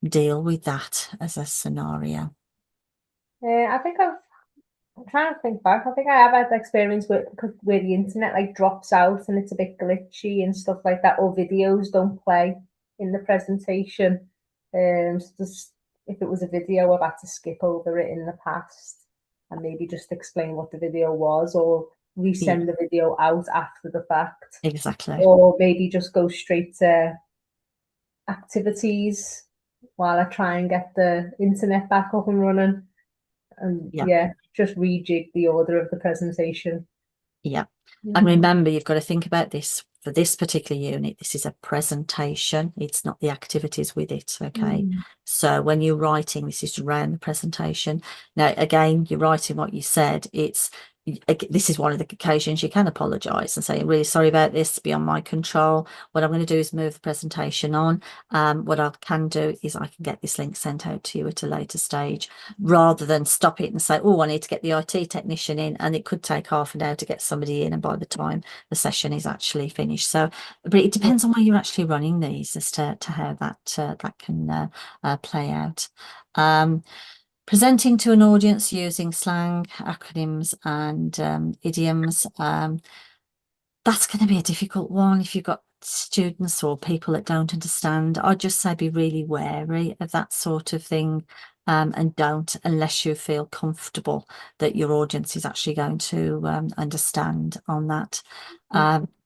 deal with that as a scenario? I think I'm trying to think back. I think I have had experience where the internet like drops out and it's a bit glitchy and stuff like that, or videos don't play in the presentation. So just, if it was a video, I've had to skip over it in the past and maybe just explain what the video was, or resend the video out after the fact. Exactly. Or maybe just go straight to activities while I try and get the internet back up and running. And just rejig the order of the presentation. Yeah. And remember, you've got to think about this for this particular unit, this is a presentation. It's not the activities with it. Okay. So when you're writing, this is around the presentation. Now, again, you're writing what you said. This is one of the occasions you can apologise and say, I'm really sorry about this, beyond my control. What I'm going to do is move the presentation on. What I can do is I can get this link sent out to you at a later stage, rather than stop it and say, oh, I need to get the IT technician in, and it could take half an hour to get somebody in, and by the time the session is actually finished. So, but it depends on where you're actually running these as to how that can play out. Presenting to an audience using slang, acronyms and idioms, that's going to be a difficult one if you've got students or people that don't understand. I'd just say be really wary of that sort of thing, and don't, unless you feel comfortable that your audience is actually going to understand on that.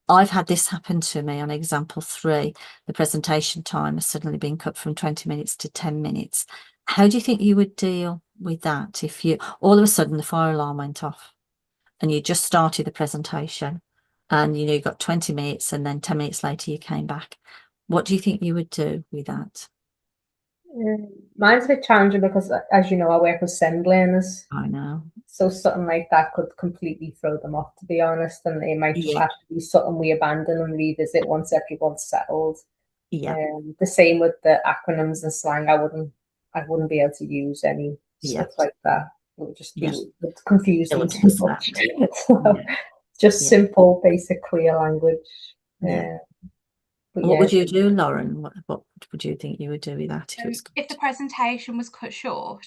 I've had this happen to me on example 3. The presentation time has suddenly been cut from 20 minutes to 10 minutes. How do you think you would deal with that if you all of a sudden the fire alarm went off and you just started the presentation, and you got 20 minutes and then 10 minutes later you came back? What do you think you would do with that? Mine's a bit challenging because, as you know, I work with SEND learners. I know. So something like that could completely throw them off, to be honest, and it might just have to be something we abandon and revisit once everyone's settled. Yeah. The same with the acronyms and slang. I wouldn't be able to use any stuff like that. It would just be confusing too much. So, just simple, basic, clear language. What would you do, Lauren? What would you think you would do with that if the presentation was cut short?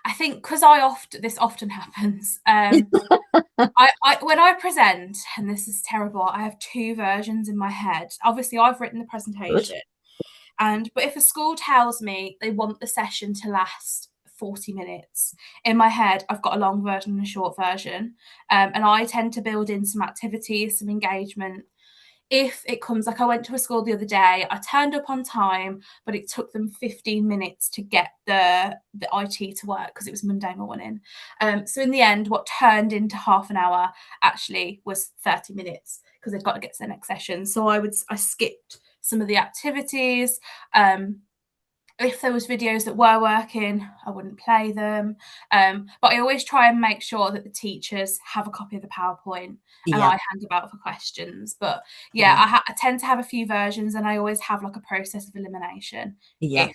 I think because this often happens. When I present, and this is terrible, I have 2 versions in my head. Obviously, I've written the presentation, but if a school tells me they want the session to last 40 minutes, in my head I've got a long version and a short version, and I tend to build in some activities, some engagement. If it comes, like I went to a school the other day, I turned up on time, but it took them 15 minutes to get the IT to work because it was Monday morning. So in the end, what turned into half an hour actually was 30 minutes because they've got to get to the next session. So I skipped some of the activities. If there was videos that were working, I wouldn't play them. But I always try and make sure that the teachers have a copy of the PowerPoint and I hand them out for questions. But I tend to have a few versions, and I always have like a process of elimination. If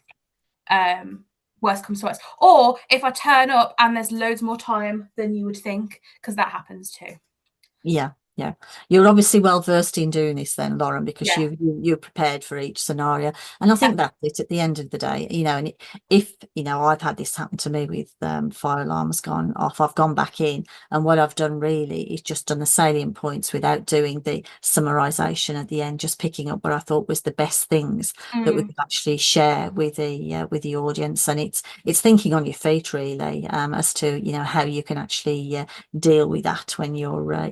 worst comes to worst. Or if I turn up and there's loads more time than you would think, because that happens too. Yeah. You're obviously well versed in doing this then, Lauren, because you're prepared for each scenario. And I think that's it at the end of the day, and if I've had this happen to me with fire alarms gone off, I've gone back in, and what I've done really is just done the salient points without doing the summarization at the end, just picking up what I thought was the best things that we could actually share with the audience. And it's thinking on your feet really, as to how you can actually deal with that when you're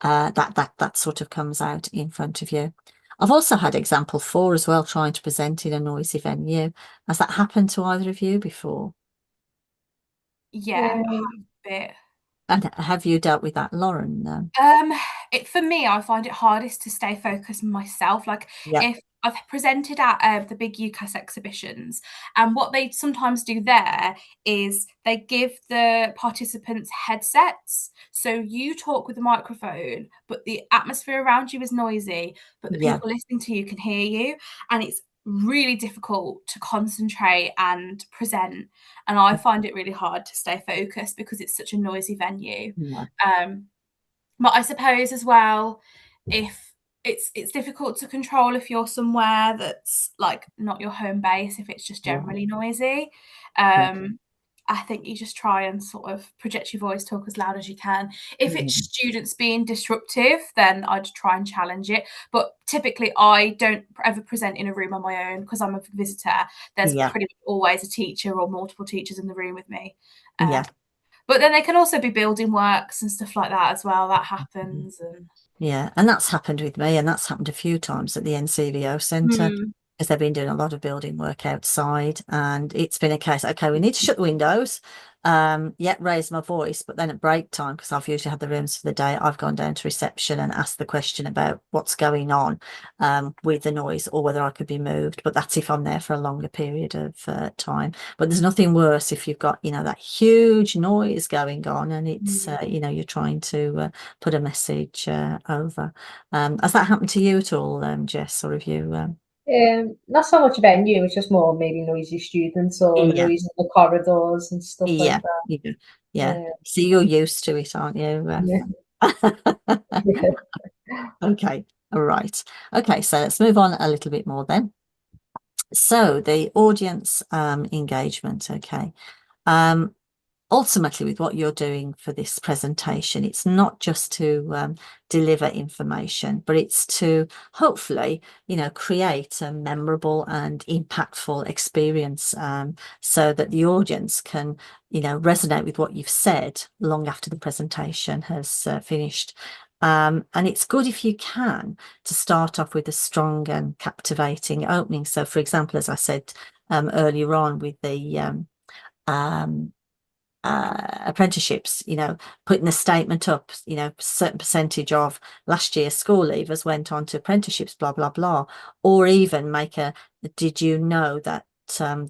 that sort of comes out in front of you. I've also had example 4 as well, trying to present in a noisy venue. Has that happened to either of you before? Yeah, a bit. And have you dealt with that, Lauren? For me, I find it hardest to stay focused myself. Like if I've presented at the big UCAS exhibitions, and what they sometimes do there is they give the participants headsets. So you talk with the microphone, but the atmosphere around you is noisy, but the people listening to you can hear you. And it's really difficult to concentrate and present. And I find it really hard to stay focused because it's such a noisy venue. But I suppose as well, if it's difficult to control if you're somewhere that's like not your home base, if it's just generally noisy. I think you just try and sort of project your voice, talk as loud as you can. If it's students being disruptive, then I'd try and challenge it. But typically I don't ever present in a room on my own because I'm a visitor. There's pretty much always a teacher or multiple teachers in the room with me. But then they can also be building works and stuff like that as well. That happens. And that's happened with me, and that's happened a few times at the NCVO Centre. because they've been doing a lot of building work outside, and it's been a case, okay, we need to shut the windows, yet raise my voice, but then at break time, because I've usually had the rooms for the day, I've gone down to reception and asked the question about what's going on with the noise, or whether I could be moved. But that's if I'm there for a longer period of time. But there's nothing worse if you've got, you know, that huge noise going on, and it's you know, you're trying to put a message over. Has that happened to you at all, Jess, or have you Not so much venue, it's just more maybe noisy students or Yeah. noise in the corridors and stuff Yeah, like that. you do. Yeah. Yeah. So you're used to it, aren't you? Yeah. Okay, all right. Okay, so let's move on a little bit more then. So the audience engagement, okay. Ultimately, with what you're doing for this presentation, it's not just to deliver information, but it's to hopefully, you know, create a memorable and impactful experience, so that the audience can, you know, resonate with what you've said long after the presentation has finished. And it's good if you can to start off with a strong and captivating opening. So, for example, as I said earlier on with the apprenticeships, you know, putting a statement up, you know, certain percentage of last year's school leavers went on to apprenticeships, blah blah blah. Or even make a, did you know that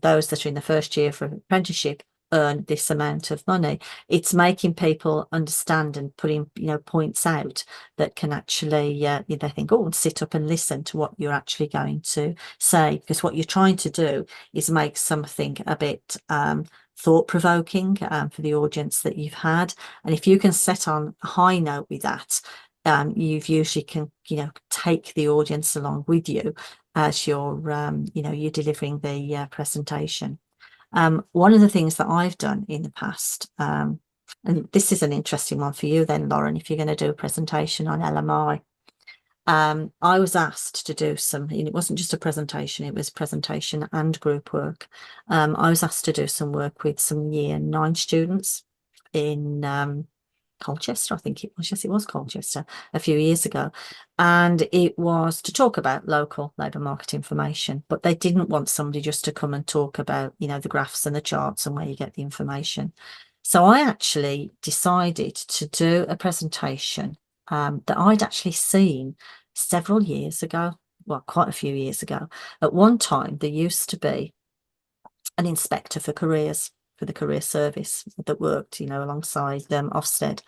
those that are in the first year for apprenticeship earn this amount of money? It's making people understand and putting, you know, points out that can actually they think, oh, and sit up and listen to what you're actually going to say, because what you're trying to do is make something a bit thought-provoking for the audience that you've had. And if you can set on a high note with that, you've usually can, you know, take the audience along with you as you're you know, you're delivering the presentation. One of the things that I've done in the past, and this is an interesting one for you then, Lauren, if you're going to do a presentation on LMI. I was asked to do some, and it wasn't just a presentation, it was presentation and group work. I was asked to do some work with some year 9 students in Colchester, I think it was. Yes, it was Colchester a few years ago. And it was to talk about local labour market information, but they didn't want somebody just to come and talk about, you know, the graphs and the charts and where you get the information. So I actually decided to do a presentation that I'd actually seen several years ago, well, quite a few years ago. At one time, there used to be an inspector for careers for the career service that worked, you know, alongside Ofsted.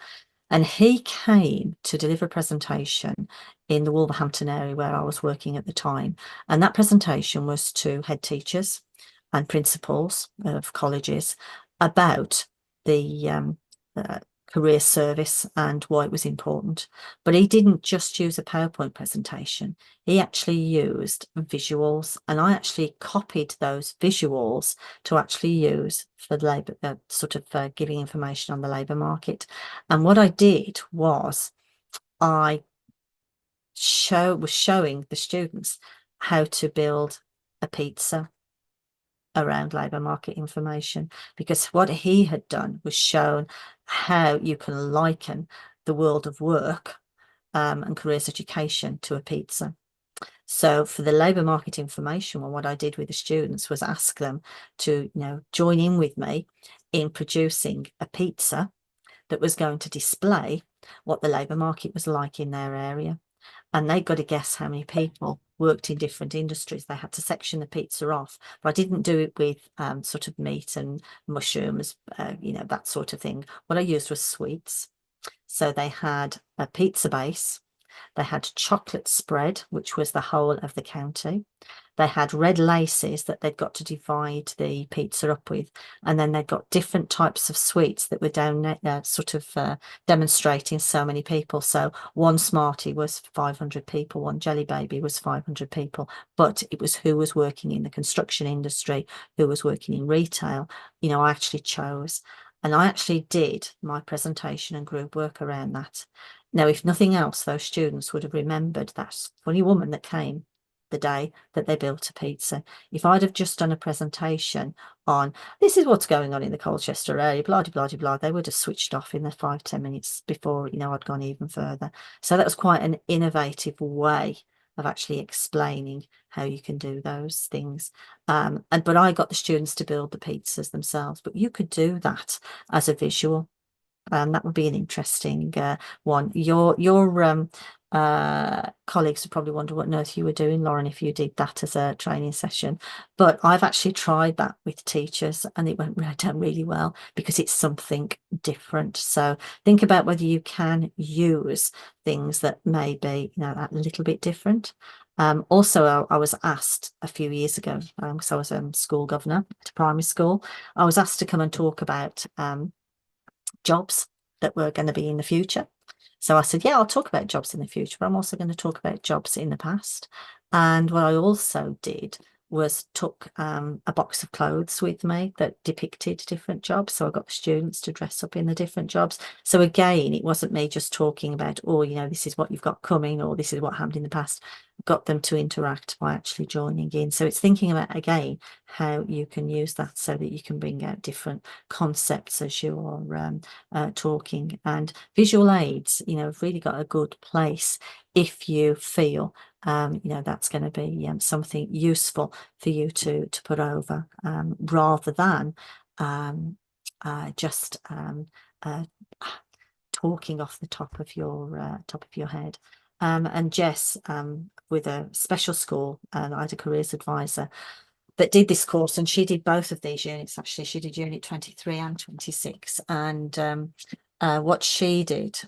And he came to deliver a presentation in the Wolverhampton area where I was working at the time. And that presentation was to head teachers and principals of colleges about the career service and why it was important. But he didn't just use a PowerPoint presentation. He actually used visuals, and I actually copied those visuals to actually use for labour, sort of giving information on the labour market. And what I did was I was showing the students how to build a pizza around labour market information, because what he had done was shown how you can liken the world of work and careers education to a pizza. So for the labour market information, well, what I did with the students was ask them to, you know, join in with me in producing a pizza that was going to display what the labour market was like in their area. And they got to guess how many people worked in different industries. They had to section the pizza off, but I didn't do it with sort of meat and mushrooms, you know, that sort of thing. What I used was sweets. So they had a pizza base. They had chocolate spread, which was the whole of the county. They had red laces that they'd got to divide the pizza up with. And then they'd got different types of sweets that were down sort of demonstrating so many people. So one Smartie was 500 people, one Jelly Baby was 500 people, but it was who was working in the construction industry, who was working in retail. You know, I actually chose, and I actually did my presentation and group work around that. Now, if nothing else, those students would have remembered that funny woman that came the day that they built a pizza. If I'd have just done a presentation on this is what's going on in the Colchester area, blah, blah, blah, blah, they would have switched off in the 5-10 minutes before, you know, I'd gone even further. So that was quite an innovative way of actually explaining how you can do those things. But I got the students to build the pizzas themselves, but you could do that as a visual. That would be an interesting one. Your colleagues would probably wonder what on earth you were doing, Lauren, if you did that as a training session. But I've actually tried that with teachers, and it went down really well because it's something different. So think about whether you can use things that may be, a little bit different. Also, I was asked a few years ago, because I was a school governor at a primary school, I was asked to come and talk about jobs that were going to be in the future. So I said, yeah, I'll talk about jobs in the future, but I'm also going to talk about jobs in the past. And what I also did was took a box of clothes with me that depicted different jobs. So I got the students to dress up in the different jobs. So again, it wasn't me just talking about, oh, this is what you've got coming, or this is what happened in the past. Got them to interact by actually joining in. So it's thinking about, again, how you can use that so that you can bring out different concepts as you're talking. And visual aids, have really got a good place if you feel that's going to be something useful for you to put over, rather than just talking off the top of your head. And Jess, with a special school, I had a careers advisor that did this course, and she did both of these units. Actually, she did unit 23 and 26. And what she did,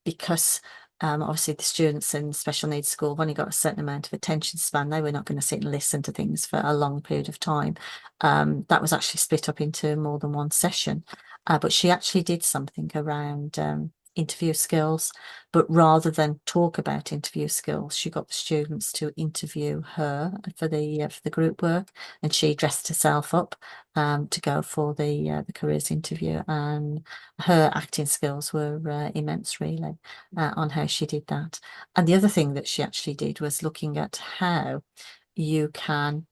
because obviously the students in special needs school have only got a certain amount of attention span, they were not going to sit and listen to things for a long period of time. That was actually split up into more than one session. But she actually did something around interview skills, but rather than talk about interview skills, she got the students to interview her for the group work, and she dressed herself up to go for the careers interview, and her acting skills were immense, really, on how she did that. And the other thing that she actually did was looking at how you can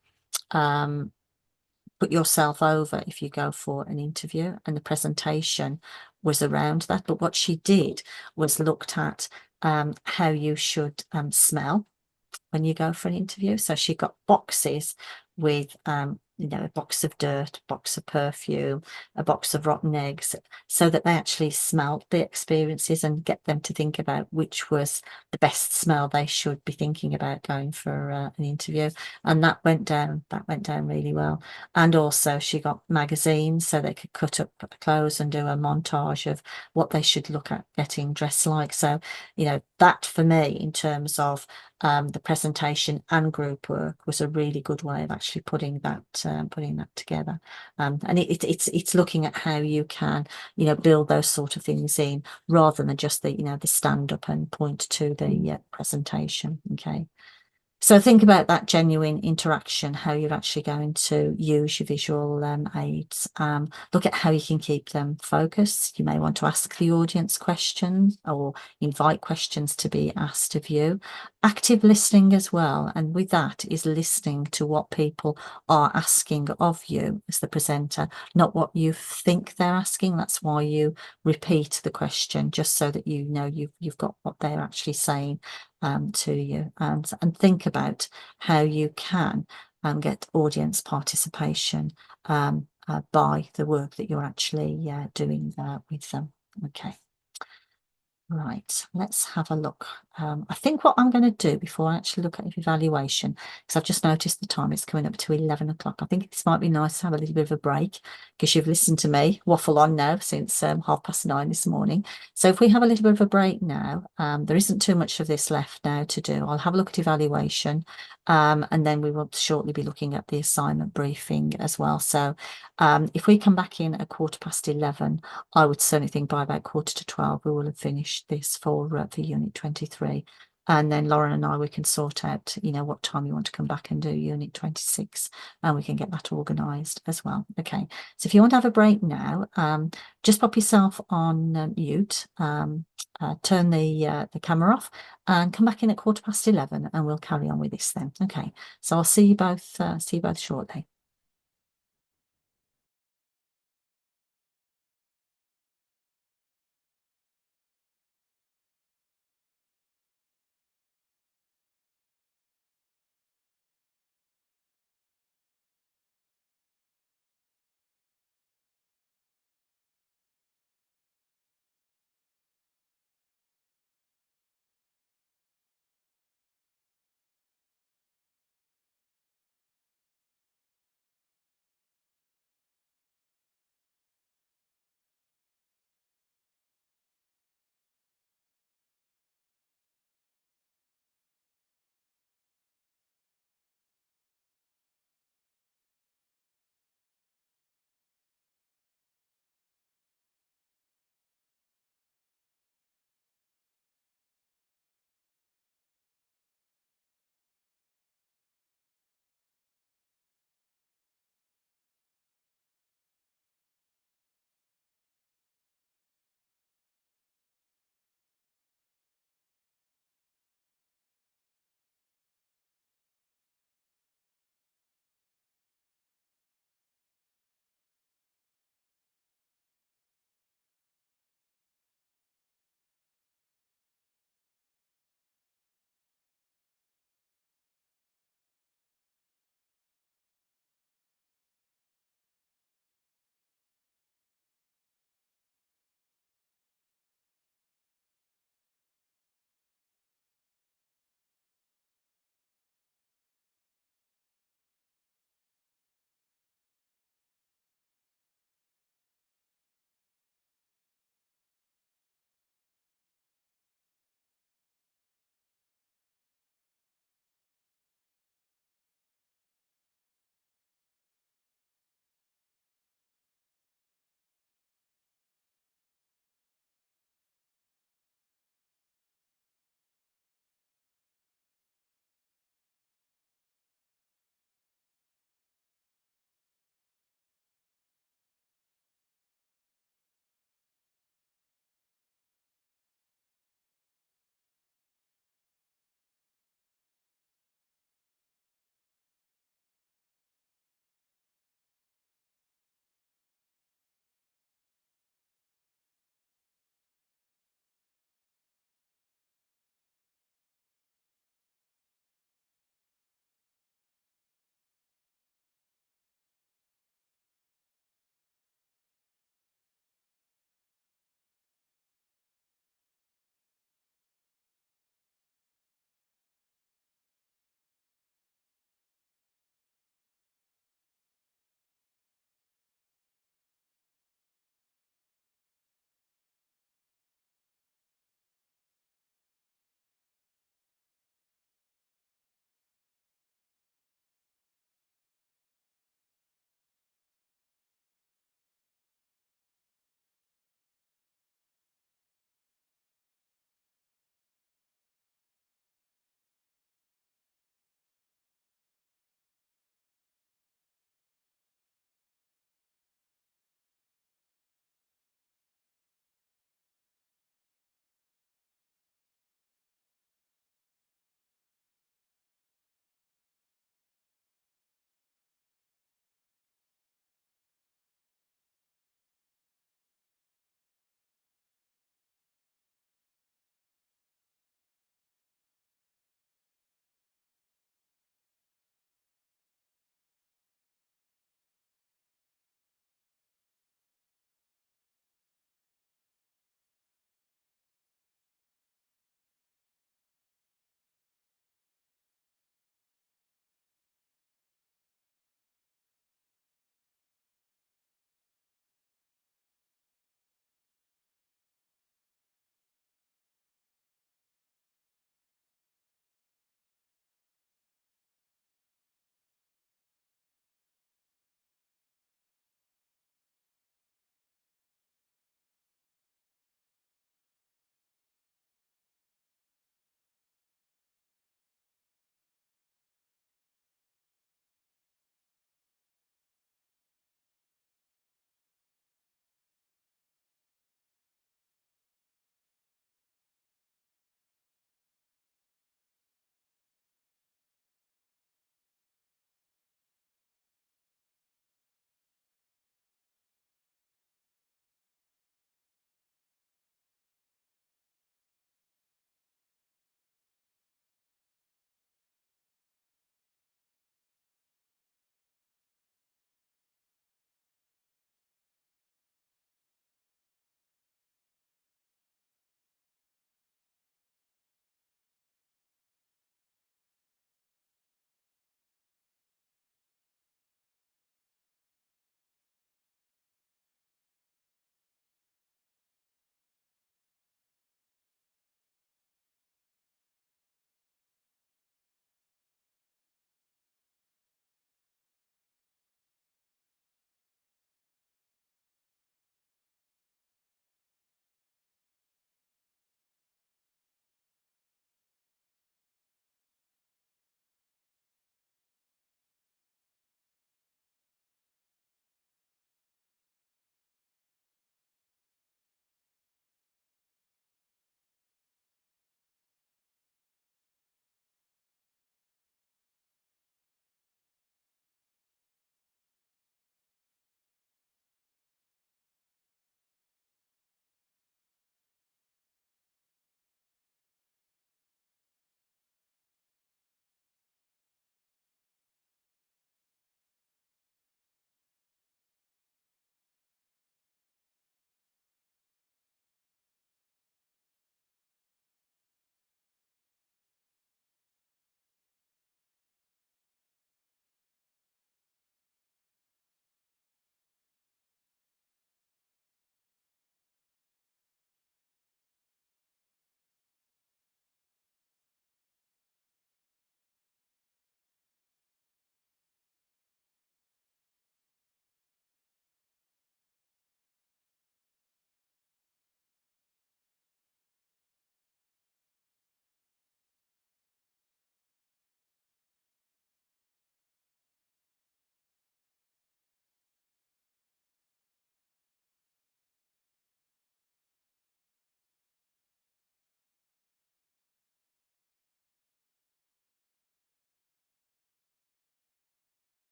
put yourself over if you go for an interview, and the presentation was around that. But what she did was looked at how you should smell when you go for an interview. So she got boxes with a box of dirt, a box of perfume, a box of rotten eggs, so that they actually smelled the experiences and get them to think about which was the best smell they should be thinking about going for an interview. And that went down really well. And also she got magazines so they could cut up clothes and do a montage of what they should look at getting dressed like. So that for me, in terms of the presentation and group work, was a really good way of actually putting that together. And it's looking at how you can build those sort of things in, rather than just the stand up and point to the presentation. Okay. So think about that genuine interaction, how you're actually going to use your visual aids. Look at how you can keep them focused. You may want to ask the audience questions or invite questions to be asked of you. Active listening as well. And with that is listening to what people are asking of you as the presenter, not what you think they're asking. That's why you repeat the question, just so that you've got what they're actually saying to you, and think about how you can get audience participation by the work that you're actually doing with them. Okay. Right, let's have a look. I think what I'm going to do before I actually look at evaluation, because I've just noticed the time, it's coming up to 11 o'clock. I think this might be nice to have a little bit of a break, because you've listened to me waffle on now since 9:30 this morning. So if we have a little bit of a break now, there isn't too much of this left now to do. I'll have a look at evaluation, and then we will shortly be looking at the assignment briefing as well. So if we come back in at 11:15, I would certainly think by about 11:45 we will have finished this for unit 23, and then Lauren and we can sort out what time you want to come back and do unit 26, and we can get that organized as well. Okay, so if you want to have a break now, just pop yourself on mute, turn the camera off, and come back in at 11:15, and we'll carry on with this then. Okay, so I'll see you both shortly.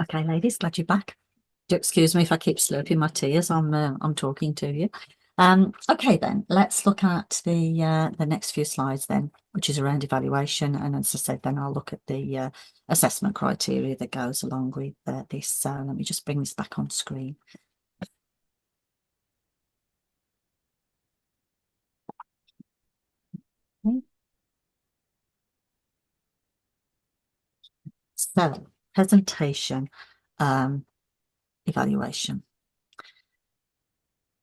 Okay, ladies, glad you're back. Do excuse me if I keep slurping my tea as I'm talking to you. Okay, then let's look at the next few slides then, which is around evaluation. And as I said, then I'll look at the assessment criteria that goes along with this. So let me just bring this back on screen. Okay. So presentation evaluation.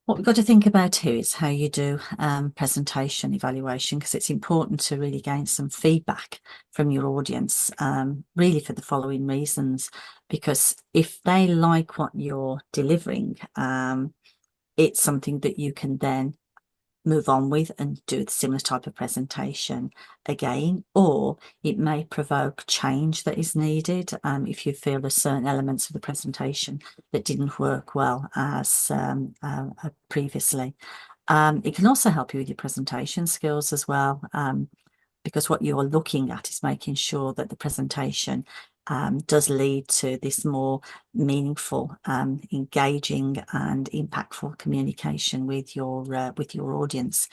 What we've got to think about here is how you do presentation evaluation, because it's important to really gain some feedback from your audience, really for the following reasons. Because if they like what you're delivering, it's something that you can then move on with and do the similar type of presentation again, or it may provoke change that is needed if you feel there's certain elements of the presentation that didn't work well as previously. It can also help you with your presentation skills as well, because what you're looking at is making sure that the presentation does lead to this more meaningful, engaging and impactful communication with your audience.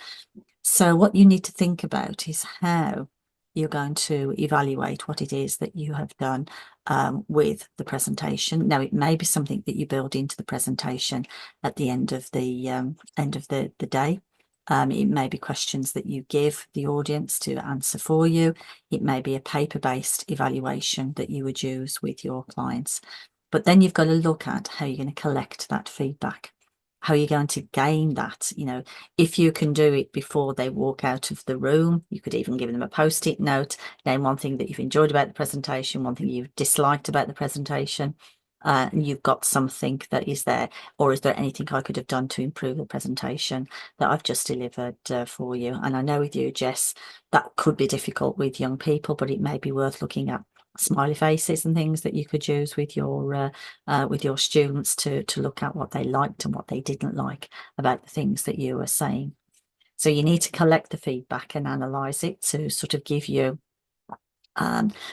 So what you need to think about is how you're going to evaluate what it is that you have done with the presentation. Now, it may be something that you build into the presentation at the end of the day. It may be questions that you give the audience to answer for you. It may be a paper-based evaluation that you would use with your clients. But then you've got to look at how you're going to collect that feedback. How are you going to gain that? You know, if you can do it before they walk out of the room, you could even give them a post-it note. Name one thing that you've enjoyed about the presentation, one thing you've disliked about the presentation. And you've got something that is there, or is there anything I could have done to improve the presentation that I've just delivered for you? And I know with you, Jess, that could be difficult with young people, but it may be worth looking at smiley faces and things that you could use with your students to look at what they liked and what they didn't like about the things that you were saying. So you need to collect the feedback and analyze it to sort of give you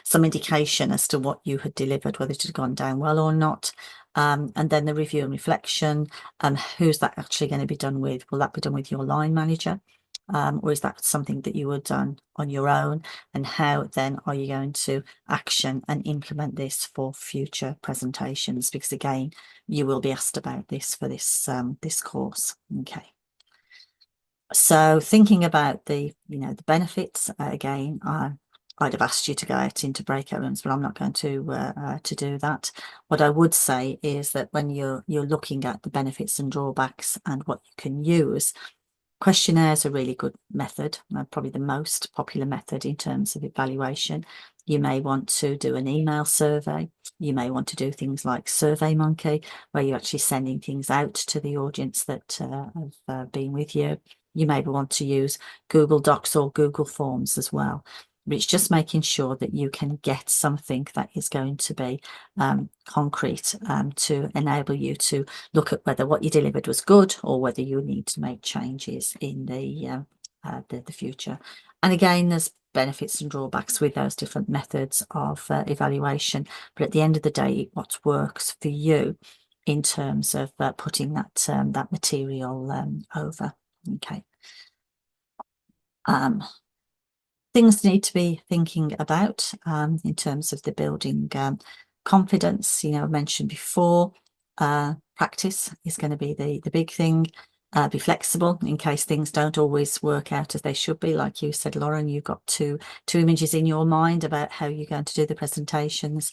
some indication as to what you had delivered, whether it had gone down well or not. And then the review and reflection, who's that actually going to be done with? Will that be done with your line manager? Or is that something that you would done on your own? And how then are you going to action and implement this for future presentations? Because again, you will be asked about this for this course. Okay. So thinking about the benefits, again, I'd have asked you to go out into breakout rooms, but I'm not going to do that. What I would say is that when you're looking at the benefits and drawbacks and what you can use, questionnaires are a really good method, probably the most popular method in terms of evaluation. You may want to do an email survey. You may want to do things like SurveyMonkey, where you're actually sending things out to the audience that have been with you. You may want to use Google Docs or Google Forms as well. But it's just making sure that you can get something that is going to be concrete to enable you to look at whether what you delivered was good or whether you need to make changes in the future. And again, there's benefits and drawbacks with those different methods of evaluation. But at the end of the day, what works for you in terms of putting that material over. Okay. Things need to be thinking about in terms of the building confidence. I mentioned before, practice is going to be the big thing. Be flexible in case things don't always work out as they should be. Like you said, Lauren, you've got two images in your mind about how you're going to do the presentations.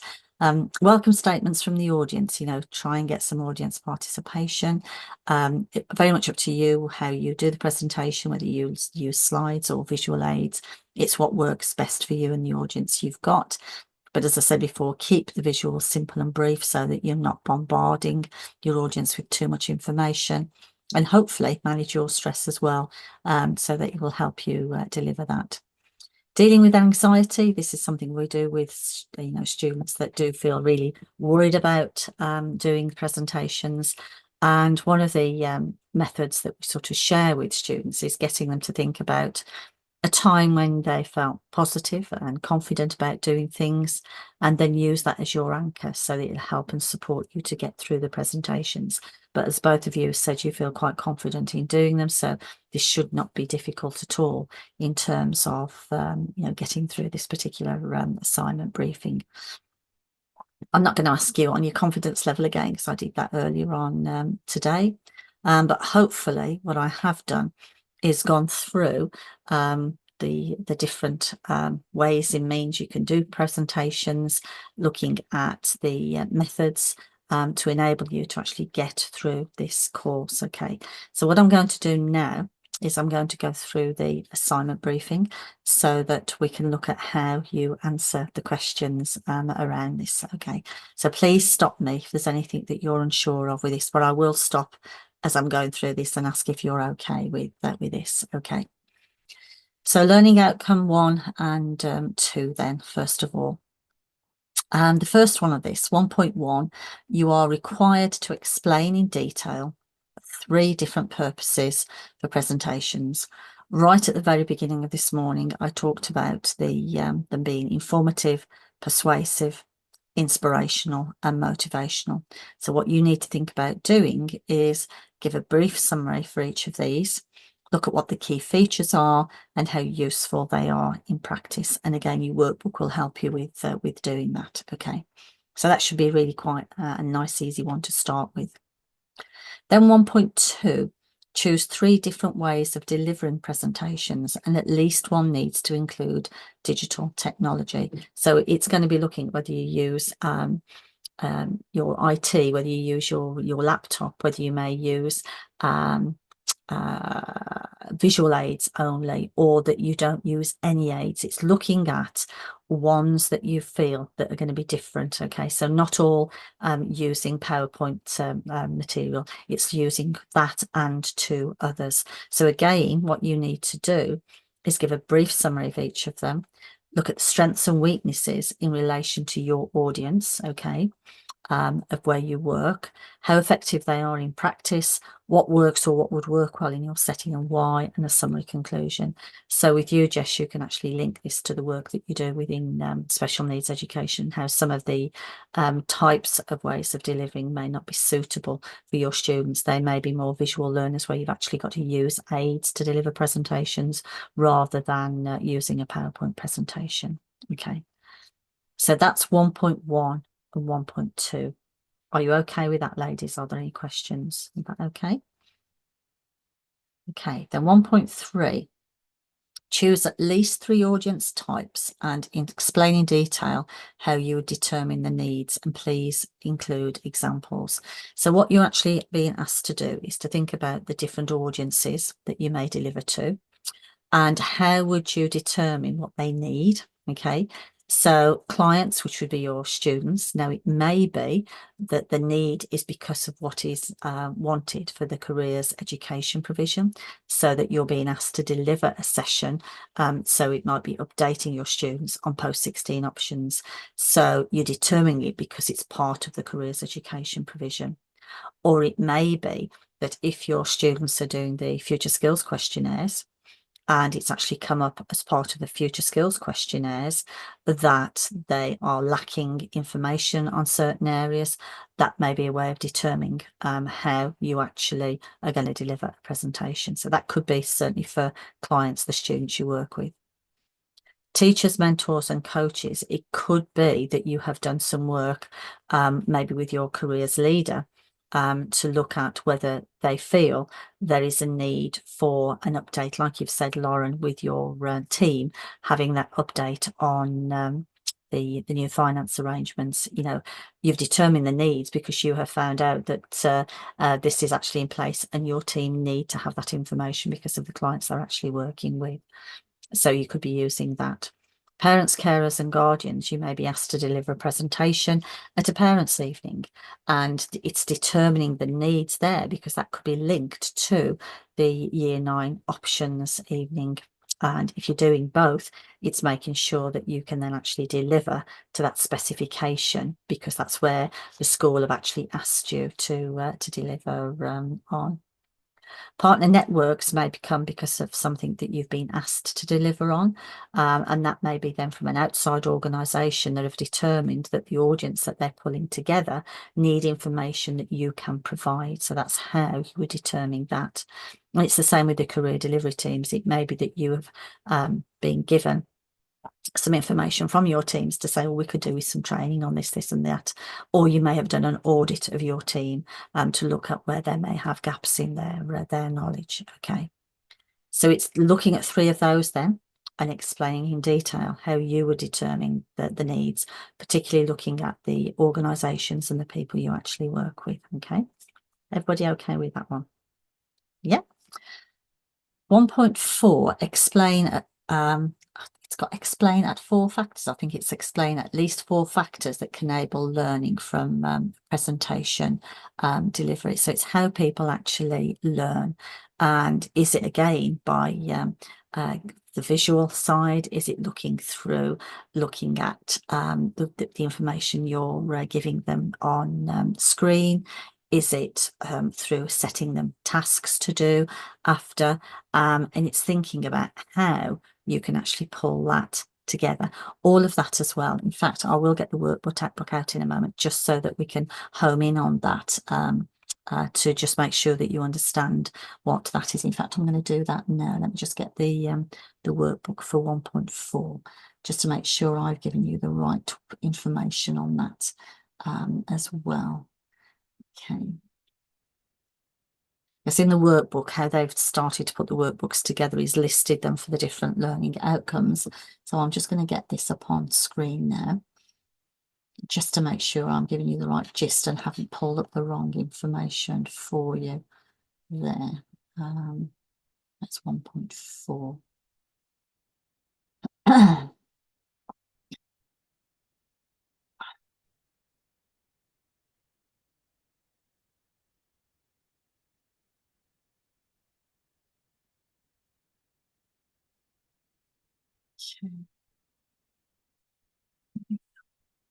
Welcome statements from the audience, try and get some audience participation. Very much up to you how you do the presentation, whether you use slides or visual aids. It's what works best for you and the audience you've got. But as I said before, keep the visuals simple and brief so that you're not bombarding your audience with too much information, and hopefully manage your stress as well, so that it will help you deliver that. Dealing with anxiety, this is something we do with students that do feel really worried about doing presentations. And one of the methods that we sort of share with students is getting them to think about a time when they felt positive and confident about doing things, and then use that as your anchor so that it'll help and support you to get through the presentations. But as both of you said, you feel quite confident in doing them, so this should not be difficult at all in terms of getting through this particular assignment briefing. I'm not going to ask you on your confidence level again because I did that earlier on today, but hopefully what I have done is gone through the different ways and means you can do presentations, looking at the methods to enable you to actually get through this course. Okay, so what I'm going to do now is I'm going to go through the assignment briefing so that we can look at how you answer the questions around this. Okay, so please stop me if there's anything that you're unsure of with this, but I will stop as I'm going through this and ask if you're okay with this. Okay, so learning outcome 1 and 2 then, first of all. The first one of this, 1.1, you are required to explain in detail 3 different purposes for presentations. Right at the very beginning of this morning, I talked about them being informative, persuasive, inspirational and motivational. So what you need to think about doing is give a brief summary for each of these, look at what the key features are and how useful they are in practice. And again, your workbook will help you with doing that. Okay, so that should be really quite a nice, easy one to start with. Then 1.2, choose 3 different ways of delivering presentations, and at least one needs to include digital technology. So it's going to be looking at whether you use your IT, whether you use your laptop, whether you may use visual aids only, or that you don't use any aids. It's looking at ones that you feel that are going to be different. Okay, so not all using PowerPoint material, it's using that and 2 others. So again, what you need to do is give a brief summary of each of them, look at the strengths and weaknesses in relation to your audience, okay, of where you work, how effective they are in practice, what works or what would work well in your setting and why, and a summary conclusion. So with you, Jess, you can actually link this to the work that you do within special needs education, how some of the types of ways of delivering may not be suitable for your students. They may be more visual learners where you've actually got to use aids to deliver presentations rather than using a PowerPoint presentation. Okay, so that's 1.1 and 1.2. Are you okay with that, ladies? Are there any questions? Is that okay? Okay, then 1.3, choose at least 3 audience types and explain in detail how you would determine the needs, and please include examples. So what you're actually being asked to do is to think about the different audiences that you may deliver to and how would you determine what they need. Okay, so clients, which would be your students, now it may be that the need is because of what is wanted for the careers education provision, so that you're being asked to deliver a session. So it might be updating your students on post-16 options. So you're determining it because it's part of the careers education provision. Or it may be that if your students are doing the future skills questionnaires, and it's actually come up as part of the future skills questionnaires that they are lacking information on certain areas, that may be a way of determining how you actually are going to deliver a presentation. So that could be certainly for clients, the students you work with. Teachers, mentors and coaches, it could be that you have done some work maybe with your careers leader to look at whether they feel there is a need for an update, like you've said, Lauren, with your team, having that update on the new finance arrangements. You know, you've determined the needs because you have found out that this is actually in place and your team need to have that information because of the clients they're actually working with. So you could be using that. Parents, carers and guardians, you may be asked to deliver a presentation at a parents' evening, and it's determining the needs there because that could be linked to the Year 9 options evening. And if you're doing both, it's making sure that you can then actually deliver to that specification because that's where the school have actually asked you to deliver on. Partner networks may become because of something that you've been asked to deliver on, and that may be then from an outside organisation that have determined that the audience that they're pulling together need information that you can provide. So that's how you were determining that. And it's the same with the career delivery teams. It may be that you have been given some information from your teams to say, well, we could do with some training on this, this and that. Or you may have done an audit of your team to look at where they may have gaps in their knowledge. Okay. So it's looking at 3 of those then and explaining in detail how you were determining the needs, particularly looking at the organisations and the people you actually work with. Okay. Everybody okay with that one? Yeah. 1.4, explain it's got explain at 4 factors. I think it's explain at least 4 factors that can enable learning from presentation delivery. So it's how people actually learn. And is it again by the visual side? Is it looking at the information you're giving them on screen? Is it through setting them tasks to do after? And it's thinking about how you can actually pull that together. All of that as well. In fact, I will get the workbook out in a moment just so that we can home in on that to just make sure that you understand what that is. In fact, I'm going to do that now. Let me just get the workbook for 1.4 just to make sure I've given you the right information on that as well. Okay. Because in the workbook, how they've started to put the workbooks together is listed them for the different learning outcomes. So I'm just going to get this up on screen now, just to make sure I'm giving you the right gist and haven't pulled up the wrong information for you there. That's 1.4.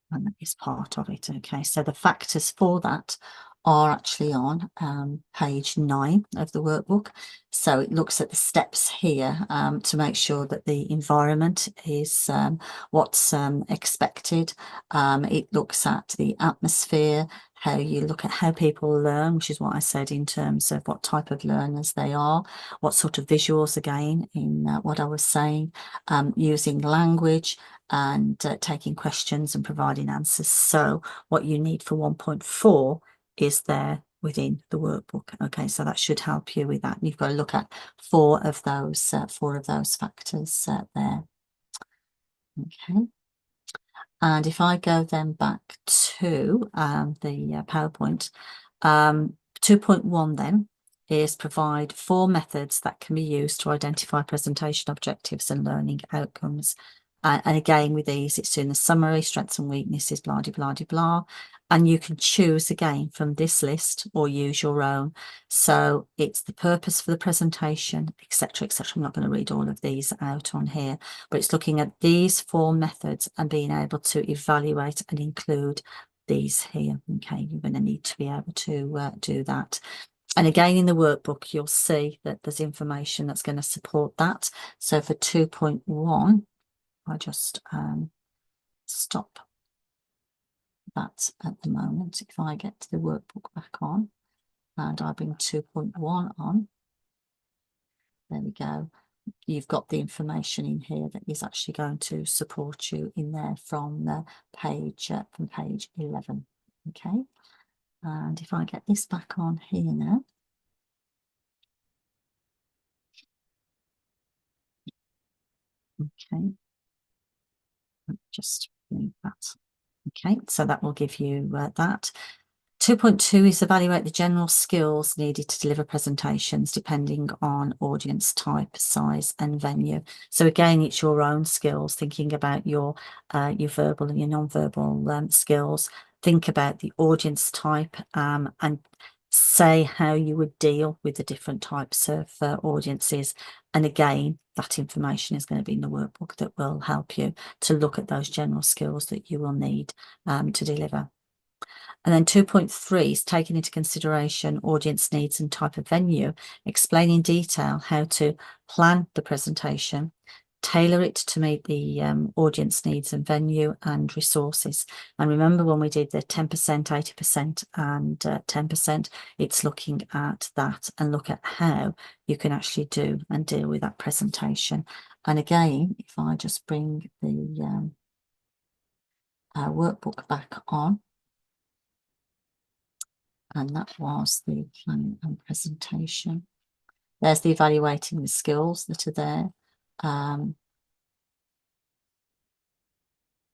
And that is part of it. Okay, so the factors for that are actually on page 9 of the workbook. So it looks at the steps here to make sure that the environment is what's expected. It looks at the atmosphere, how you look at how people learn, which is what I said in terms of what type of learners they are, what sort of visuals, again, in what I was saying, using language and taking questions and providing answers. So what you need for 1.4 is there within the workbook. Okay, so that should help you with that. You've got to look at 4 of those factors there. Okay. And if I go then back to the PowerPoint, 2.1 then is provide 4 methods that can be used to identify presentation objectives and learning outcomes. And again, with these, it's doing the summary, strengths and weaknesses, blah, blah, blah, blah. And you can choose again from this list or use your own. So it's the purpose for the presentation, etc., etc. I'm not going to read all of these out on here, but it's looking at these 4 methods and being able to evaluate and include these here. Okay, you're going to need to be able to do that. And again, in the workbook, you'll see that there's information that's going to support that. So for 2.1, I just stop that at the moment. If I get to the workbook back on and I bring 2.1 on, there we go. You've got the information in here that is actually going to support you in there from the page 11. Okay, and if I get this back on here now. Okay, just move that. Okay, so that will give you that. 2.2 is evaluate the general skills needed to deliver presentations depending on audience type, size and venue. So again, it's your own skills, thinking about your verbal and your non-verbal skills. Think about the audience type and say how you would deal with the different types of audiences. And again, that information is going to be in the workbook that will help you to look at those general skills that you will need to deliver. And then 2.3 is taking into consideration audience needs and type of venue, explain in detail how to plan the presentation, tailor it to meet the audience needs and venue and resources. And remember, when we did the 10%, 80% and 10%, it's looking at that and look at how you can actually do and deal with that presentation. And again, if I just bring the workbook back on, and that was the planning and presentation. There's the evaluating the skills that are there.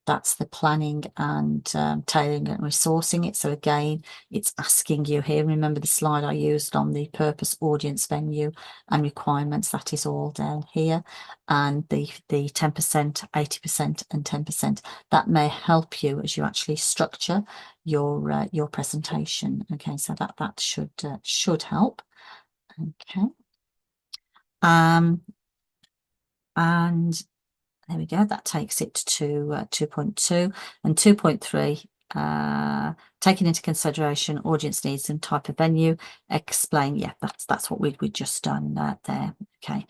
That's the planning and tailoring and resourcing it. So again, it's asking you here, remember the slide I used on the purpose, audience, venue and requirements, that is all down here. And the 10%, 80% and 10%, that may help you as you actually structure your presentation. Okay, so that should help. Okay. And there we go, that takes it to 2.2 and 2.3, taking into consideration audience needs and type of venue, explain. Yeah, that's what we'd just done there. Okay,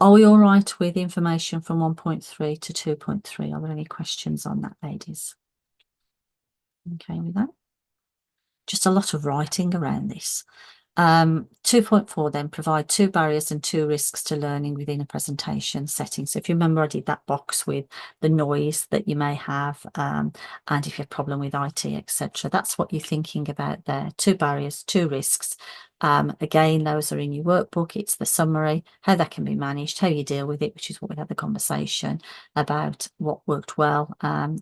are we all right with information from 1.3 to 2.3? Are there any questions on that, ladies? Okay with that? Just a lot of writing around this. 2.4 then, provide 2 barriers and 2 risks to learning within a presentation setting. So if you remember, I did that box with the noise that you may have, and if you have a problem with IT, etc. That's what you're thinking about there. 2 barriers, 2 risks. Again, those are in your workbook. It's the summary, how that can be managed, how you deal with it, which is what we had the conversation about, what worked well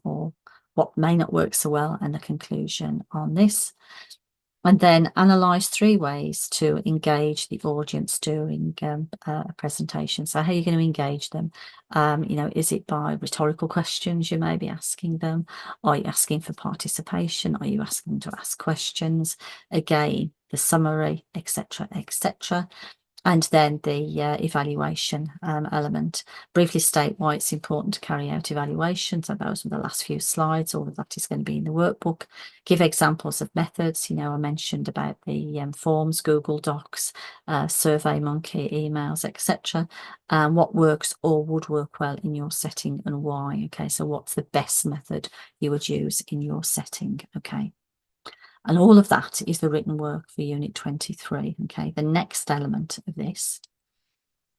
or what may not work so well, and the conclusion on this. And then analyze 3 ways to engage the audience during a presentation. So how are you going to engage them? You know, is it by rhetorical questions you may be asking them? Are you asking for participation? Are you asking them to ask questions? Again, the summary, etc., etc. And then the evaluation element. Briefly state why it's important to carry out evaluation. So those are the last few slides. All of that is going to be in the workbook. Give examples of methods. You know, I mentioned about the forms, Google Docs, SurveyMonkey, emails, etc. What works or would work well in your setting and why. Okay, so what's the best method you would use in your setting? Okay. And all of that is the written work for Unit 23. Okay, the next element of this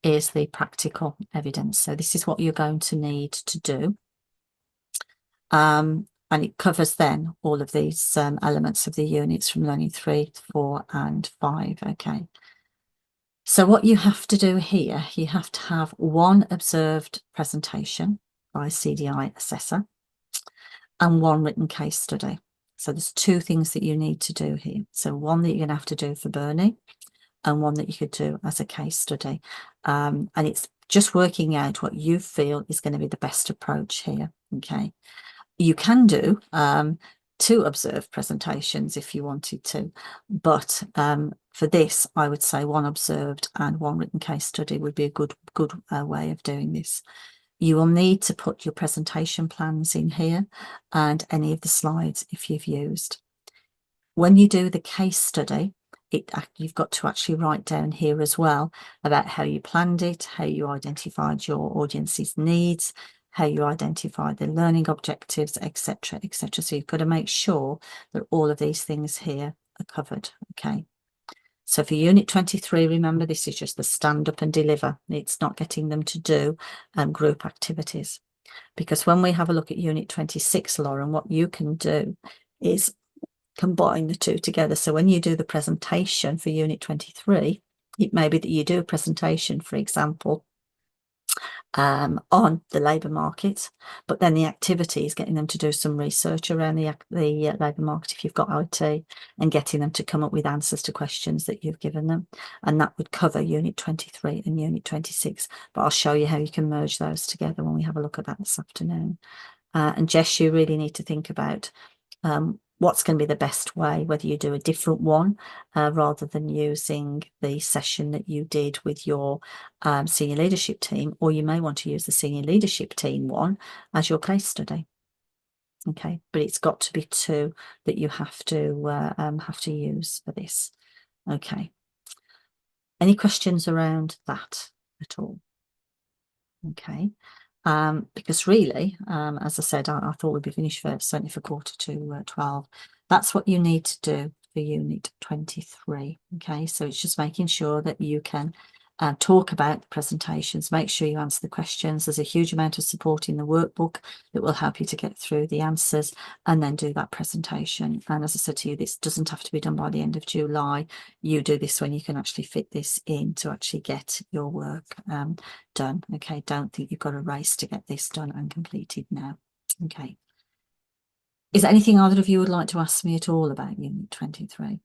is the practical evidence. So this is what you're going to need to do. And it covers then all of these elements of the units from Learning 3, 4 and 5. Okay. So what you have to do here, you have to have 1 observed presentation by a CDI assessor and 1 written case study. So there's 2 things that you need to do here. So 1 that you're going to have to do for Bernie and 1 that you could do as a case study. And it's just working out what you feel is going to be the best approach here. Okay. You can do 2 observed presentations if you wanted to, but for this, I would say 1 observed and 1 written case study would be a good way of doing this. You will need to put your presentation plans in here and any of the slides if you've used. When you do the case study, you've got to actually write down here as well about how you planned it, how you identified your audience's needs, how you identified the learning objectives, etc., etc. So you've got to make sure that all of these things here are covered. Okay. So for Unit 23, remember, this is just the stand up and deliver. It's not getting them to do group activities. Because when we have a look at Unit 26, Lauren, what you can do is combine the 2 together. So when you do the presentation for Unit 23, it may be that you do a presentation, for example, on the labour market, but then the activity is getting them to do some research around the labour market if you've got IT, and getting them to come up with answers to questions that you've given them. And that would cover Unit 23 and Unit 26, but I'll show you how you can merge those together when we have a look at that this afternoon. And Jess, you really need to think about what's going to be the best way, whether you do a different one rather than using the session that you did with your senior leadership team, or you may want to use the senior leadership team one as your case study. Okay, but it's got to be 2 that you have to use for this. Okay. Any questions around that at all? Okay. Because really, as I said, I thought we'd be finished for certainly for 11:45. That's what you need to do for Unit 23. Okay, so it's just making sure that you can talk about the presentations, make sure you answer the questions. There's a huge amount of support in the workbook that will help you to get through the answers and then do that presentation. And as I said to you, this doesn't have to be done by the end of July. You do this when you can actually fit this in to actually get your work done. Okay, don't think you've got a race to get this done and completed now. Okay. Is there anything either of you would like to ask me at all about Unit 23?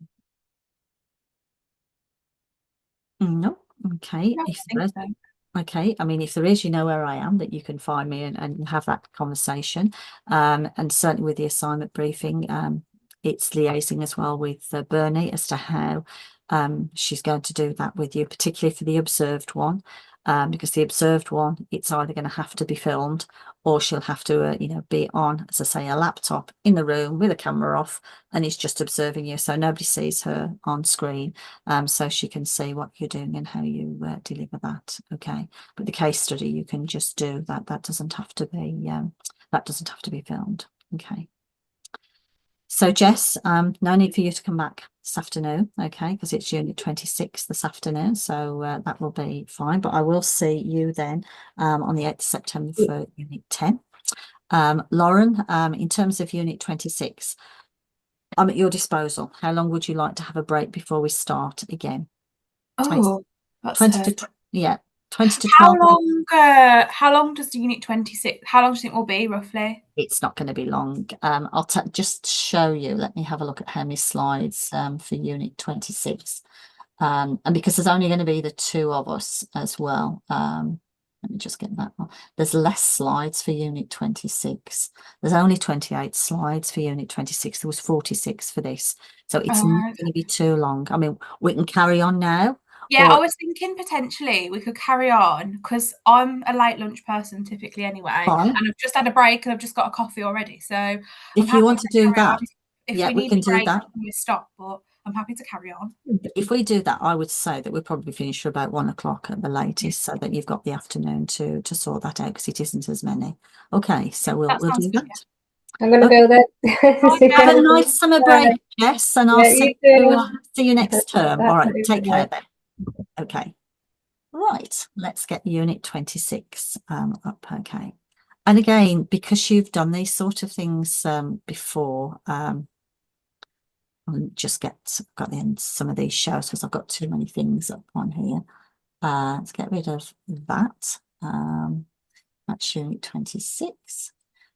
No. Okay. No, I If think there is, so. okay. I mean, if there is, you know where I am, that you can find me and have that conversation. And certainly with the assignment briefing, it's liaising as well with Bernie as to how she's going to do that with you, particularly for the observed one. Because the observed one, it's either going to have to be filmed or she'll have to, you know, be on, as I say, a laptop in the room with a camera off, and it's just observing you. So nobody sees her on screen, so she can see what you're doing and how you deliver that. Okay. But the case study, you can just do that. That doesn't have to be filmed. Okay. So Jess, no need for you to come back this afternoon, okay, because it's Unit 26 this afternoon, so that will be fine. But I will see you then on the 8th of September for Unit 10. Lauren, in terms of Unit 26, I'm at your disposal. How long would you like to have a break before we start again? Oh, that's 20 to yeah, 20 to 12. How long does the Unit 26, how long do you think will be roughly? It's not going to be long. I'll just show you. Let me have a look at how many slides for Unit 26. And because there's only going to be the 2 of us as well. Let me just get that one. There's less slides for Unit 26. There's only 28 slides for Unit 26. There was 46 for this. So it's not going to be too long. I mean, we can carry on now. Yeah, I was thinking potentially we could carry on because I'm a late lunch person typically anyway. Fine. And I've just had a break and I've just got a coffee already. So if you want to do that, if we can do that. We stop, but I'm happy to carry on. If we do that, I would say that we'll probably finish for about 1 o'clock at the latest, so that you've got the afternoon to sort that out, because it isn't as many. Okay, so we'll do that. Yeah. I'm going to go there. Have a nice summer break, Jess, and I'll see you next term. All right, take care then. Okay, right, let's get Unit 26 up. Okay, and again, because you've done these sort of things before, I'll just got the end some of these shows because I've got too many things up on here. Let's get rid of that. That's Unit 26.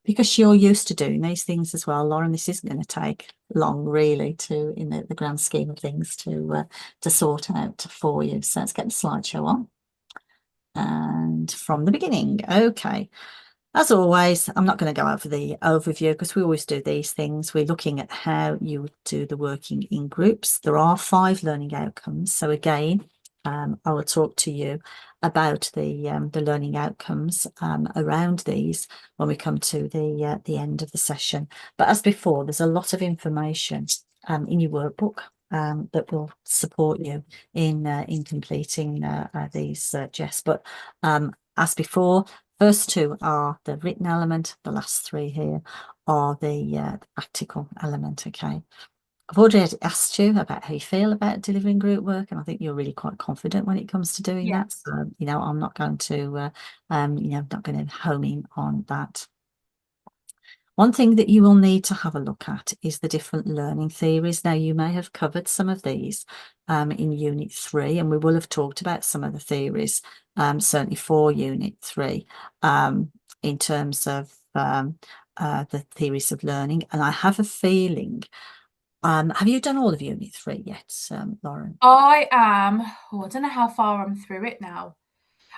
Because you're used to doing these things as well, Lauren, this isn't going to take long really in the grand scheme of things to sort out for you. So let's get the slideshow on. And from the beginning, okay. As always, I'm not going to go over the overview because we always do these things. We're looking at how you do the working in groups. There are 5 learning outcomes. So again, I will talk to you about the learning outcomes around these when we come to the end of the session. But as before, there's a lot of information in your workbook that will support you in completing these, Jess. But as before, first 2 are the written element. The last 3 here are the practical element. Okay. I've already asked you about how you feel about delivering group work, and I think you're really quite confident when it comes to doing that. So, you know, I'm not going to, not going to home in on that. One thing that you will need to have a look at is the different learning theories. Now, you may have covered some of these in Unit 3, and we will have talked about some of the theories, certainly for Unit 3, in terms of the theories of learning. And I have a feeling, have you done all of Unit 3 yet, Lauren? I don't know how far I'm through it now.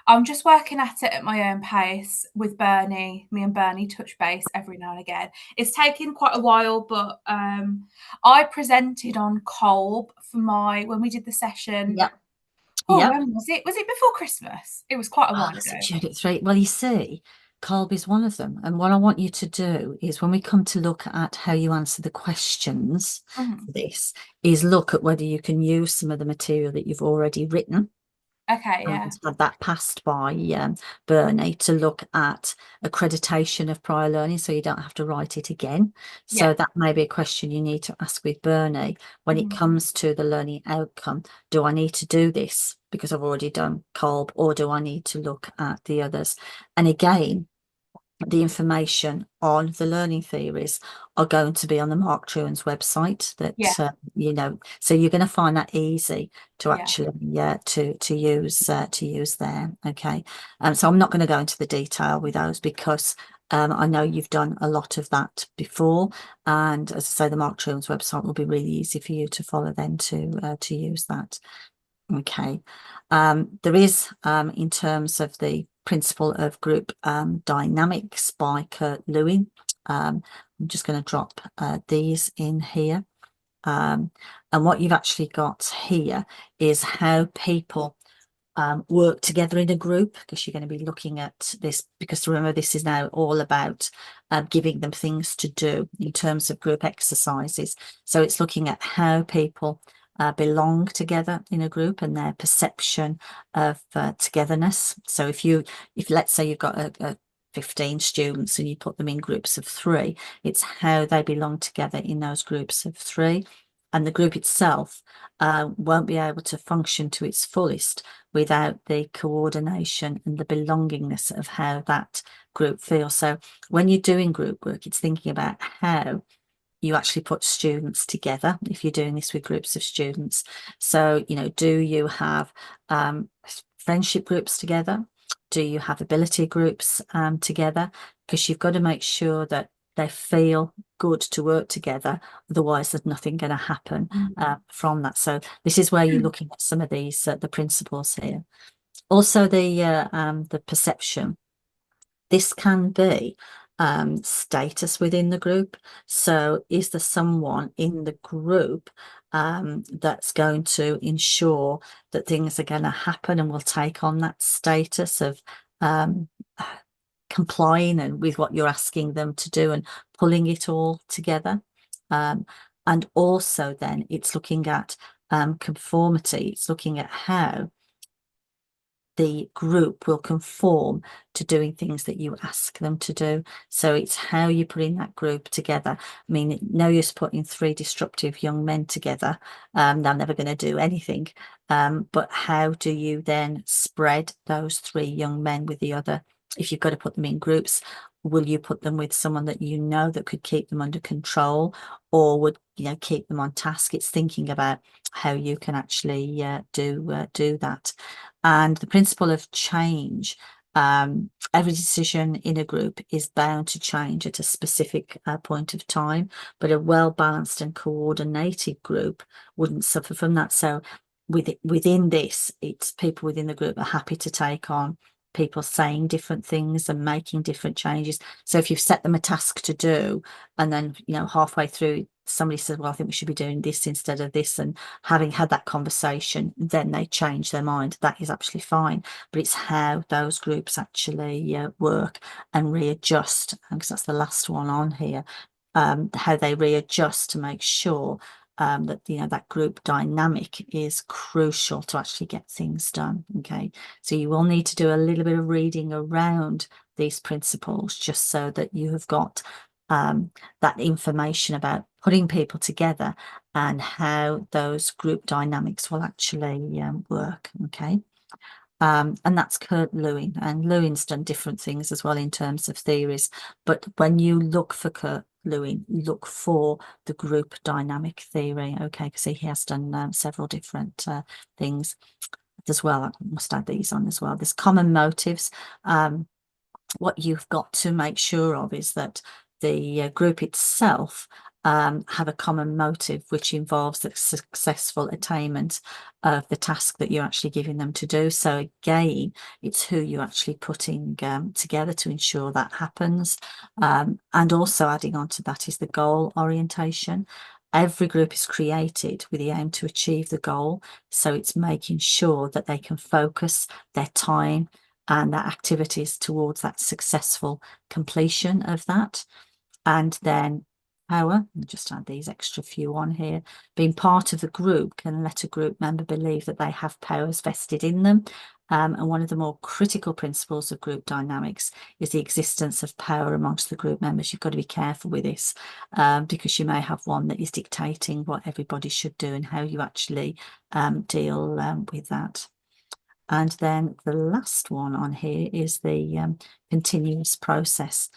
I'm just working at it at my own pace with Bernie. Me and Bernie touch base every now and again. It's taken quite a while, but I presented on Kolb for when we did the session. Yep. When was it? Was it before Christmas? It was quite a while ago. Unit 3. Well, you see, Kolb is one of them. And what I want you to do is when we come to look at how you answer the questions Mhm. for this, is look at whether you can use some of the material that you've already written Okay, yeah. and have that passed by Bernie to look at accreditation of prior learning, so you don't have to write it again. So Yeah. that may be a question you need to ask with Bernie when it Mhm. comes to the learning outcome. Do I need to do this because I've already done Kolb, or do I need to look at the others? And again, the information on the learning theories are going to be on the Mark Truan's website that Yeah. you know, so you're going to find that easy to Yeah. actually to use there. Okay, so I'm not going to go into the detail with those because I know you've done a lot of that before, and as I say, the Mark Truan's website will be really easy for you to follow then to use that. Okay, there is in terms of the principle of group dynamics by Kurt Lewin. I'm just going to drop these in here. And what you've actually got here is how people work together in a group, because you're going to be looking at this, because remember, this is now all about giving them things to do in terms of group exercises. So it's looking at how people belong together in a group and their perception of togetherness. So if let's say you've got a 15 students and you put them in groups of 3, it's how they belong together in those groups of 3. And the group itself won't be able to function to its fullest without the coordination and the belongingness of how that group feels. So when you're doing group work, it's thinking about how you actually put students together if you're doing this with groups of students. So, you know, do you have friendship groups together? Do you have ability groups together? Because you've got to make sure that they feel good to work together. Otherwise, there's nothing going to happen from that. So this is where you're looking at some of these the principles here. Also, the perception. This can be status within the group. So is there someone in the group that's going to ensure that things are going to happen and will take on that status of complying and with what you're asking them to do and pulling it all together? And also then it's looking at conformity. It's looking at how the group will conform to doing things that you ask them to do. So it's how you put in that group together. I mean, no use putting 3 disruptive young men together. They're never going to do anything. But how do you then spread those 3 young men with the other? If you've got to put them in groups, will you put them with someone that you know that could keep them under control, or would, you know, keep them on task? It's thinking about how you can actually do that. And the principle of change. Every decision in a group is bound to change at a specific point of time, but a well-balanced and coordinated group wouldn't suffer from that. So within this, it's people within the group are happy to take on people saying different things and making different changes. So if you've set them a task to do, and then, you know, halfway through somebody says, well, I think we should be doing this instead of this, and having had that conversation, then they change their mind, that is absolutely fine. But it's how those groups actually work and readjust, because that's the last one on here, how they readjust to make sure that, you know, that group dynamic is crucial to actually get things done. Okay, so you will need to do a little bit of reading around these principles just so that you have got that information about putting people together and how those group dynamics will actually work. Okay. And that's Kurt Lewin, and Lewin's done different things as well in terms of theories. But when you look for Kurt Lewin, look for the group dynamic theory. Okay, because he has done several different things as well. I must add these on as well. There's common motives. What you've got to make sure of is that the group itself have a common motive, which involves the successful attainment of the task that you're actually giving them to do. So again, it's who you're actually putting together to ensure that happens. And also adding on to that is the goal orientation. Every group is created with the aim to achieve the goal. So it's making sure that they can focus their time and that activities towards that successful completion of that. And then power, I'll just add these extra few on here. Being part of the group can let a group member believe that they have powers vested in them. And one of the more critical principles of group dynamics is the existence of power amongst the group members. You've got to be careful with this, because you may have one that is dictating what everybody should do and how you actually deal with that. And then the last one on here is the continuous process.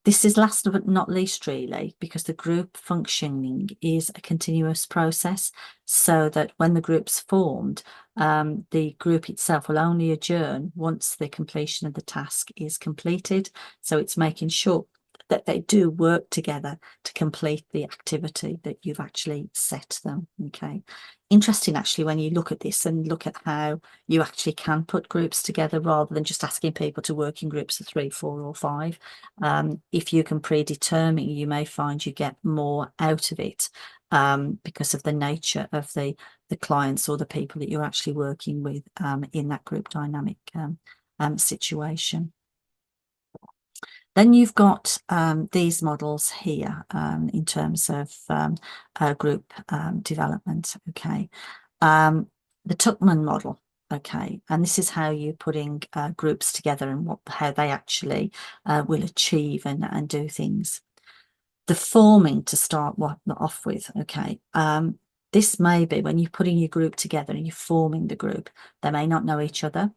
This is last but not least, really, because the group functioning is a continuous process, so that when the group's formed, the group itself will only adjourn once the completion of the task is completed. So it's making sure that they do work together to complete the activity that you've actually set them. Okay. Interesting, actually, when you look at this and look at how you actually can put groups together rather than just asking people to work in groups of 3, 4 or 5. If you can predetermine, you may find you get more out of it, because of the nature of the clients or the people that you're actually working with in that group dynamic situation. Then you've got these models here in terms of group development. Okay, the Tuckman model. Okay, and this is how you're putting groups together and how they actually will achieve and do things. The forming to start off with. Okay, this may be when you're putting your group together and you're forming the group. They may not know each other.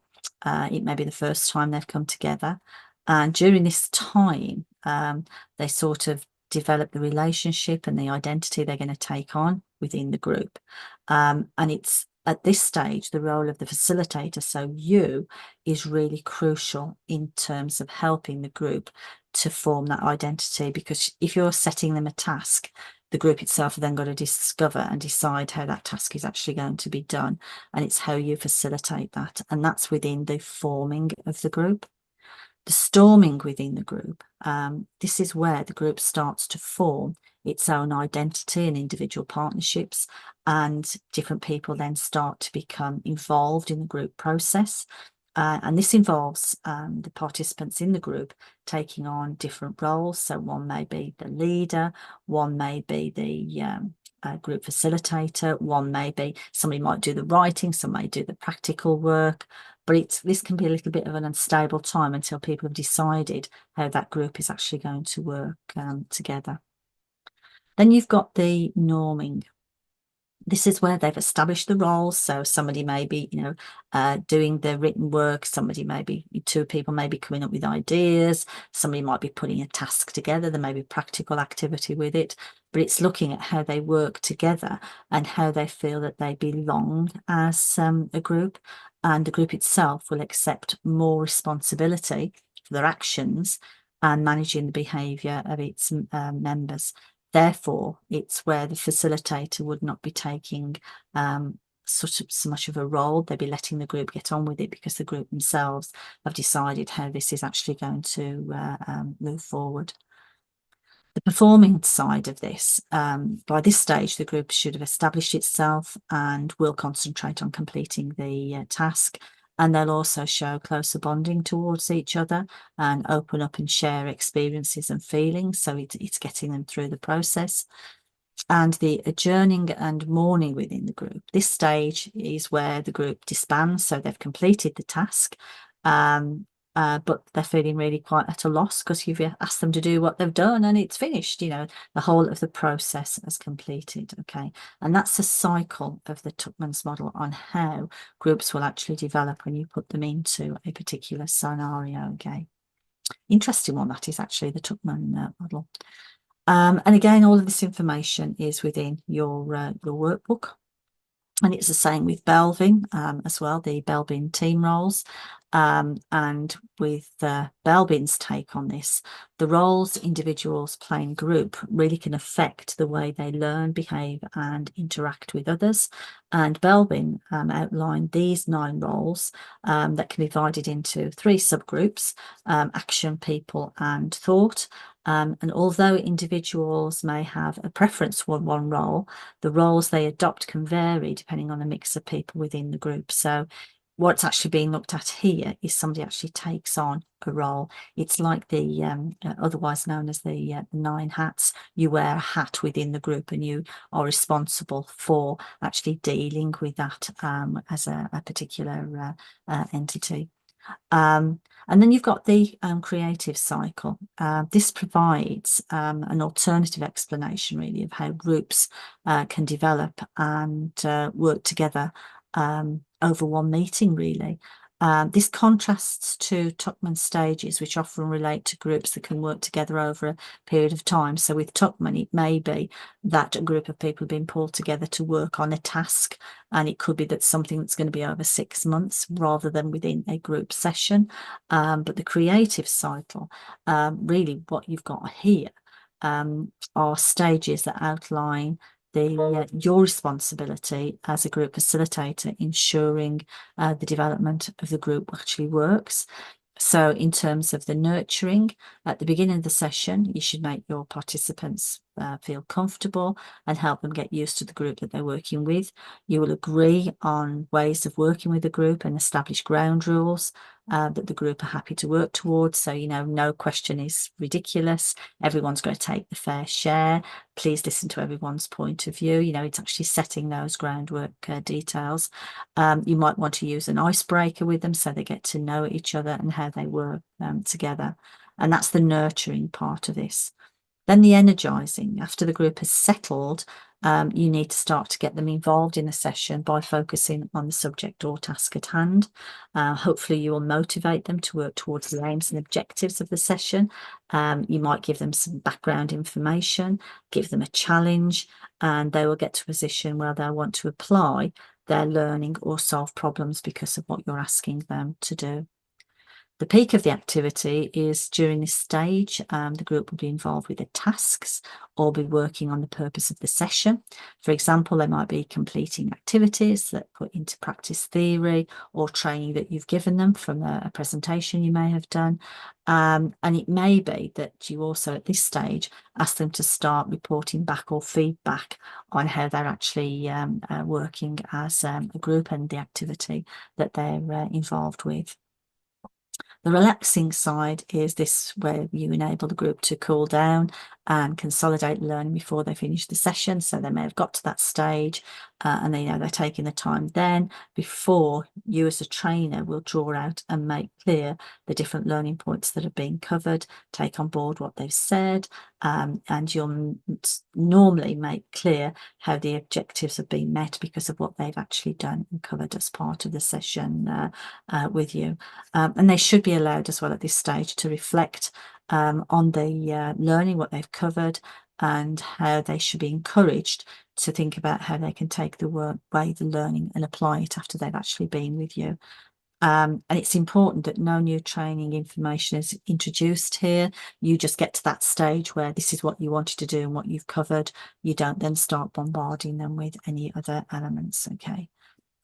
It may be the first time they've come together. And during this time, they sort of develop the relationship and the identity they're going to take on within the group. And it's at this stage, the role of the facilitator, so you, is really crucial in terms of helping the group to form that identity, because if you're setting them a task, the group itself have then got to discover and decide how that task is actually going to be done. And it's how you facilitate that. And that's within the forming of the group. The storming within the group, this is where the group starts to form its own identity and individual partnerships, and different people then start to become involved in the group process. And this involves the participants in the group taking on different roles. So one may be the leader, one may be the group facilitator, one may be somebody might do the writing, some may do the practical work. But this can be a little bit of an unstable time until people have decided how that group is actually going to work together. Then you've got the norming. This is where they've established the roles. So somebody may be, doing the written work. Somebody may be, 2 people may be coming up with ideas. Somebody might be putting a task together. There may be practical activity with it. But it's looking at how they work together and how they feel that they belong as a group. And the group itself will accept more responsibility for their actions and managing the behaviour of its members. Therefore, it's where the facilitator would not be taking so much of a role. They'd be letting the group get on with it because the group themselves have decided how this is actually going to move forward. The performing side of this, by this stage, the group should have established itself and will concentrate on completing the task. And they'll also show closer bonding towards each other and open up and share experiences and feelings. So it's getting them through the process. And the adjourning and mourning within the group. This stage is where the group disbands. So they've completed the task. But they're feeling really quite at a loss because you've asked them to do what they've done and it's finished, the whole of the process has completed. Okay, and that's a cycle of the Tuckman's model on how groups will actually develop when you put them into a particular scenario. Okay, interesting one that is actually the Tuckman model. And again, all of this information is within your workbook. And it's the same with Belbin as well, the Belbin team roles. And with Belbin's take on this, the roles individuals play in group really can affect the way they learn, behave and interact with others. And Belbin outlined these 9 roles that can be divided into 3 subgroups, action, people and thought. And although individuals may have a preference for one role, the roles they adopt can vary depending on the mix of people within the group. So what's actually being looked at here is somebody actually takes on a role. It's like the otherwise known as the 9 hats. You wear a hat within the group and you are responsible for actually dealing with that as a particular entity. And then you've got the creative cycle. This provides an alternative explanation really of how groups can develop and work together over one meeting really. This contrasts to Tuckman stages, which often relate to groups that can work together over a period of time. So with Tuckman, it may be that a group of people have been pulled together to work on a task, and it could be that something that's going to be over 6 months rather than within a group session. But the creative cycle, really what you've got here are stages that outline your responsibility as a group facilitator, ensuring the development of the group actually works. So in terms of the nurturing, at the beginning of the session, you should make your participants feel comfortable and help them get used to the group that they're working with. You will agree on ways of working with the group and establish ground rules that the group are happy to work towards. So, you know, no question is ridiculous. Everyone's going to take the fair share. Please listen to everyone's point of view. You know, it's actually setting those groundwork details. You might want to use an icebreaker with them so they get to know each other and how they work together. And that's the nurturing part of this. Then the energizing. After the group has settled, you need to start to get them involved in a session by focusing on the subject or task at hand. Hopefully you will motivate them to work towards the aims and objectives of the session. You might give them some background information, give them a challenge, and they will get to a position where they'll want to apply their learning or solve problems because of what you're asking them to do. The peak of the activity is during this stage. The group will be involved with the tasks or be working on the purpose of the session. For example, they might be completing activities that put into practice theory or training that you've given them from a presentation you may have done. And it may be that you also at this stage ask them to start reporting back or feedback on how they're actually working as a group and the activity that they're involved with. The relaxing side is this, where you enable the group to cool down and consolidate learning before they finish the session. So they may have got to that stage and they know they're taking the time then before you as a trainer will draw out and make clear the different learning points that are being covered, take on board what they've said, and you'll normally make clear how the objectives have been met because of what they've actually done and covered as part of the session with you. And they should be allowed as well at this stage to reflect on the learning, what they've covered, and how they should be encouraged to think about how they can take the learning and apply it after they've actually been with you. And it's important that no new training information is introduced here. You just get to that stage where this is what you wanted to do and what you've covered. You don't then start bombarding them with any other elements, okay?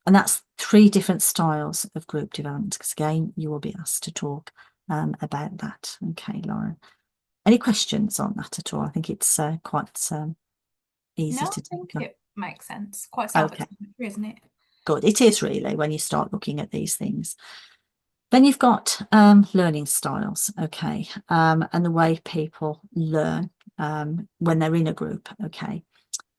And that's 3 different styles of group development, because again, you will be asked to talk about that. Okay, Lauren. Any questions on that at all? I think it's quite easy No, to I think take. it makes sense. Quite self-explanatory, isn't it? Good. It is really when you start looking at these things. Then you've got learning styles, okay, and the way people learn when they're in a group, okay.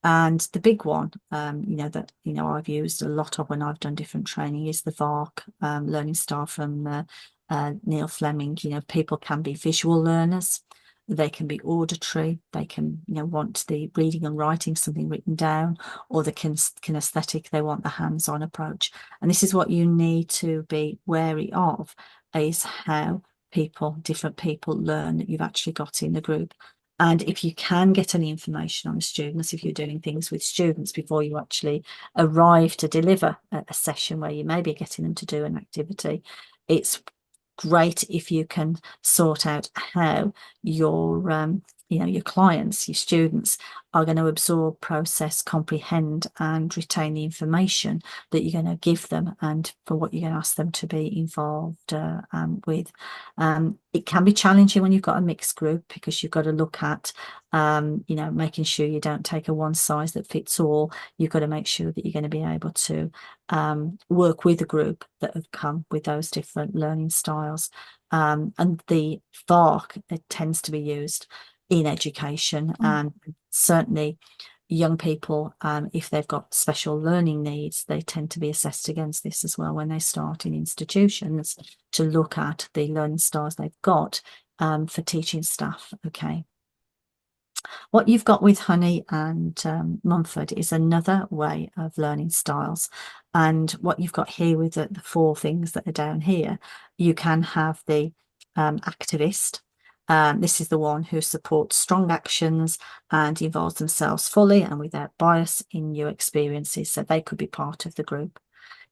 And the big one, that I've used a lot of when I've done different training is the VARK learning style from Neil Fleming. You know, people can be visual learners, they can be auditory, they can want the reading and writing something written down, or the kinesthetic, they want the hands-on approach. And this is what you need to be wary of, is how different people learn that you've actually got in the group. And if you can get any information on the students, if you're doing things with students before you actually arrive to deliver a session where you may be getting them to do an activity, it's great if you can sort out how your you know, your clients, your students are going to absorb, process, comprehend and retain the information that you're going to give them and for what you're going to ask them to be involved with. It can be challenging when you've got a mixed group because you've got to look at, you know, making sure you don't take a one size that fits all. You've got to make sure that you're going to be able to work with a group that have come with those different learning styles. And the VARC, it tends to be used in education, and certainly young people, if they've got special learning needs, they tend to be assessed against this as well when they start in institutions to look at the learning styles they've got for teaching staff. Okay. What you've got with Honey and Mumford is another way of learning styles. And what you've got here with the 4 things that are down here, you can have the activist. This is the one who supports strong actions and involves themselves fully and without bias in new experiences. So they could be part of the group.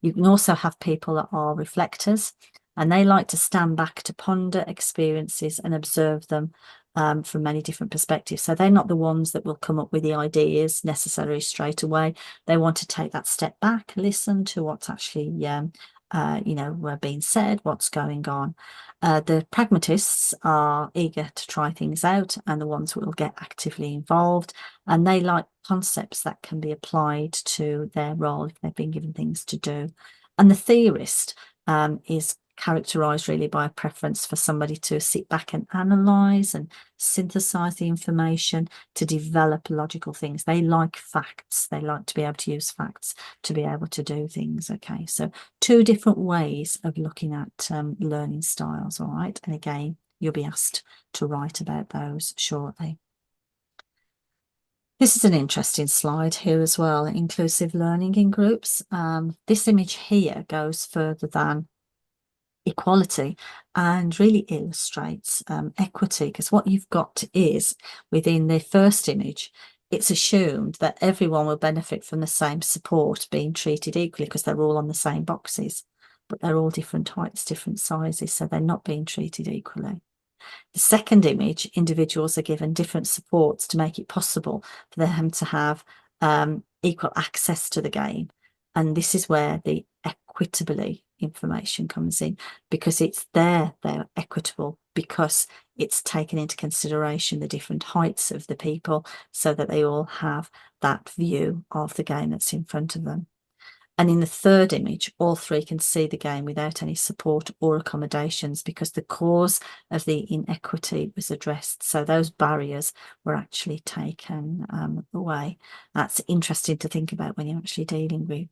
You can also have people that are reflectors, and they like to stand back to ponder experiences and observe them from many different perspectives. So they're not the ones that will come up with the ideas necessarily straight away. They want to take that step back, listen to what's actually you know, being said, what's going on. The pragmatists are eager to try things out and the ones who will get actively involved, and they like concepts that can be applied to their role if they've been given things to do. And the theorist is characterized really by a preference for somebody to sit back and analyze and synthesize the information to develop logical things. They like facts. They like to be able to use facts to be able to do things. Okay, so 2 different ways of looking at learning styles. All right, and again, you'll be asked to write about those shortly. This is an interesting slide here as well, inclusive learning in groups. This image here goes further than equality and really illustrates equity, because what you've got is within the first image, it's assumed that everyone will benefit from the same support being treated equally because they're all on the same boxes, but they're all different heights, different sizes, so they're not being treated equally. The second image, individuals are given different supports to make it possible for them to have equal access to the game, and this is where the equitably information comes in, because it's they're equitable because it's taken into consideration the different heights of the people so that they all have that view of the game that's in front of them. And in the third image, all 3 can see the game without any support or accommodations because the cause of the inequity was addressed. So those barriers were actually taken away. That's interesting to think about when you're actually dealing with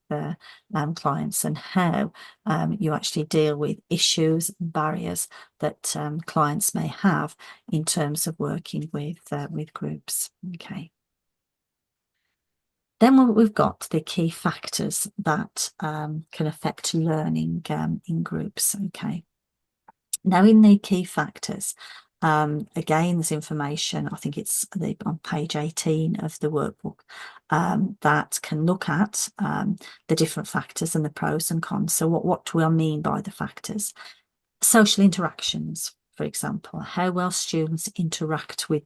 clients and how you actually deal with issues and barriers that clients may have in terms of working with groups. Okay. Then we've got the key factors that can affect learning in groups. Okay. Now in the key factors, again, there's information, I think it's on page 18 of the workbook, that can look at the different factors and the pros and cons. So what do I mean by the factors? Social interactions, for example, how well students interact with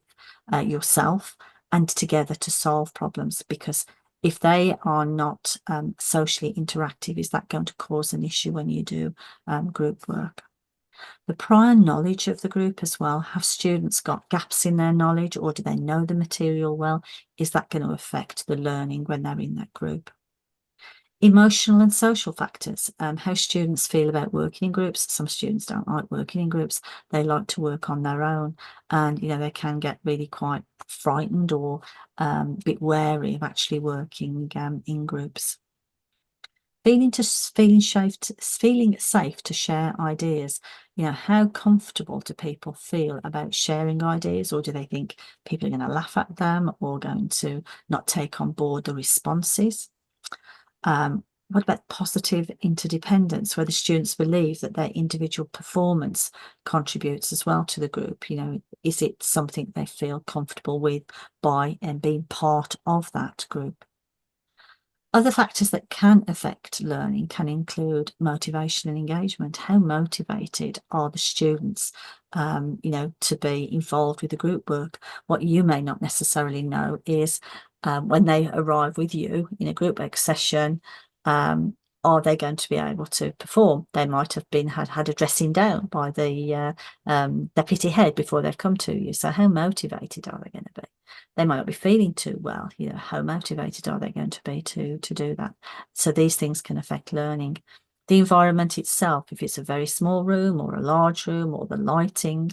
yourself and together to solve problems, because if they are not socially interactive, is that going to cause an issue when you do group work? The prior knowledge of the group as well. Have students got gaps in their knowledge, or do they know the material well? Is that going to affect the learning when they're in that group? Emotional and social factors, how students feel about working in groups. Some students don't like working in groups. They like to work on their own, and you know, they can get really quite frightened or a bit wary of actually working in groups. Feeling safe to share ideas. You know, how comfortable do people feel about sharing ideas, or do they think people are going to laugh at them or going to not take on board the responses? What about positive interdependence, where the students believe that their individual performance contributes as well to the group? You know, is it something they feel comfortable with by and being part of that group? Other factors that can affect learning can include motivation and engagement. How motivated are the students, you know, to be involved with the group work? What you may not necessarily know is when they arrive with you in a group work session, are they going to be able to perform? They might have been had a dressing down by the deputy head before they've come to you. So how motivated are they going to be? They might not be feeling too well. You know, how motivated are they going to be to do that? So these things can affect learning. The environment itself, if it's a very small room or a large room, or the lighting,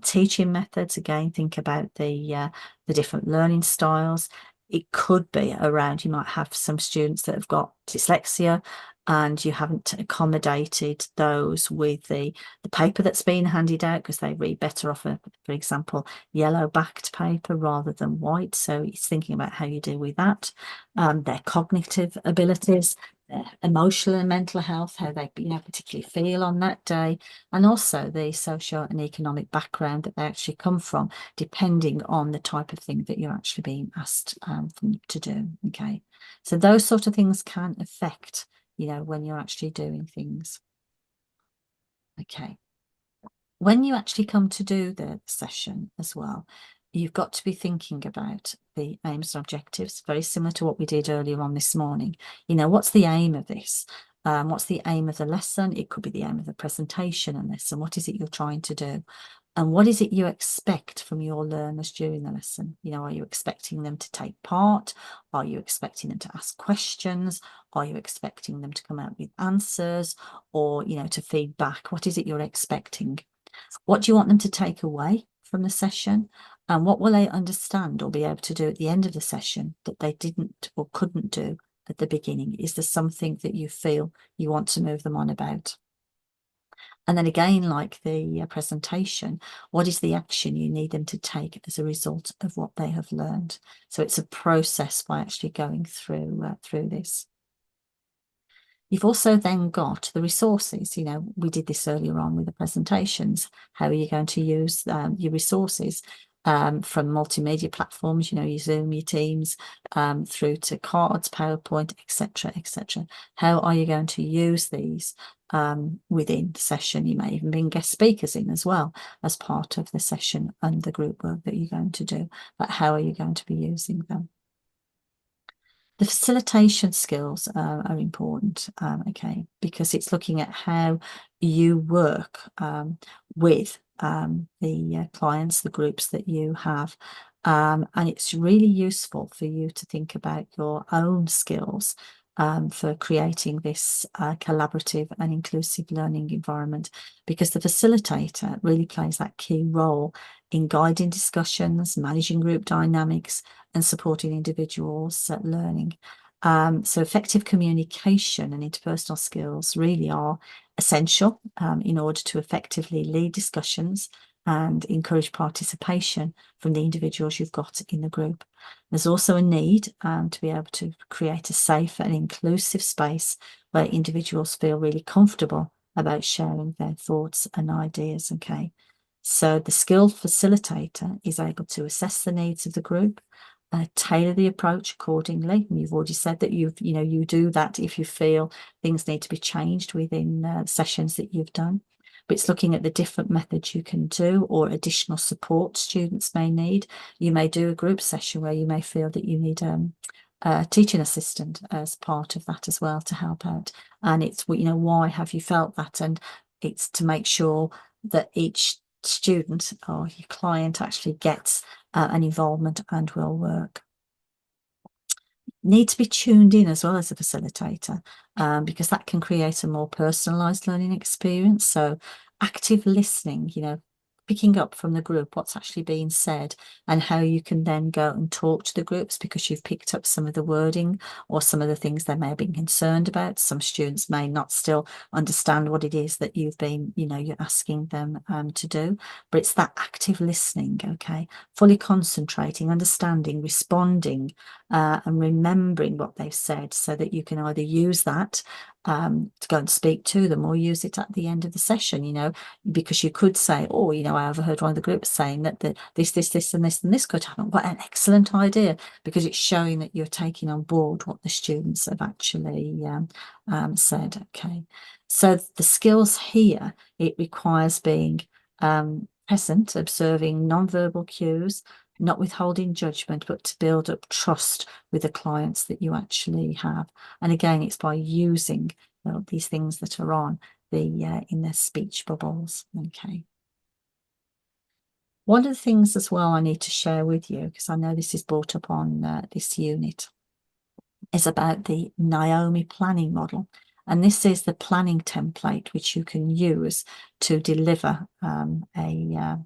teaching methods. Again, think about the different learning styles. It could be around, you might have some students that have got dyslexia and you haven't accommodated those with the paper that's being handed out, because they read better off a, for example, yellow backed paper rather than white. So it's thinking about how you deal with that. Their cognitive abilities, their emotional and mental health, how they, you know, particularly feel on that day, and also the social and economic background that they actually come from, depending on the type of thing that you're actually being asked to do. Okay, so those sort of things can affect, you know, when you're actually doing things. Okay, when you actually come to do the session as well, you've got to be thinking about the aims and objectives, very similar to what we did earlier on this morning. You know, what's the aim of this? What's the aim of the lesson? It could be the aim of the presentation and lesson. What is it you're trying to do? And what is it you expect from your learners during the lesson? You know, are you expecting them to take part? Are you expecting them to ask questions? Are you expecting them to come out with answers, or, you know, to feed back? What is it you're expecting? What do you want them to take away from the session? And what will they understand or be able to do at the end of the session that they didn't or couldn't do at the beginning? Is there something that you feel you want to move them on about? And then again, like the presentation, what is the action you need them to take as a result of what they have learned? So it's a process by actually going through this. You've also then got the resources. You know, we did this earlier on with the presentations. How are you going to use your resources from multimedia platforms, you know, your Zoom, your Teams, through to cards, PowerPoint, etc., etc. How are you going to use these within the session? You may even bring guest speakers in as well as part of the session and the group work that you're going to do. But how are you going to be using them? The facilitation skills are important, okay, because it's looking at how you work with the clients, the groups that you have. And it's really useful for you to think about your own skills for creating this collaborative and inclusive learning environment, because the facilitator really plays that key role in guiding discussions, managing group dynamics, and supporting individuals learning. So effective communication and interpersonal skills really are essential in order to effectively lead discussions and encourage participation from the individuals you've got in the group. There's also a need to be able to create a safe and inclusive space where individuals feel really comfortable about sharing their thoughts and ideas. Okay, so the skilled facilitator is able to assess the needs of the group, tailor the approach accordingly. And you've already said that you do that if you feel things need to be changed within sessions that you've done. But it's looking at the different methods you can do or additional support students may need. You may do a group session where you may feel that you need a teaching assistant as part of that as well to help out. And it's, you know, why have you felt that? And it's to make sure that each student or your client actually gets an involvement and will work. Need to be tuned in as well as a facilitator, because that can create a more personalized learning experience. So active listening, you know, picking up from the group what's actually being said and how you can then go and talk to the groups because you've picked up some of the wording or some of the things they may have been concerned about. Some students may not still understand what it is that you've been, you know, you're asking them to do, but it's that active listening, okay, fully concentrating, understanding, responding, and remembering what they've said, so that you can either use that to go and speak to them, or use it at the end of the session, you know, because you could say, oh, you know, I overheard one of the groups saying that this and this could happen. What an excellent idea, because it's showing that you're taking on board what the students have actually said. Okay, so the skills here, it requires being present, observing non-verbal cues, not withholding judgment, but to build up trust with the clients that you actually have. And again, it's by using these things that are on the in their speech bubbles. Okay. One of the things as well I need to share with you, because I know this is brought up on this unit, is about the Naomi planning model. And this is the planning template which you can use to deliver a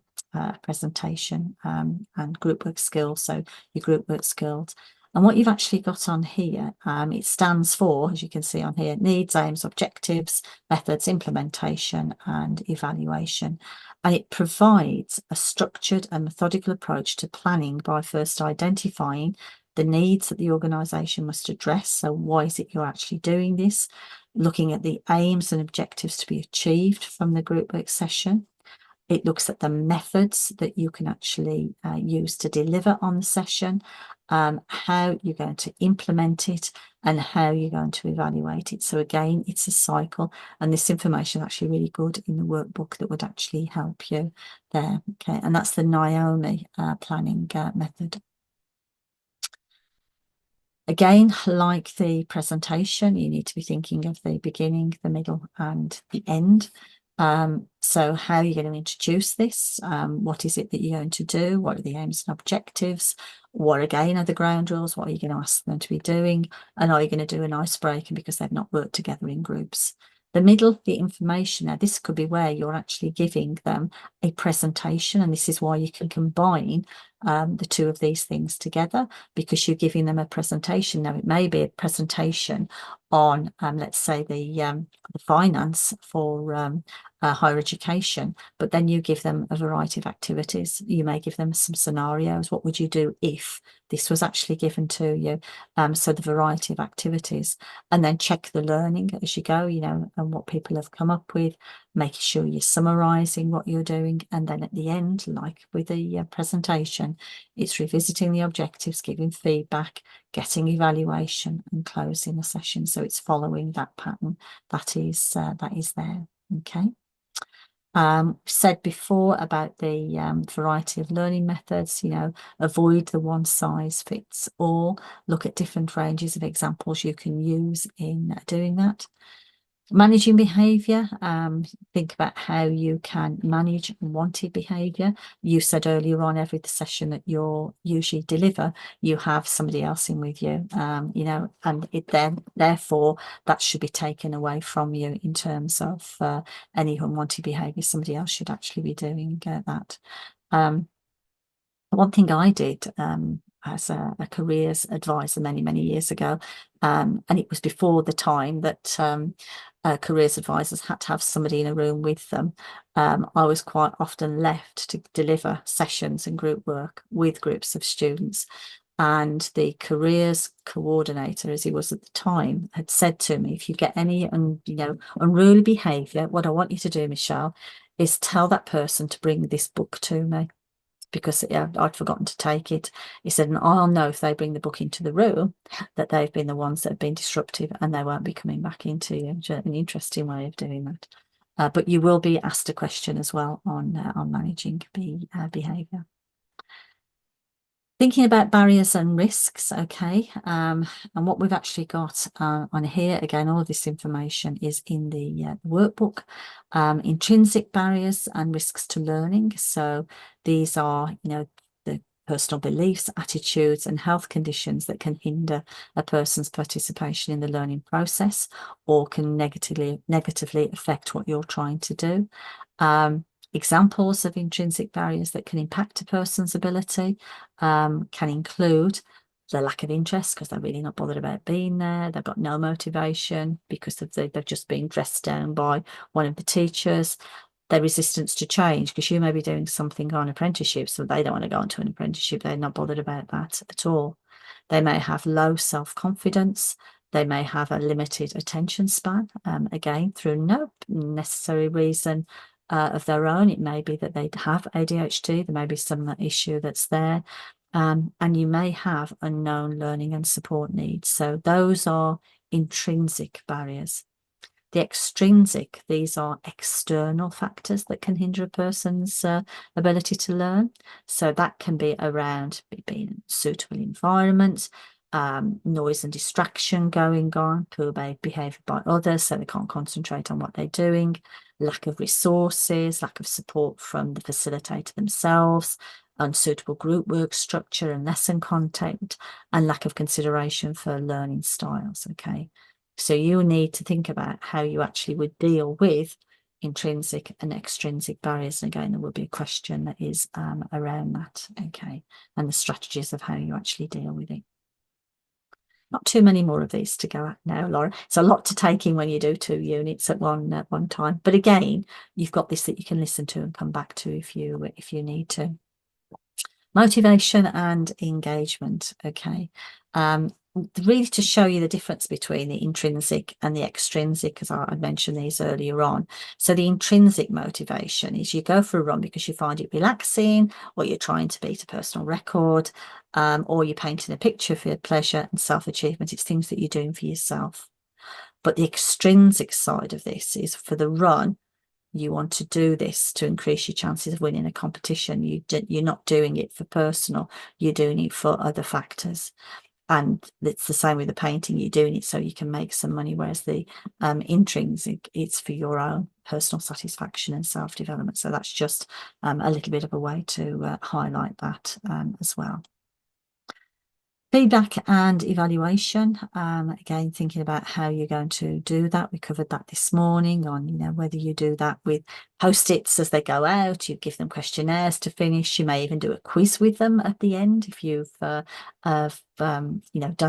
presentation and group work skills, so your group work skills. And what you've actually got on here, it stands for, as you can see on here, needs, aims, objectives, methods, implementation and evaluation. And it provides a structured and methodical approach to planning by first identifying the needs that the organisation must address. So why is it you're actually doing this? Looking at the aims and objectives to be achieved from the group work session. It looks at the methods that you can actually use to deliver on the session, how you're going to implement it, and how you're going to evaluate it. So again, it's a cycle, and this information is actually really good in the workbook that would actually help you there. Okay, and that's the Naomi planning method. Again, like the presentation, you need to be thinking of the beginning, the middle, and the end. So how are you going to introduce this? What is it that you're going to do? What are the aims and objectives? What again are the ground rules? What are you going to ask them to be doing? And are you going to do an icebreaker because they've not worked together in groups? The middle, the information. Now, this could be where you're actually giving them a presentation, and this is why you can combine the two of these things together, because you're giving them a presentation. Now, it may be a presentation on, let's say, the finance for higher education, but then you give them a variety of activities. You may give them some scenarios. What would you do if this was actually given to you? So the variety of activities, and then check the learning as you go, you know, and what people have come up with, making sure you're summarizing what you're doing. And then at the end, like with the presentation, it's revisiting the objectives, giving feedback, getting evaluation, and closing the session. So it's following that pattern that is there. Okay. Said before about the variety of learning methods, you know, avoid the one size fits all, look at different ranges of examples you can use in doing that. Managing behaviour, think about how you can manage unwanted behaviour. You said earlier on, every session that you usually deliver, you have somebody else in with you, you know, and it then therefore that should be taken away from you in terms of any unwanted behaviour. Somebody else should actually be doing that. One thing I did as a careers advisor many years ago, and it was before the time that careers advisors had to have somebody in a room with them. I was quite often left to deliver sessions and group work with groups of students. And the careers coordinator, as he was at the time, had said to me, if you get any unruly behaviour, what I want you to do, Michelle, is tell that person to bring this book to me, because I'd forgotten to take it. He said, and I'll know if they bring the book into the room that they've been the ones that have been disruptive, and they won't be coming back into you. An interesting way of doing that. But you will be asked a question as well on managing behaviour. Thinking about barriers and risks, okay, and what we've actually got on here, again, all of this information is in the workbook. Intrinsic barriers and risks to learning. So these are, you know, the personal beliefs, attitudes and health conditions that can hinder a person's participation in the learning process, or can negatively affect what you're trying to do. Examples of intrinsic barriers that can impact a person's ability can include the lack of interest, because they're really not bothered about being there. They've got no motivation because they've just been dressed down by one of the teachers. Their resistance to change, because you may be doing something on apprenticeship, so they don't want to go into an apprenticeship. They're not bothered about that at all. They may have low self-confidence. They may have a limited attention span, again, through no necessary reason of their own. It may be that they have ADHD. There may be some issue that's there. And you may have unknown learning and support needs. So those are intrinsic barriers. The extrinsic, these are external factors that can hinder a person's ability to learn. So that can be around being in a suitable environment, noise and distraction going on, poor behaviour by others, so they can't concentrate on what they're doing, lack of resources, lack of support from the facilitator themselves, unsuitable group work structure and lesson content, and lack of consideration for learning styles. Okay, so you need to think about how you actually would deal with intrinsic and extrinsic barriers. And again, there will be a question that is around that, okay, and the strategies of how you actually deal with it. Not too many more of these to go at now, Laura. It's a lot to take in when you do 2 units at one time. But again, you've got this that you can listen to and come back to if you need to. Motivation and engagement. Okay. Really to show you the difference between the intrinsic and the extrinsic, because I mentioned these earlier on. So the intrinsic motivation is you go for a run because you find it relaxing, or you're trying to beat a personal record, or you're painting a picture for your pleasure and self-achievement. It's things that you're doing for yourself. But the extrinsic side of this is for the run. You want to do this to increase your chances of winning a competition. You're not doing it for personal, you're doing it for other factors. And it's the same with the painting. You're doing it so you can make some money, whereas the intrinsic, it's for your own personal satisfaction and self-development. So that's just a little bit of a way to highlight that as well. Feedback and evaluation. Again, thinking about how you're going to do that. We covered that this morning on, whether you do that with post-its as they go out, you give them questionnaires to finish. You may even do a quiz with them at the end if you've done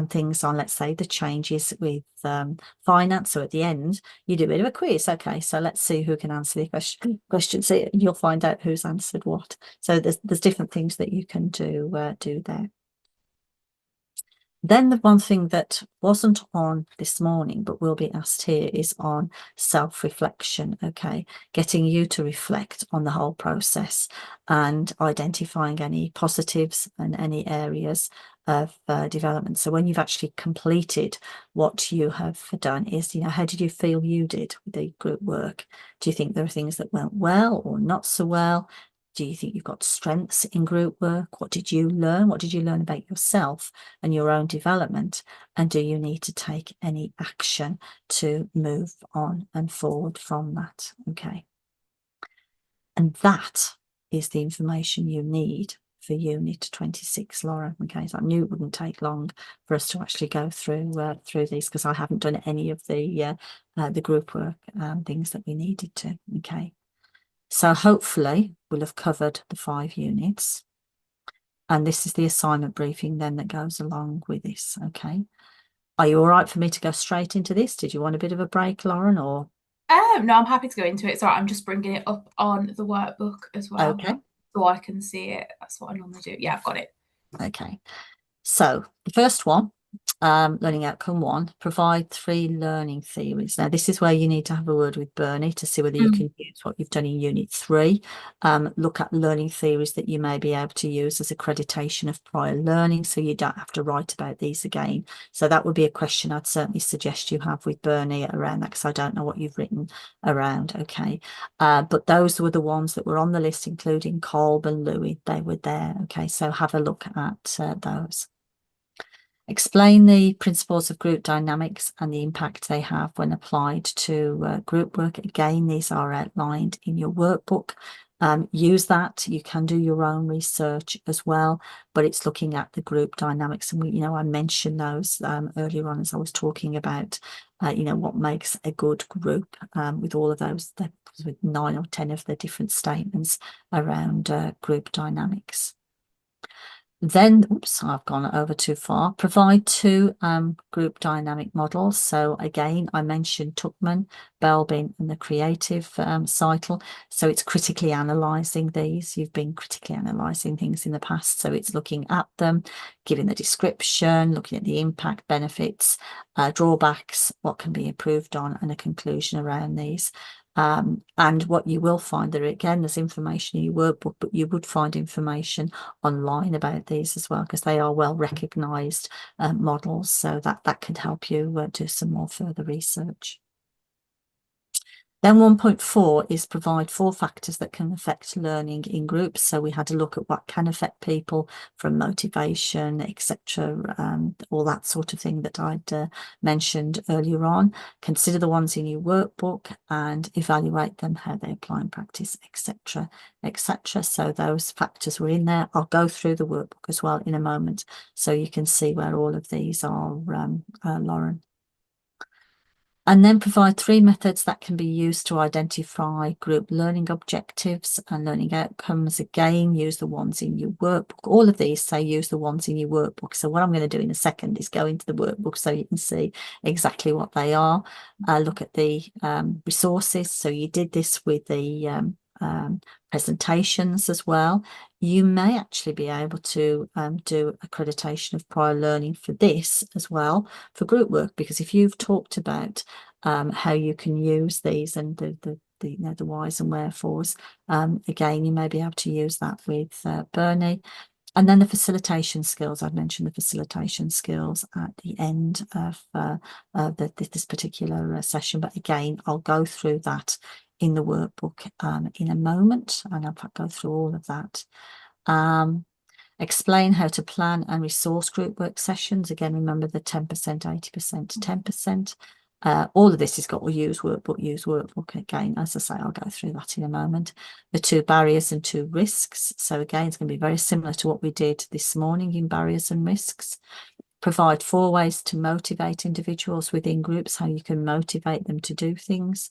things on, let's say, the changes with finance. So at the end, you do a bit of a quiz. Okay, so let's see who can answer the question. So you'll find out who's answered what. So there's different things that you can do there. Then the one thing that wasn't on this morning, but will be asked here, is on self-reflection, okay? Getting you to reflect on the whole process and identifying any positives and any areas of development. So when you've actually completed what you have done is, how did you feel you did with the group work? Do you think there are things that went well or not so well? Do you think you've got strengths in group work? What did you learn? What did you learn about yourself and your own development? And do you need to take any action to move on and forward from that? Okay. And that is the information you need for Unit 26, Laura. Okay, so I knew it wouldn't take long for us to actually go through these, because I haven't done any of the group work things that we needed to. Okay. So hopefully we'll have covered the 5 units. And this is the assignment briefing then that goes along with this, okay? Are you all right for me to go straight into this? Did you want a bit of a break, Lauren, or? No, I'm happy to go into it. So I'm just bringing it up on the workbook as well. Okay. So I can see it. That's what I normally do. Yeah, I've got it. Okay. So the first one, learning outcome 1, provide 3 learning theories. Now this is where you need to have a word with Bernie to see whether you can use what you've done in Unit 3. Look at learning theories that you may be able to use as accreditation of prior learning, so you don't have to write about these again. So that would be a question I'd certainly suggest you have with Bernie around that, because I don't know what you've written around. Okay, but those were the ones that were on the list, including Kolb and Louis. They were there. Okay, so have a look at those. Explain the principles of group dynamics and the impact they have when applied to group work. Again, these are outlined in your workbook. Use that. You can do your own research as well, but it's looking at the group dynamics. And I mentioned those earlier on as I was talking about, what makes a good group with all of those, with 9 or 10 of the different statements around group dynamics. Then, oops, I've gone over too far. Provide 2 group dynamic models. So again, I mentioned Tuckman, Belbin, and the creative cycle. So it's critically analysing these. You've been critically analysing things in the past. So it's looking at them, giving the description, looking at the impact, benefits, drawbacks, what can be improved on, and a conclusion around these. And what you will find there, again, there's information in your workbook, but you would find information online about these as well, because they are well recognised models. So that could help you do some more further research. Then 1.4 is provide 4 factors that can affect learning in groups. So we had a look at what can affect people, from motivation, etc., all that sort of thing that I'd mentioned earlier on. Consider the ones in your workbook and evaluate them, how they apply in practice, etc., etc. So those factors were in there. I'll go through the workbook as well in a moment, so you can see where all of these are, Lauren. And then provide 3 methods that can be used to identify group learning objectives and learning outcomes. Again, use the ones in your workbook. All of these say use the ones in your workbook. So what I'm going to do in a second is go into the workbook so you can see exactly what they are. Look at the resources. So you did this with the presentations as well. You may actually be able to do accreditation of prior learning for this as well, for group work, because if you've talked about how you can use these and the whys and wherefores, again, you may be able to use that with Bernie. And then the facilitation skills, I've mentioned the facilitation skills at the end of this particular session, but again, I'll go through that in the workbook in a moment, and I'll go through all of that. Explain how to plan and resource group work sessions. Again, remember the 10%, 80%, 10%. All of this has got to use workbook. Again, as I say, I'll go through that in a moment. The 2 barriers and 2 risks. So again, it's going to be very similar to what we did this morning in barriers and risks. Provide 4 ways to motivate individuals within groups, how you can motivate them to do things.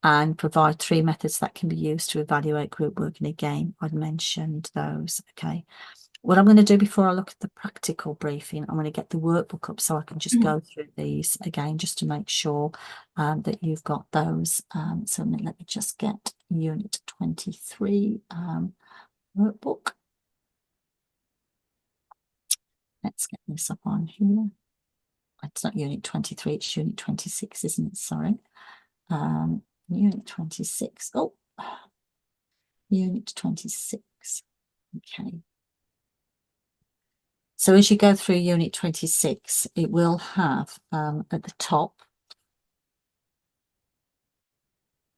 And provide 3 methods that can be used to evaluate group work. And again, I've mentioned those. Okay. What I'm going to do before I look at the practical briefing, I'm going to get the workbook up so I can just go through these again, just to make sure that you've got those. So let me just get Unit 23 workbook. Let's get this up on here. It's not Unit 23, it's Unit 26, isn't it? Sorry. Unit 26. Oh, Unit 26. Okay. So as you go through Unit 26, it will have at the top,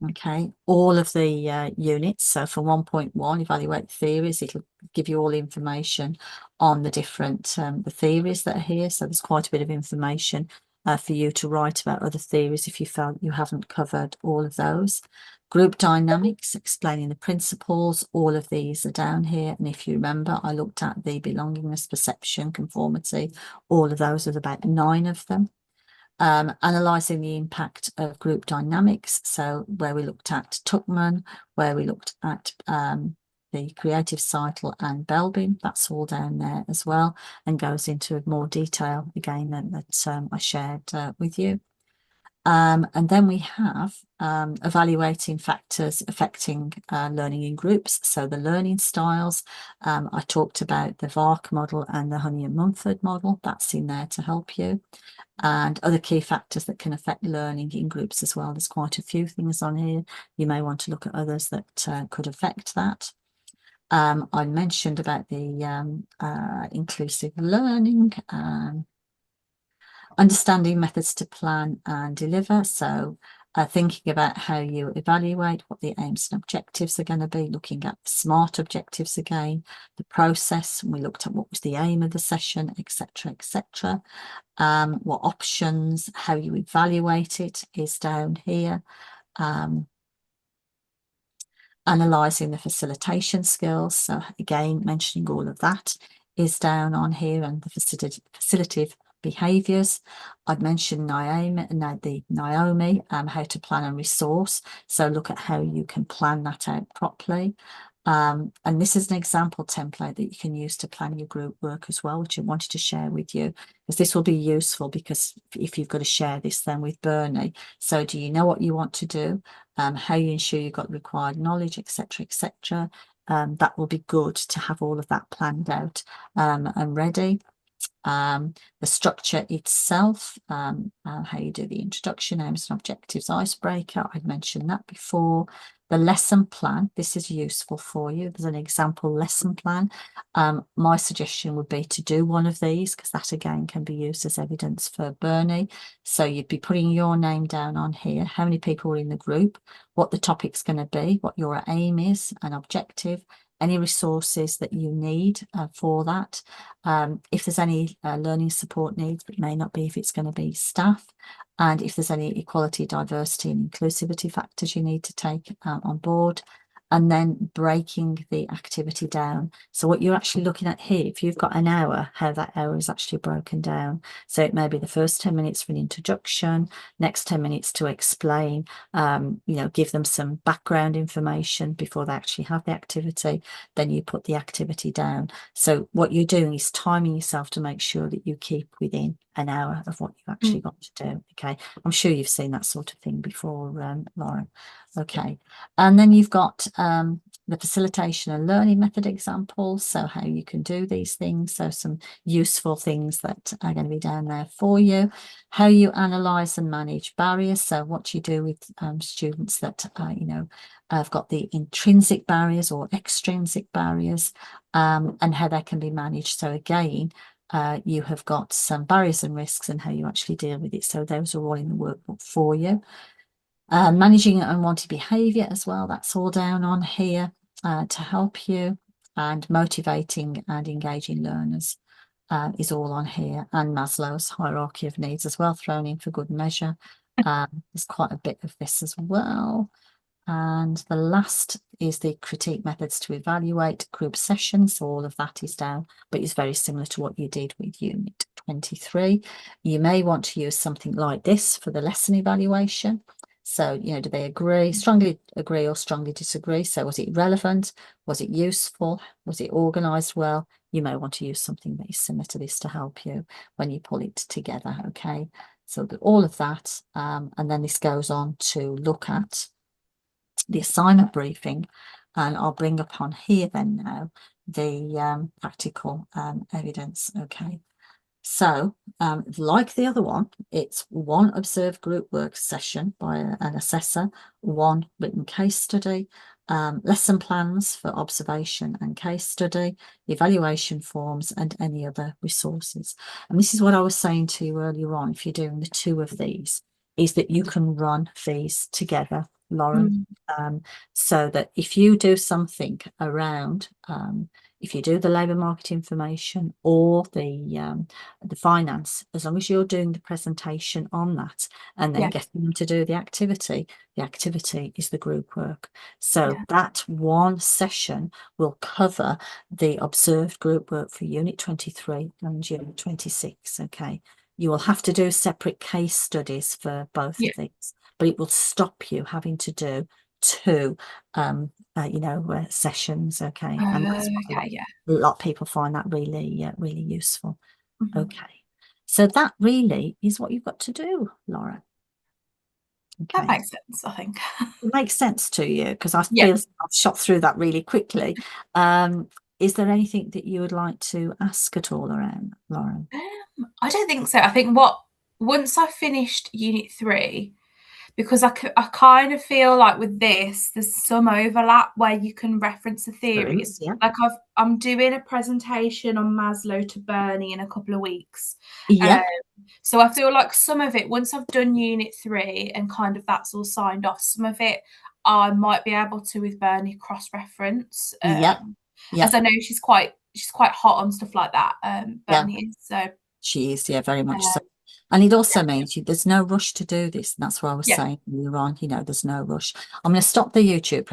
okay, all of the units. So for 1.1, evaluate theories, it'll give you all the information on the different the theories that are here. So there's quite a bit of information for you to write about other theories if you felt you haven't covered all of those. Group dynamics, explaining the principles, all of these are down here. And if you remember, I looked at the belongingness, perception, conformity, all of those are about 9 of them. Analysing the impact of group dynamics, so where we looked at Tuckman, where we looked at the creative cycle and Belbin, that's all down there as well, and goes into more detail again that I shared with you. And then we have evaluating factors affecting learning in groups. So the learning styles, I talked about the VARC model and the Honey and Mumford model, that's in there to help you. And other key factors that can affect learning in groups as well. There's quite a few things on here. You may want to look at others that could affect that. I mentioned about the inclusive learning, understanding methods to plan and deliver. So thinking about how you evaluate, what the aims and objectives are going to be, looking at SMART objectives again, the process. We looked at what was the aim of the session, etc., etc. What options, how you evaluate it is down here. Analysing the facilitation skills. So again, mentioning all of that is down on here, and the facilitative behaviours. I'd mentioned Naomi, how to plan and resource. So look at how you can plan that out properly. And this is an example template that you can use to plan your group work as well, which I wanted to share with you, because this will be useful, because if you've got to share this then with Bernie. So do you know what you want to do? How you ensure you've got the required knowledge, etc., etc. That will be good to have all of that planned out and ready. The structure itself, how you do the introduction, aims and objectives, icebreaker, I've mentioned that before. The lesson plan, this is useful for you. There's an example lesson plan. My suggestion would be to do one of these, because that again can be used as evidence for Bernie. So you'd be putting your name down on here, how many people are in the group, what the topic's going to be, what your aim is, an objective, any resources that you need for that. If there's any learning support needs, but it may not be if it's going to be staff, and if there's any equality, diversity and inclusivity factors you need to take on board, and then breaking the activity down. So what you're actually looking at here, if you've got an hour, how that hour is actually broken down. So it may be the first 10 minutes for an introduction, next 10 minutes to explain, give them some background information before they actually have the activity, then you put the activity down. So what you're doing is timing yourself to make sure that you keep within an hour of what you've actually got to do. Okay, I'm sure you've seen that sort of thing before, Lauren. Okay, and then you've got the facilitation and learning method examples, so how you can do these things, so some useful things that are going to be down there for you. How you analyze and manage barriers, so what you do with students that have got the intrinsic barriers or extrinsic barriers, and how they can be managed. So again, you have got some barriers and risks and how you actually deal with it. So those are all in the workbook for you. Managing unwanted behaviour as well, that's all down on here to help you. And motivating and engaging learners is all on here. And Maslow's hierarchy of needs as well, thrown in for good measure. There's quite a bit of this as well. And the last is the critique methods to evaluate group sessions. So all of that is down, but it's very similar to what you did with Unit 23. You may want to use something like this for the lesson evaluation. So, do they agree, strongly agree or strongly disagree? So was it relevant? Was it useful? Was it organised well? You may want to use something that is similar to this to help you when you pull it together, okay? So all of that, and then this goes on to look at the assignment briefing, and I'll bring up on here then now the practical evidence, okay? So like the other one, it's one observed group work session by an assessor, one written case study, lesson plans for observation and case study, evaluation forms and any other resources. And this is what I was saying to you earlier on, if you're doing the two of these, is that you can run these together, Lauren, so that if you do something around if you do the labour market information or the finance, as long as you're doing the presentation on that and then getting them to do the activity is the group work. So that one session will cover the observed group work for Unit 23 and Unit 26, okay? You will have to do separate case studies for both of these, but it will stop you having to do two sessions, okay? And that's a lot of people find that really really useful. Okay, so that really is what you've got to do, Laura. Okay. That makes sense, I think. It makes sense to you, because I feel I've shot through that really quickly. Is there anything that you would like to ask at all around, Lauren? I don't think so. I think once I finished Unit 3, because I kind of feel like with this, there's some overlap where you can reference the theories. Like I'm doing a presentation on Maslow to Bernie in a couple of weeks. So I feel like some of it, once I've done Unit 3 and kind of that's all signed off, some of it I might be able to with Bernie cross-reference. As I know she's quite hot on stuff like that. Bernie is, so she is, very much so. And it also means there's no rush to do this. And that's what I was saying earlier on, there's no rush. I'm going to stop the YouTube